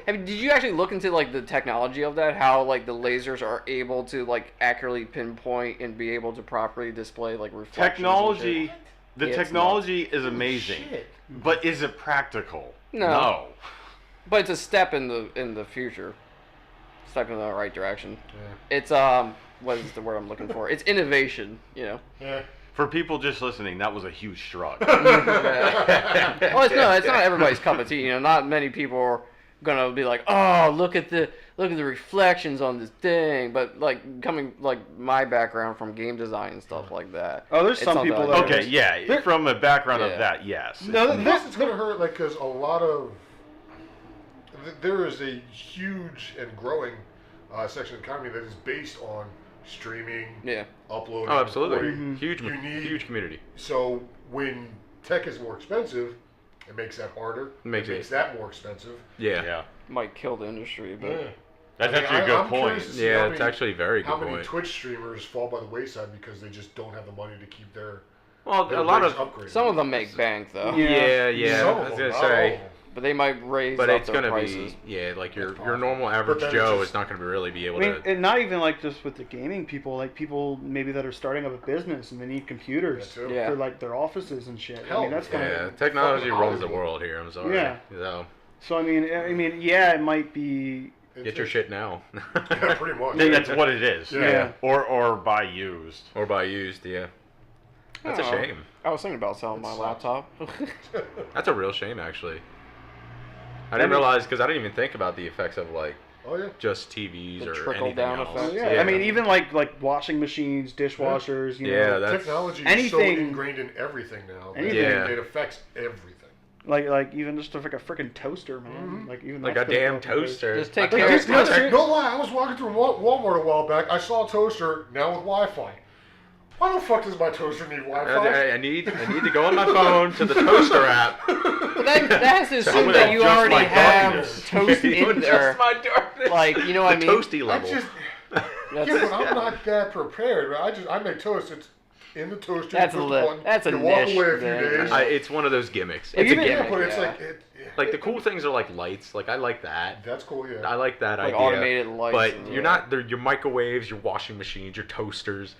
Did you actually look into like the technology of that? How like the lasers are able to like accurately pinpoint and be able to properly display like reflections. and Technology. shit? The Yeah, it's technology is amazing, Shit. but is it practical? No. But it's a step in the future. Step in the right direction. Yeah. It's what is the word I'm looking for? It's innovation, you know. Yeah. For people just listening, that was a huge shrug. Well, it's not everybody's cup of tea. You know, not many people are gonna be like, oh, look at the reflections on this thing. But like coming like my background from game design and stuff like that. Oh, there's it's some something people like that Okay, yeah, from a background Yeah. of that, yes. No, Plus, it's going to hurt, like, because a lot of... There is a huge and growing section of the economy that is based on streaming, Yeah. uploading, Oh, absolutely. recording. Huge, You need- huge community. So when tech is more expensive, it makes that harder. Makes it it- makes that more expensive. Yeah. Yeah. Might kill the industry, but That's I mean, actually a good I'm point. curious to see Yeah, how it's many- actually a very How good many point. Twitch streamers fall by the wayside because they just don't have the money to keep their Well, a lot rigs of upgraded? some of them make bank though. Yeah. yeah. Some I of was them, gonna not say. all of them. but they might raise But up it's their gonna prices. be like your possible. normal average then Joe it's is not gonna really be able I mean, to. and not even like just with the gaming people, like people maybe that are starting up a business and they need computers Yeah, too. Yeah. for like their offices and shit. I Hell, mean, that's gonna. Yeah, technology fucking rules the Hollywood. world here. I'm sorry. Yeah. So So I mean, yeah, it might be. get your shit now, Yeah, pretty much. I think that's what it is. Yeah. Or buy used. or buy used. Yeah, that's a Oh. shame. I was thinking about selling my sucks. laptop. That's a real shame, actually. I didn't realize because I didn't even think about the effects of like Oh yeah. just TVs The or trickle-down anything else. effect. Yeah, I mean, even like washing machines, dishwashers. You Yeah, know, that's Technology is so anything- ingrained in everything now. that Anything. Yeah. It affects everything. like even just like a freaking toaster, man. Mm-hmm. Like even like a that's gonna damn go up in price. toaster. Just take Like, care just, of no, no, ser- no lie, I was walking through Walmart a while back. I saw a toaster now with Wi-Fi. Why the fuck does my toaster need Wi-Fi? I need to go on my phone to the toaster app. But that has to assume would that you adjust already my have darkness. toast in there. my darkness. Like, you know what I the mean? toasty I level. just, That's, yeah, but I'm not that prepared. I make toast. It's in the toaster. That's you a push li- the button, that's a you walk niche away a few thing. days. It's one of those gimmicks. It's It's a a yeah, gimmick. but it's yeah. like Like the cool things are like lights. Like I like that. that's cool. Yeah. I like that Like idea. automated lights But and- you're not. They're your microwaves, your washing machines, your toasters.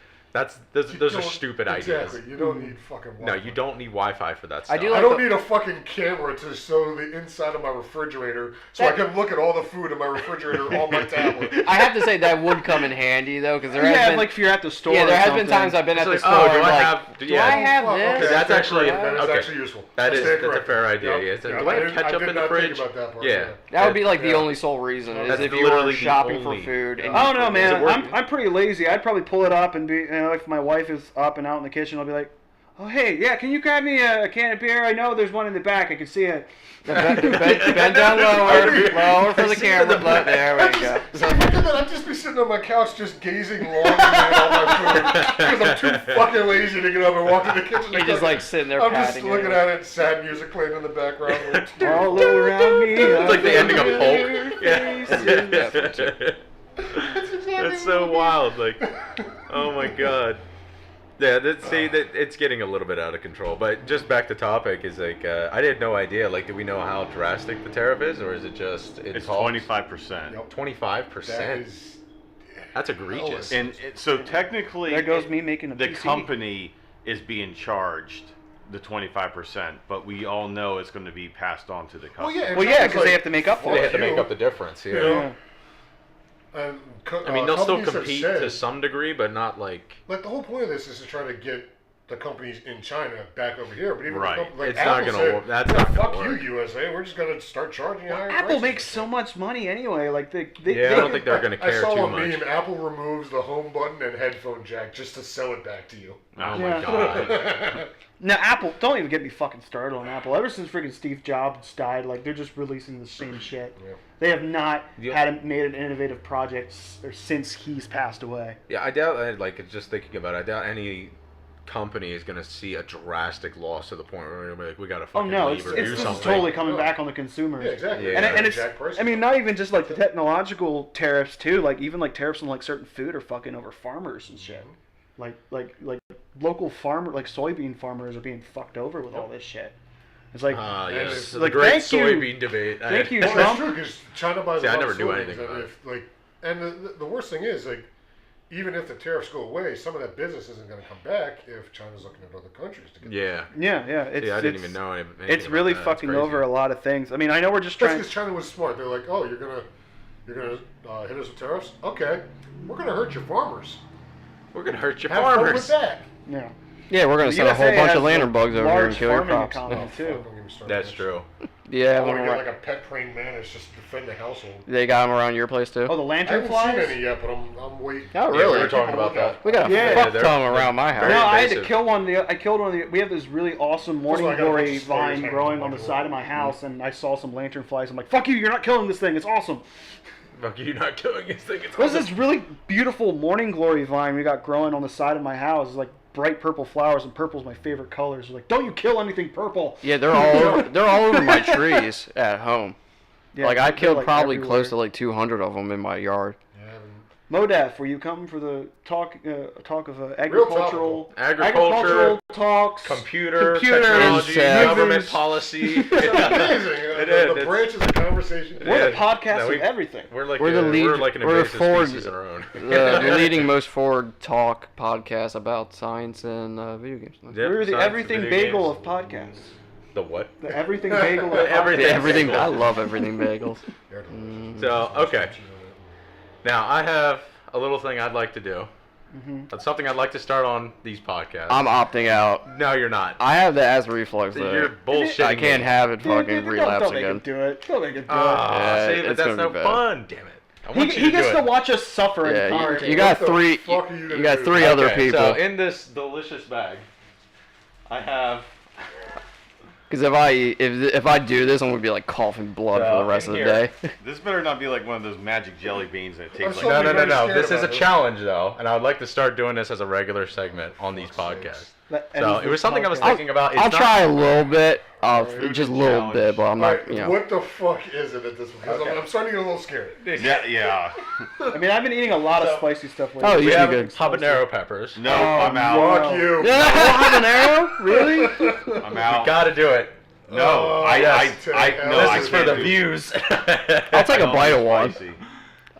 Those You are don't- stupid exactly. ideas. You don't need fucking Wi-Fi. No, you don't need Wi-Fi for that I stuff. do I like don't the- need a fucking camera to show the inside of my refrigerator so I can look at all the food in my refrigerator on my tablet. I have to say that would come in handy though, because there has Yeah, been like if you're at the store. yeah, there or has been something. times I've been It's at the like, store oh, and do I like, have? do I have Fuck, this? okay, That's actually- correct. That is okay. actually useful. That I is- stand that's a corrected. fair idea, Yep. yeah. It's like, Yep. do I have didn't- ketchup did in the not think fridge? about that part, Yeah. That would be like the Yeah. only sole reason is That's if you literally were the shopping only- for food. And I don't know, you man. forget- I'm pretty lazy. I'd probably pull it up and be, if my wife is up and out in the kitchen, I'll be like, oh hey, yeah, can you grab me a can of beer? I know there's one in the back. I can see it. Bend down lower for the camera. There we go. So look at that. I'd just be sitting on my couch just gazing longingly at all my food because I'm too fucking lazy to get up and walk to the kitchen. You're just like sitting there I'm just patting looking it. at it, sad music playing in the background. All around me. It's like the ending of Yeah. Hulk. That's so wild. Like, oh my god. Yeah, that it's getting a little bit out of control. But just back to topic is like I had no idea. Like, do we know how drastic the tariff is, or is it just It's 25%. Yep. 25%? That is. That's egregious. And so technically, There goes me making a the PC. company is being charged the 25%, but we all know it's going to be passed on to the customer. Well, yeah, Well, yeah, because they have to make up for They it. have to make up the difference. Yeah. You know? And I mean, they'll still companies have compete said, to some degree, but not like. Like the whole point of this is to try to get the companies in China back over here. But even Right. the company, like It's not Apple gonna said, work. That's "Yeah, not gonna fuck work." you, USA. We're just gonna start charging you higher Apple prices." makes so much money anyway. Like they Yeah, I don't think they're gonna I care saw too a much. meme. Apple removes the home button and headphone jack just to sell it back to you. Oh Yeah. my god. Now Apple, don't even get me fucking started on Apple. Ever since freaking Steve Jobs died, like they're just releasing the same shit. Yeah. They have not Yeah. made an innovative project since he's passed away. Yeah, I doubt. Like, just thinking about it, I doubt any company is gonna see a drastic loss to the point where they're gonna be like, we gotta Oh fucking no, leave it's, or it's do this is something. totally coming Yeah. back on the consumers. Yeah, exactly. Yeah. And it's, Jack prices. I mean, not even just like the technological tariffs too. Like even like tariffs on like certain food are fucking over farmers and shit. Like local farmer, like soybean farmers are being fucked over with all this shit. It's like, Yes, the like, great thank you. soybean debate. Thank you, Well, that's Trump. true because China buys See, a I lot never of knew soybeans, anything about and if, like, and the worst thing is like, even if the tariffs go away, some of that business isn't going to come back if China's looking at other countries to get. Yeah. yeah. It's, See, I didn't it's, even know anything It's about really that. That's fucking crazy. over a lot of things. I mean, I know we're just That's trying. because China was smart. They're like, oh, you're gonna hit us with tariffs? Okay, we're gonna hurt your farmers. We're gonna hurt your Have fun with farmers. that. Yeah. Yeah, we're gonna The send a whole USA bunch has of lantern a bugs over here large and kill your farming crops. economy, Fuck, too. don't get me started That's on that. true. Yeah, I want to them get around, like a pet praying mantis just to defend the household. they got them around your place too. Oh, the I lantern haven't flies. seen any yet, but I'm waiting. Oh, Yeah, we really? were talking about that. We got a Yeah, fuck they're- ton around my house. very No, I had to invasive. kill one. I killed one of the. We have this really awesome morning all, I got a bunch glory of spiders vine hanging growing on on my the door. side of my house, and I saw some lantern flies. I'm like, "Fuck you! You're not killing this thing. It's awesome." Fuck you, not killing this thing. It's There's awesome. this really beautiful morning glory vine we got growing on the side of my house. It's like bright purple flowers, and purple's my favorite color. So like, don't you kill anything purple? Yeah, they're all over my trees at home. Yeah, like I they're, killed like, probably everywhere. close to like 200 of them in my yard. Yeah, I haven't- MoDeff, where you come for the talk of topical. Agriculture, talks, computer, computers, technology, incest. government policy. It's amazing. It The is. branches of conversation. We're the Yeah. podcast No, of everything. We're like We're the lead. we're like an We're invasive forward, species on our own. the leading most forward talk podcast about science and video games. Yep, We're the science, everything video bagel games. of podcasts. The what? The everything bagel of Everything. podcasts. Everything. I love everything bagels. So okay. Now I have a little thing I'd like to do. That's something I'd like to start on these podcasts. I'm opting out. No, you're not. I have the acid reflux. You're though. bullshitting. I can't me. have it Dude, fucking relapse don't make again. him do it. Don't make him do Ah, Yeah, see, but it's that's gonna no be bad. fun. Damn it. I want it. you He to gets do to it. watch us suffer in Yeah, poverty. you got What the three. fuck are you You gonna got do? three other Okay, people. So in this delicious bag, I have. Because if I do this, I'm gonna be like coughing blood for the rest of the day. This better not be like one of those magic jelly beans that tastes I'm like. No. very scared This is a about this. challenge, though, and I would like to start doing this as a regular segment on these podcasts. So it was something I was thinking about. It's I'll not- try a little bit. Food Just a little challenge. bit, but I'm not. Alright, You know. what the fuck is it at this point? Because I'm starting to get a little scared. Yeah. I mean, I've been eating a lot of spicy stuff lately. Oh, We you have good. habanero peppers. No, I'm out. Fuck you. Habanero? Really? I'm You out. gotta do it. No, Oh, I This is for can't the do- views. I'll take a I don't bite do of one. spicy.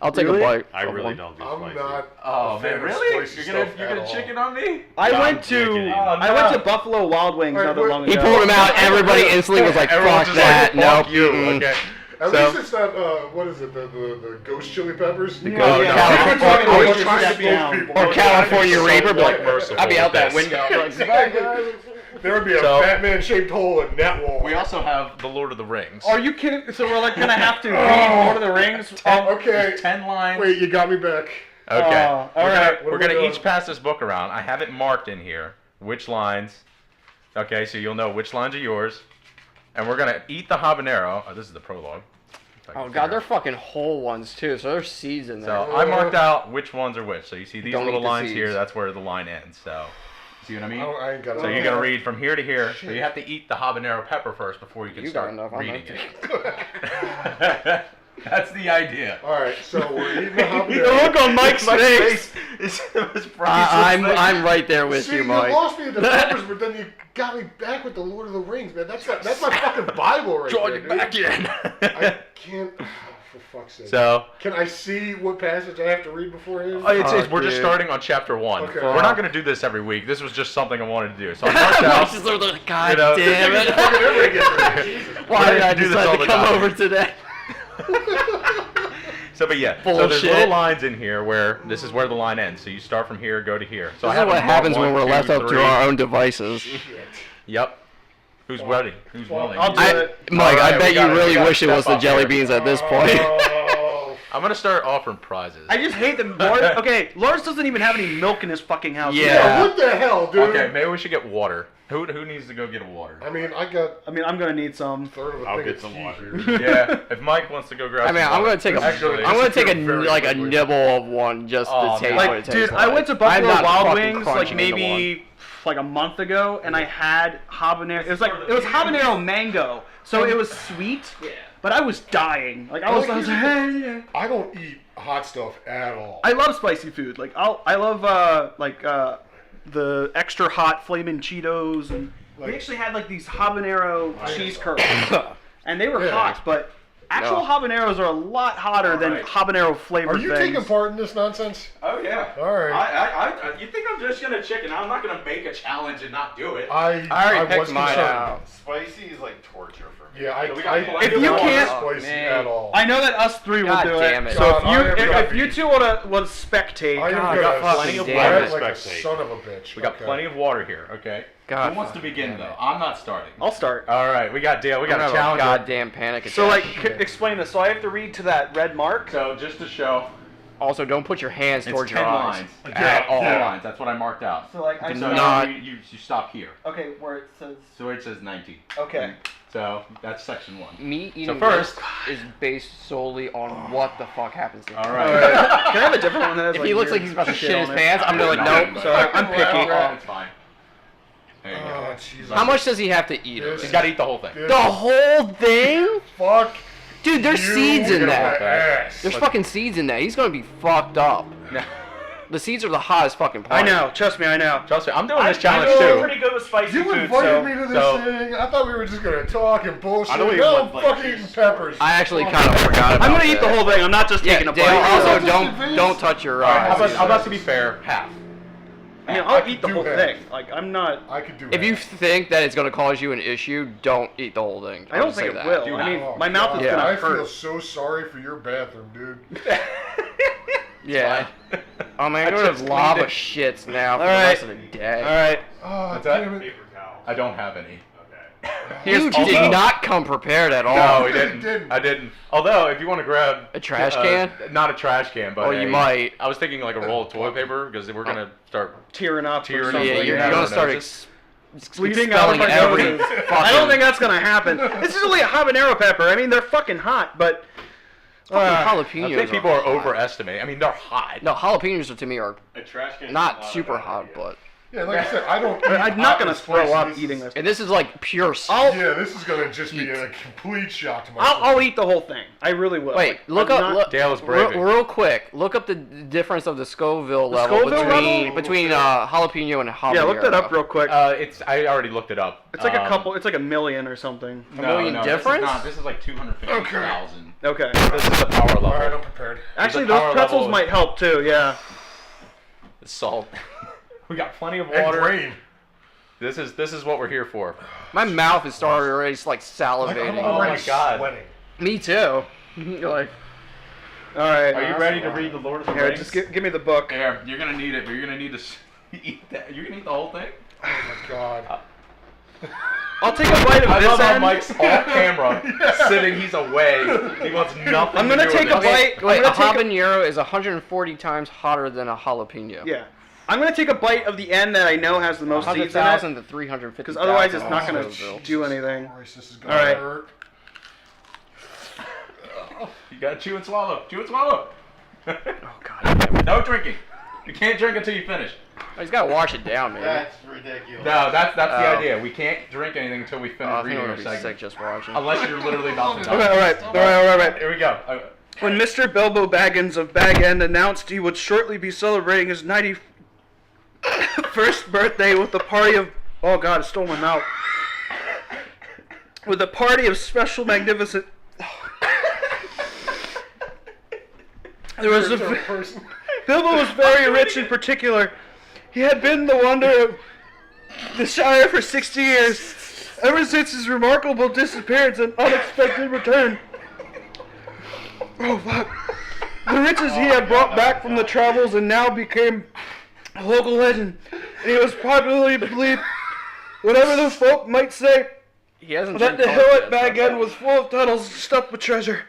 I'll take Really? a bite. I of really one. don't do I'm spicy. not. Oh a fan man, of really? spicy You're stuff gonna at all. chicken on me? I I'm went to digging. I went to Buffalo Wild Wings Alright, not that what- long He ago. pulled him out. Everybody instantly was like, Everyone's "Fuck just that! like, Nope." fuck you. mm-mm. Okay. At So- least it's not, what is it, the ghost chili peppers? The Yeah, ghost- yeah. California- Every time I I was go trying to to be down. people. Or I was California trying to be Reaper, so be like, merciful I'd be out that with window. this. There would be a So- Batman-shaped hole in that wall. We also have the Lord of the Rings. Are you kidding? So we're like gonna have to read Lord of the Rings? Okay. 10 lines. Wait, you got me back. Okay. all we're right. gonna, we're What am I gonna doing? each pass this book around. I have it marked in here. Which lines? Okay, so you'll know which lines are yours. And we're gonna eat the habanero. Oh, this is the prologue. If I can Oh figure god, they're out. fucking whole ones too. So there's seeds in there. So I marked out which ones are which. So you see these Don't little eat the lines here. seeds. That's where the line ends. So see what I mean? I ain't got So it. you're gonna read from here to here. So you have to eat the habanero pepper first before you can You got start enough, I'm reading empty. it. That's the idea. Alright, so we're eating the The habanero. look on Mike's face. is I'm right there with See, you, you Mike. lost me at the peppers, but then you got me back with the Lord of the Rings, man. That's my fucking Bible right Draw there, it dude. back in. I can't. Oh, for fuck's sake. So Can I see what passage I have to read beforehand? we're just dude. starting on chapter 1. Okay. We're not gonna do this every week. This was just something I wanted to do. So I marked Mike's out. just sort of like, God You know, damn it. Fucking everybody gets it. Jesus. Why did I do this all decide the to come time. over today? So, but yeah, so there's Bullshit. little lines in here where this is where the line ends. So you start from here, go to here. So This I is have what them happens when one, we're left two, up to three. our own devices. Yep. Who's ready? Who's willing? I'll do it. Mike, Alright, I we bet you gotta- really we gotta wish it was step the up jelly here. beans at this point. Oh. I'm gonna start offering prizes. I just hate them. Lars, okay, Lars doesn't even have any milk in his fucking house. Yeah. Yeah, what the hell, dude? Okay, maybe we should get water. Who needs to go get a water? I mean, I got I mean, I'm gonna need some. a third of a I'll thing get of some tea water. here. Yeah, if Mike wants to go grab. I mean, some I'm water. gonna take a, Actually, I'm gonna take a very like a quickly. nibble of one just Oh, to taste man. what it Like, tastes dude, like. I went to I'm Buffalo not Wild fucking Wings like crunching into one. maybe like a month ago, and I had habanero. It was habanero mango, so it was sweet. Yeah. But I was dying. Like I was like, hey. I don't eat hot stuff at all. I love spicy food. Like I love the extra hot flaming Cheetos, and we Like- actually had like these habanero cheese curls, and they were Yeah. hot. But actual No. habaneros are a lot hotter than Alright. habanero flavored Are you things. taking part in this nonsense? Oh yeah. All right. You think I'm just gonna chicken? I'm not gonna make a challenge and not do it. I already was picked mine concerned. out. Spicy is like torture for me. Yeah, So we got plenty If of you water. can't- spicy man. at all. I know that us three will God do damn it. it. So if God, if you two want to spectate, I am God, gonna fucking sweat damn it. like a Spectate. son of a bitch. We got Okay. plenty of water here. Okay. God, Who wants to begin damn though? it. I'm not starting. I'll start. All right, we got Dale. We I'm got a gonna have challenge. goddamn panic attack. So like, explain this. So I have to read to that red mark. So just to show, also don't put your hands it's towards 10 your eyes lines. at all. 10 lines. That's what I marked out. So like, I Do So not- you stop here. Okay, where it says. So it says 19. Okay. So that's section 1. Me eating first- this is based solely on what the fuck happens to him. All All right. right. Can I have a different one? That has, If he looks like he's about to shit his pants, I'm gonna be like, No. nope. Sorry, I'm picky. It's fine. There you go. Oh, Jesus. How much does he have to eat? This- He's got to eat the whole thing. This The whole thing? fuck Dude, there's seeds in that. Ass. There's fucking seeds in that. He's gonna be fucked up. The seeds are the hottest fucking part. I know. Trust me, I know. Trust me, I'm doing this I'm challenge pretty too. good with spicy You food, invited so... me to this so- thing. I thought we were just gonna talk and bullshit. I don't even No, want, I'm like, fucking eating peppers. I actually kind of forgot about I'm gonna that. eat the whole thing. I'm not just taking a Dale, bite. also Yeah. don't touch your Alright, how eyes. about to be fair, half. I mean, I'll eat the do whole half. thing. Like, I'm not. I could do If you half. think that it's gonna cause you an issue, don't eat the whole thing. I don't I'll think say it that. will. Do I mean, Oh, my mouth God. is gonna I hurt. feel so sorry for your bathroom, dude. Yeah. Oh man, I'm I gonna have just lava cleaned it. shits now for All the right. rest of the day. All right. Oh, What's that? damn it. Paper towel. I don't have any. Okay. You Also- did not come prepared at all. No, we You didn't. didn't. I didn't. Although, if you want to grab A trash can? not a trash can, but Oh, you might. I was thinking like a roll of toilet paper because we're gonna start. Tearing up. Tearing or up, something. Yeah, you're Yeah, gonna no, start just Bleeding out of expelling our every noses. fucking... I don't think that's gonna happen. This is only a habanero pepper. I mean, they're fucking hot, but fucking I jalapenos. think people are hot. overestimating. I mean, they're hot. No, jalapenos to me are A trash can. not super hot, but Yeah, like I said, I don't. I'm eat not hot gonna and throw spicy. up This eating is- this. and this is like pure. Yeah, this is gonna just be a complete shock to my system. I'll eat the whole thing. I really will. Wait, Like, look I'm up. not- Look, Dale is braving. real quick. Look up the difference of the Scoville level Scoville level? between jalapeno and habanero. Yeah, look that up real quick. I already looked it up. It's like a couple. It's like a million or something. A million difference? This is like 250,000. Okay. This is the power level. All right, I'm prepared. Actually, the power those pretzels level- might help too. Yeah. The salt. We got plenty of And water. grain. This is what we're here for. My mouth is starting already like Like, salivating. I'm Oh already my God. sweating. Me too. You're like, All right. Are you ready to read the Lord of the Here, Rings? just give me the book. Here, you're gonna need it, but you're gonna need to eat that. You're gonna eat the whole thing. Oh my God. I'll take a bite of I this love how end. Mike's off camera, sitting. He's away. He wants nothing. I'm to gonna do take with a this. bite. wait, I'm a gonna take habanero is 140 times hotter than a jalapeno. Yeah. I'm gonna take a bite of the end that I know has the most seeds in it. 100,000 to 350,000. Because otherwise it's not gonna Scoville. do anything. Christ, this is gonna All right. hurt. You gotta chew and swallow. Chew and swallow. Oh god. No drinking. You can't drink until you finish. Oh, he's gotta wash it down, man. That's ridiculous. No, that's the Oh. idea. We can't drink anything until we finish I think reading I'm our gonna be sick segment. just watching. Unless you're literally about to die. Okay, all right. Here we go. When Mr. Bilbo Baggins of Bag End announced he would shortly be celebrating his 91st birthday with a party of... Oh god, it stole my mouth. With a party of special magnificent... There was a... Person. Bilbo was very rich in particular. He had been the wonder of the Shire for 60 years, ever since his remarkable disappearance and unexpected return. Oh, fuck. The riches he had brought back from the travels and now became a local legend. And he was popularly believed, whatever the folk might say, He hasn't that the drank hill coffee at yet, Bag so- End was full of tunnels stuffed with treasure.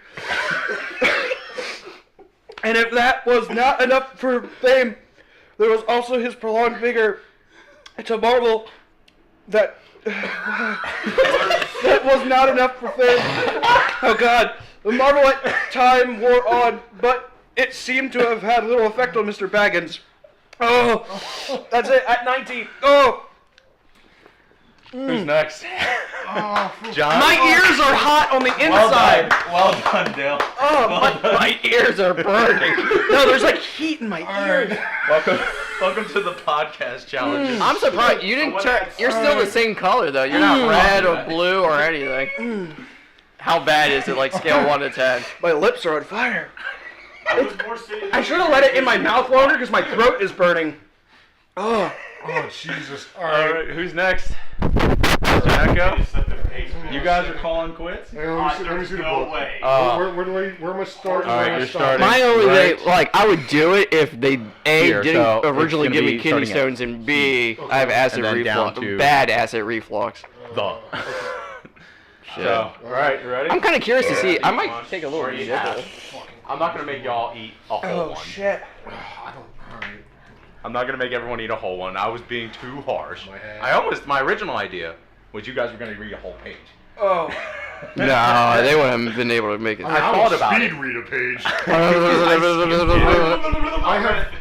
And if that was not enough for fame, there was also his prolonged vigor. It's a marvel that that was not enough for fame. Oh God, the marvel at time wore on, but it seemed to have had little effect on Mr. Baggins. Oh, that's it. At 19. Oh, Who's next? Oh, John. my ears are hot on the Well inside. done. Well done, Dale. Oh, My ears are burning. no, there's like heat in my ears. Welcome to the podcast challenges. I'm surprised you didn't turn. You're still the same color though. You're not red or blue or anything. How bad is it? Like scale 1 to 10. My lips are on fire. I was more sitting I should have let it in my mouth longer because my throat is burning. Oh, oh Jesus! All All right. right, who's next? Mr. Echo? You guys are calling quits? Hey, let me see the No book. way. Where am I starting? all right, Where am I you're starting? starting. My only Right. thing, like, I would do it if they Here, didn't so originally it's give gonna me be kidney starting at stones, and B, I have acid And then down reflux, to- bad acid reflux. The. Shit. So, all right, you ready? I'm kind of curious to see. I might take a little Or eat nibble. half. I'm not gonna make y'all eat a whole one. shit. I don't. All right. I'm not gonna make everyone eat a whole one. I was being too harsh. My hand. My original idea was you guys were gonna read a whole page. Oh. No, they wouldn't have been able to make it. I thought about speed it. read a page. I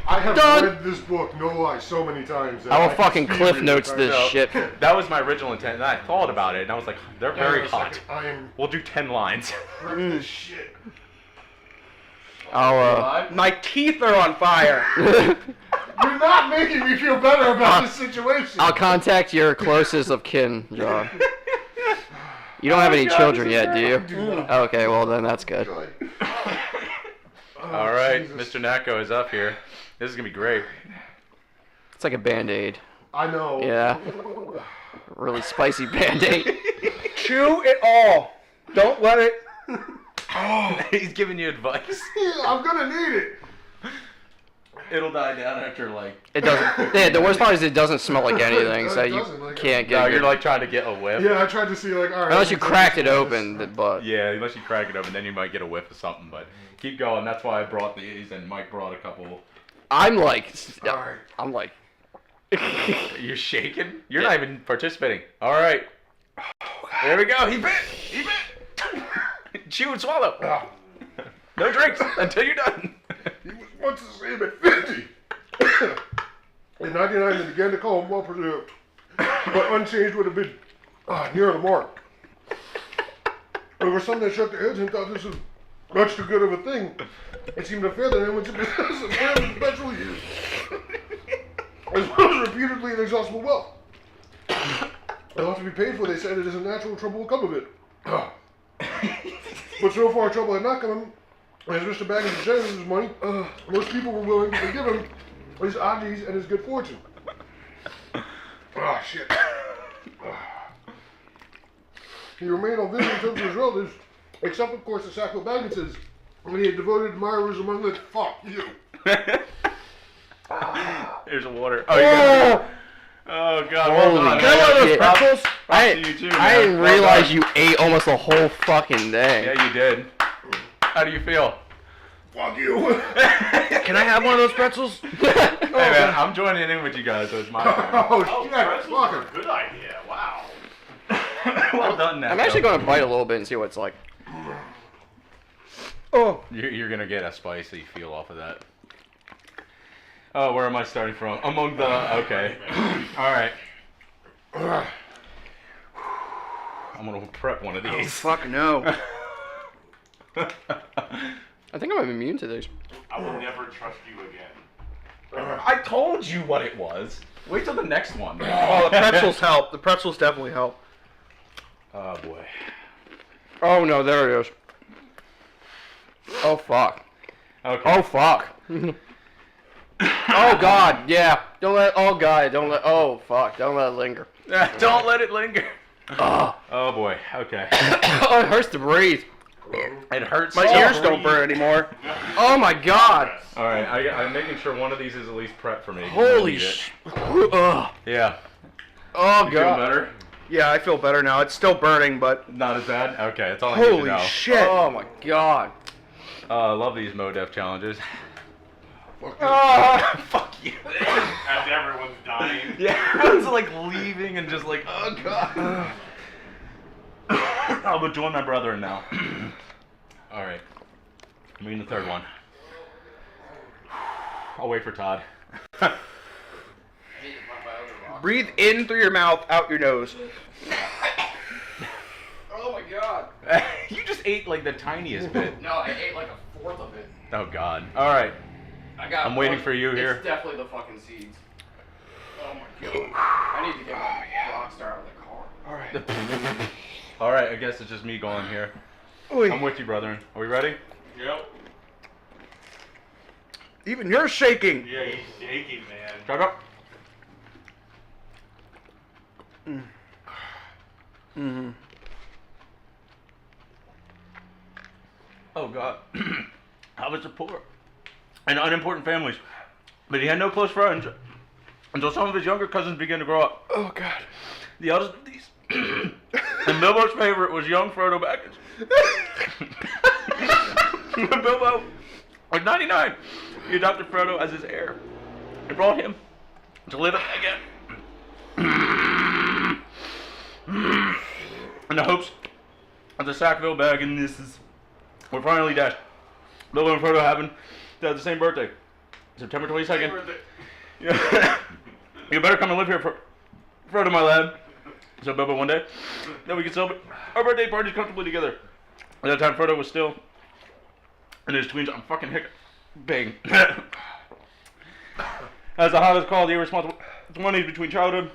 I have Done. read this book, no lie, so many times. that will I can fucking speed cliff read notes it. this So, shit. that was my original intent, and I thought about it, and I was like, they're Hang on very a hot. second, I am We'll do 10 lines. prep this shit. My teeth are on fire. You're not making me feel better about this situation. I'll contact your closest of kin, John. You don't have any children yet, do you? Okay, well then that's good. All right, Mr. Nacko is up here. This is gonna be great. It's like a Band-Aid. I know. Yeah. Really spicy Band-Aid. Chew it all. Don't let it. He's giving you advice. I'm gonna need it. It'll die down after like. It doesn't. Yeah, the worst part is it doesn't smell like anything, so It you doesn't, like, can't No, get. you're good- like trying to get a whiff. Yeah, I tried to see like, all right. Unless you let me cracked it taste open, this. but Yeah, unless you crack it open, then you might get a whiff of something. But keep going. That's why I brought these, and Mike brought a couple. I'm like, All right. I'm like. You're shaking. You're not even participating. All right. There we go. He bit. He bit. Chew and swallow. Ah, No drinks until you're done. he was once the same at 50. In 99, they began to call him well preserved, but unchanged would have been near the mark. There were some that shook their heads and thought this was much too good of a thing. It seemed unfair that anyone should possess a man of perpetual youth, as well as repeatedly inexhaustible wealth. It ought to be paid for, they said. It is a natural trouble will come of it. But so far trouble had not come, as Mr. Baggins presented his money, most people were willing to forgive him his oddities and his good fortune. Ah, shit. He remained on visiting terms with his relatives, except of course the Sackville Bagginses, when he had devoted admirers among the fuck you. Here's water. Oh, you're gonna. Oh God. Well Holy done. Can I have one of those Shit. pretzels? Props to you too, I man. didn't Well realize done. you ate almost the whole fucking thing. Yeah, you did. How do you feel? Fuck you. Can I have one of those pretzels? Hey man, I'm joining in with you guys, so it's my turn. Oh, shit. Fuck him. Good idea. Wow. Well done, Nacko. I'm actually gonna bite a little bit and see what it's like. Oh. You're gonna get a spicy feel off of that. Oh, where am I starting from? Among the. Okay. All right. I'm gonna prep one of Oh, these. fuck no. I think I'm immune to these. I will never trust you again. I told you what it was. Wait till the next one. Oh, the pretzels help. The pretzels definitely help. Oh boy. Oh no, there it is. Oh fuck. Okay. Oh fuck. Oh god, yeah. Don't let. Oh god, don't let. Oh fuck, don't let it linger. Don't let it linger. Oh, Oh boy. Okay. oh it hurts to breathe. It hurts. My so ears bad. don't burn anymore. Oh my god. All right. I'm making sure one of these is at least prepped for me. 'cause I Holy need it. sh. Ugh. Yeah. Oh You feel god. better? Yeah, I feel better now. It's still burning, but Not as bad. Okay. That's all I need to holy know. shit. Oh my god. I love these MoDeff challenges. Fuck you. Fuck you. As everyone's dying. Yeah, everyone's like leaving and just like, oh god. I'll go join my brother now. All right. I'm eating the third one. I'll wait for Todd. Breathe in through your mouth, out your nose. Oh my god. You just ate like the tiniest bit. No, I ate like a fourth of it. Oh god. All right. I'm waiting for you here. It's definitely the fucking seeds. Oh my god. I need to get my Rockstar out of the car. Alright. All right. I guess it's just me going here. Oy. I'm with you, brethren. Are we ready? Yep. Even you're shaking. Yeah, he's shaking, man. Shut up. Mm-hmm. Oh God. I was poor and unimportant families, but he had no close friends until some of his younger cousins began to grow up. Oh god. The eldest of these, and Bilbo's favorite, was young Frodo Baggins. When Bilbo was 99, he adopted Frodo as his heir and brought him to live again in the hopes at the Sackville bag, and we're finally dead. Bilbo and Frodo happened to have the same birthday, September 22nd. Yeah. You better come and live here, Frodo, my lad. So Bilbo, one day, then we can celebrate our birthday parties comfortably together. At that time, Frodo was still in his tweens. I'm fucking bang. As the hottest called the irresponsible 20s between childhood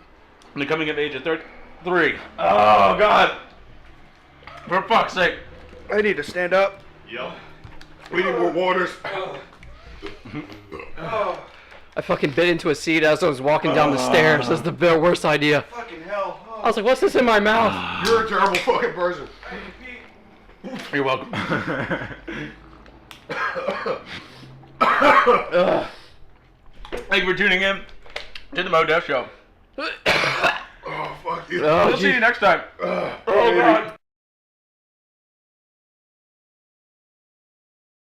and the coming of age at 33. Oh, God. For fuck's sake. I need to stand up. Yep. We need more waters. I fucking bit into a seat as I was walking down the stairs. That's the worst idea. Fucking hell. I was like, what's this in my mouth? You're a terrible fucking person. You're welcome. Thank you for tuning in to the MoDeff Show. Oh, fuck you. Oh, We'll see you next time. Oh, Oh, God.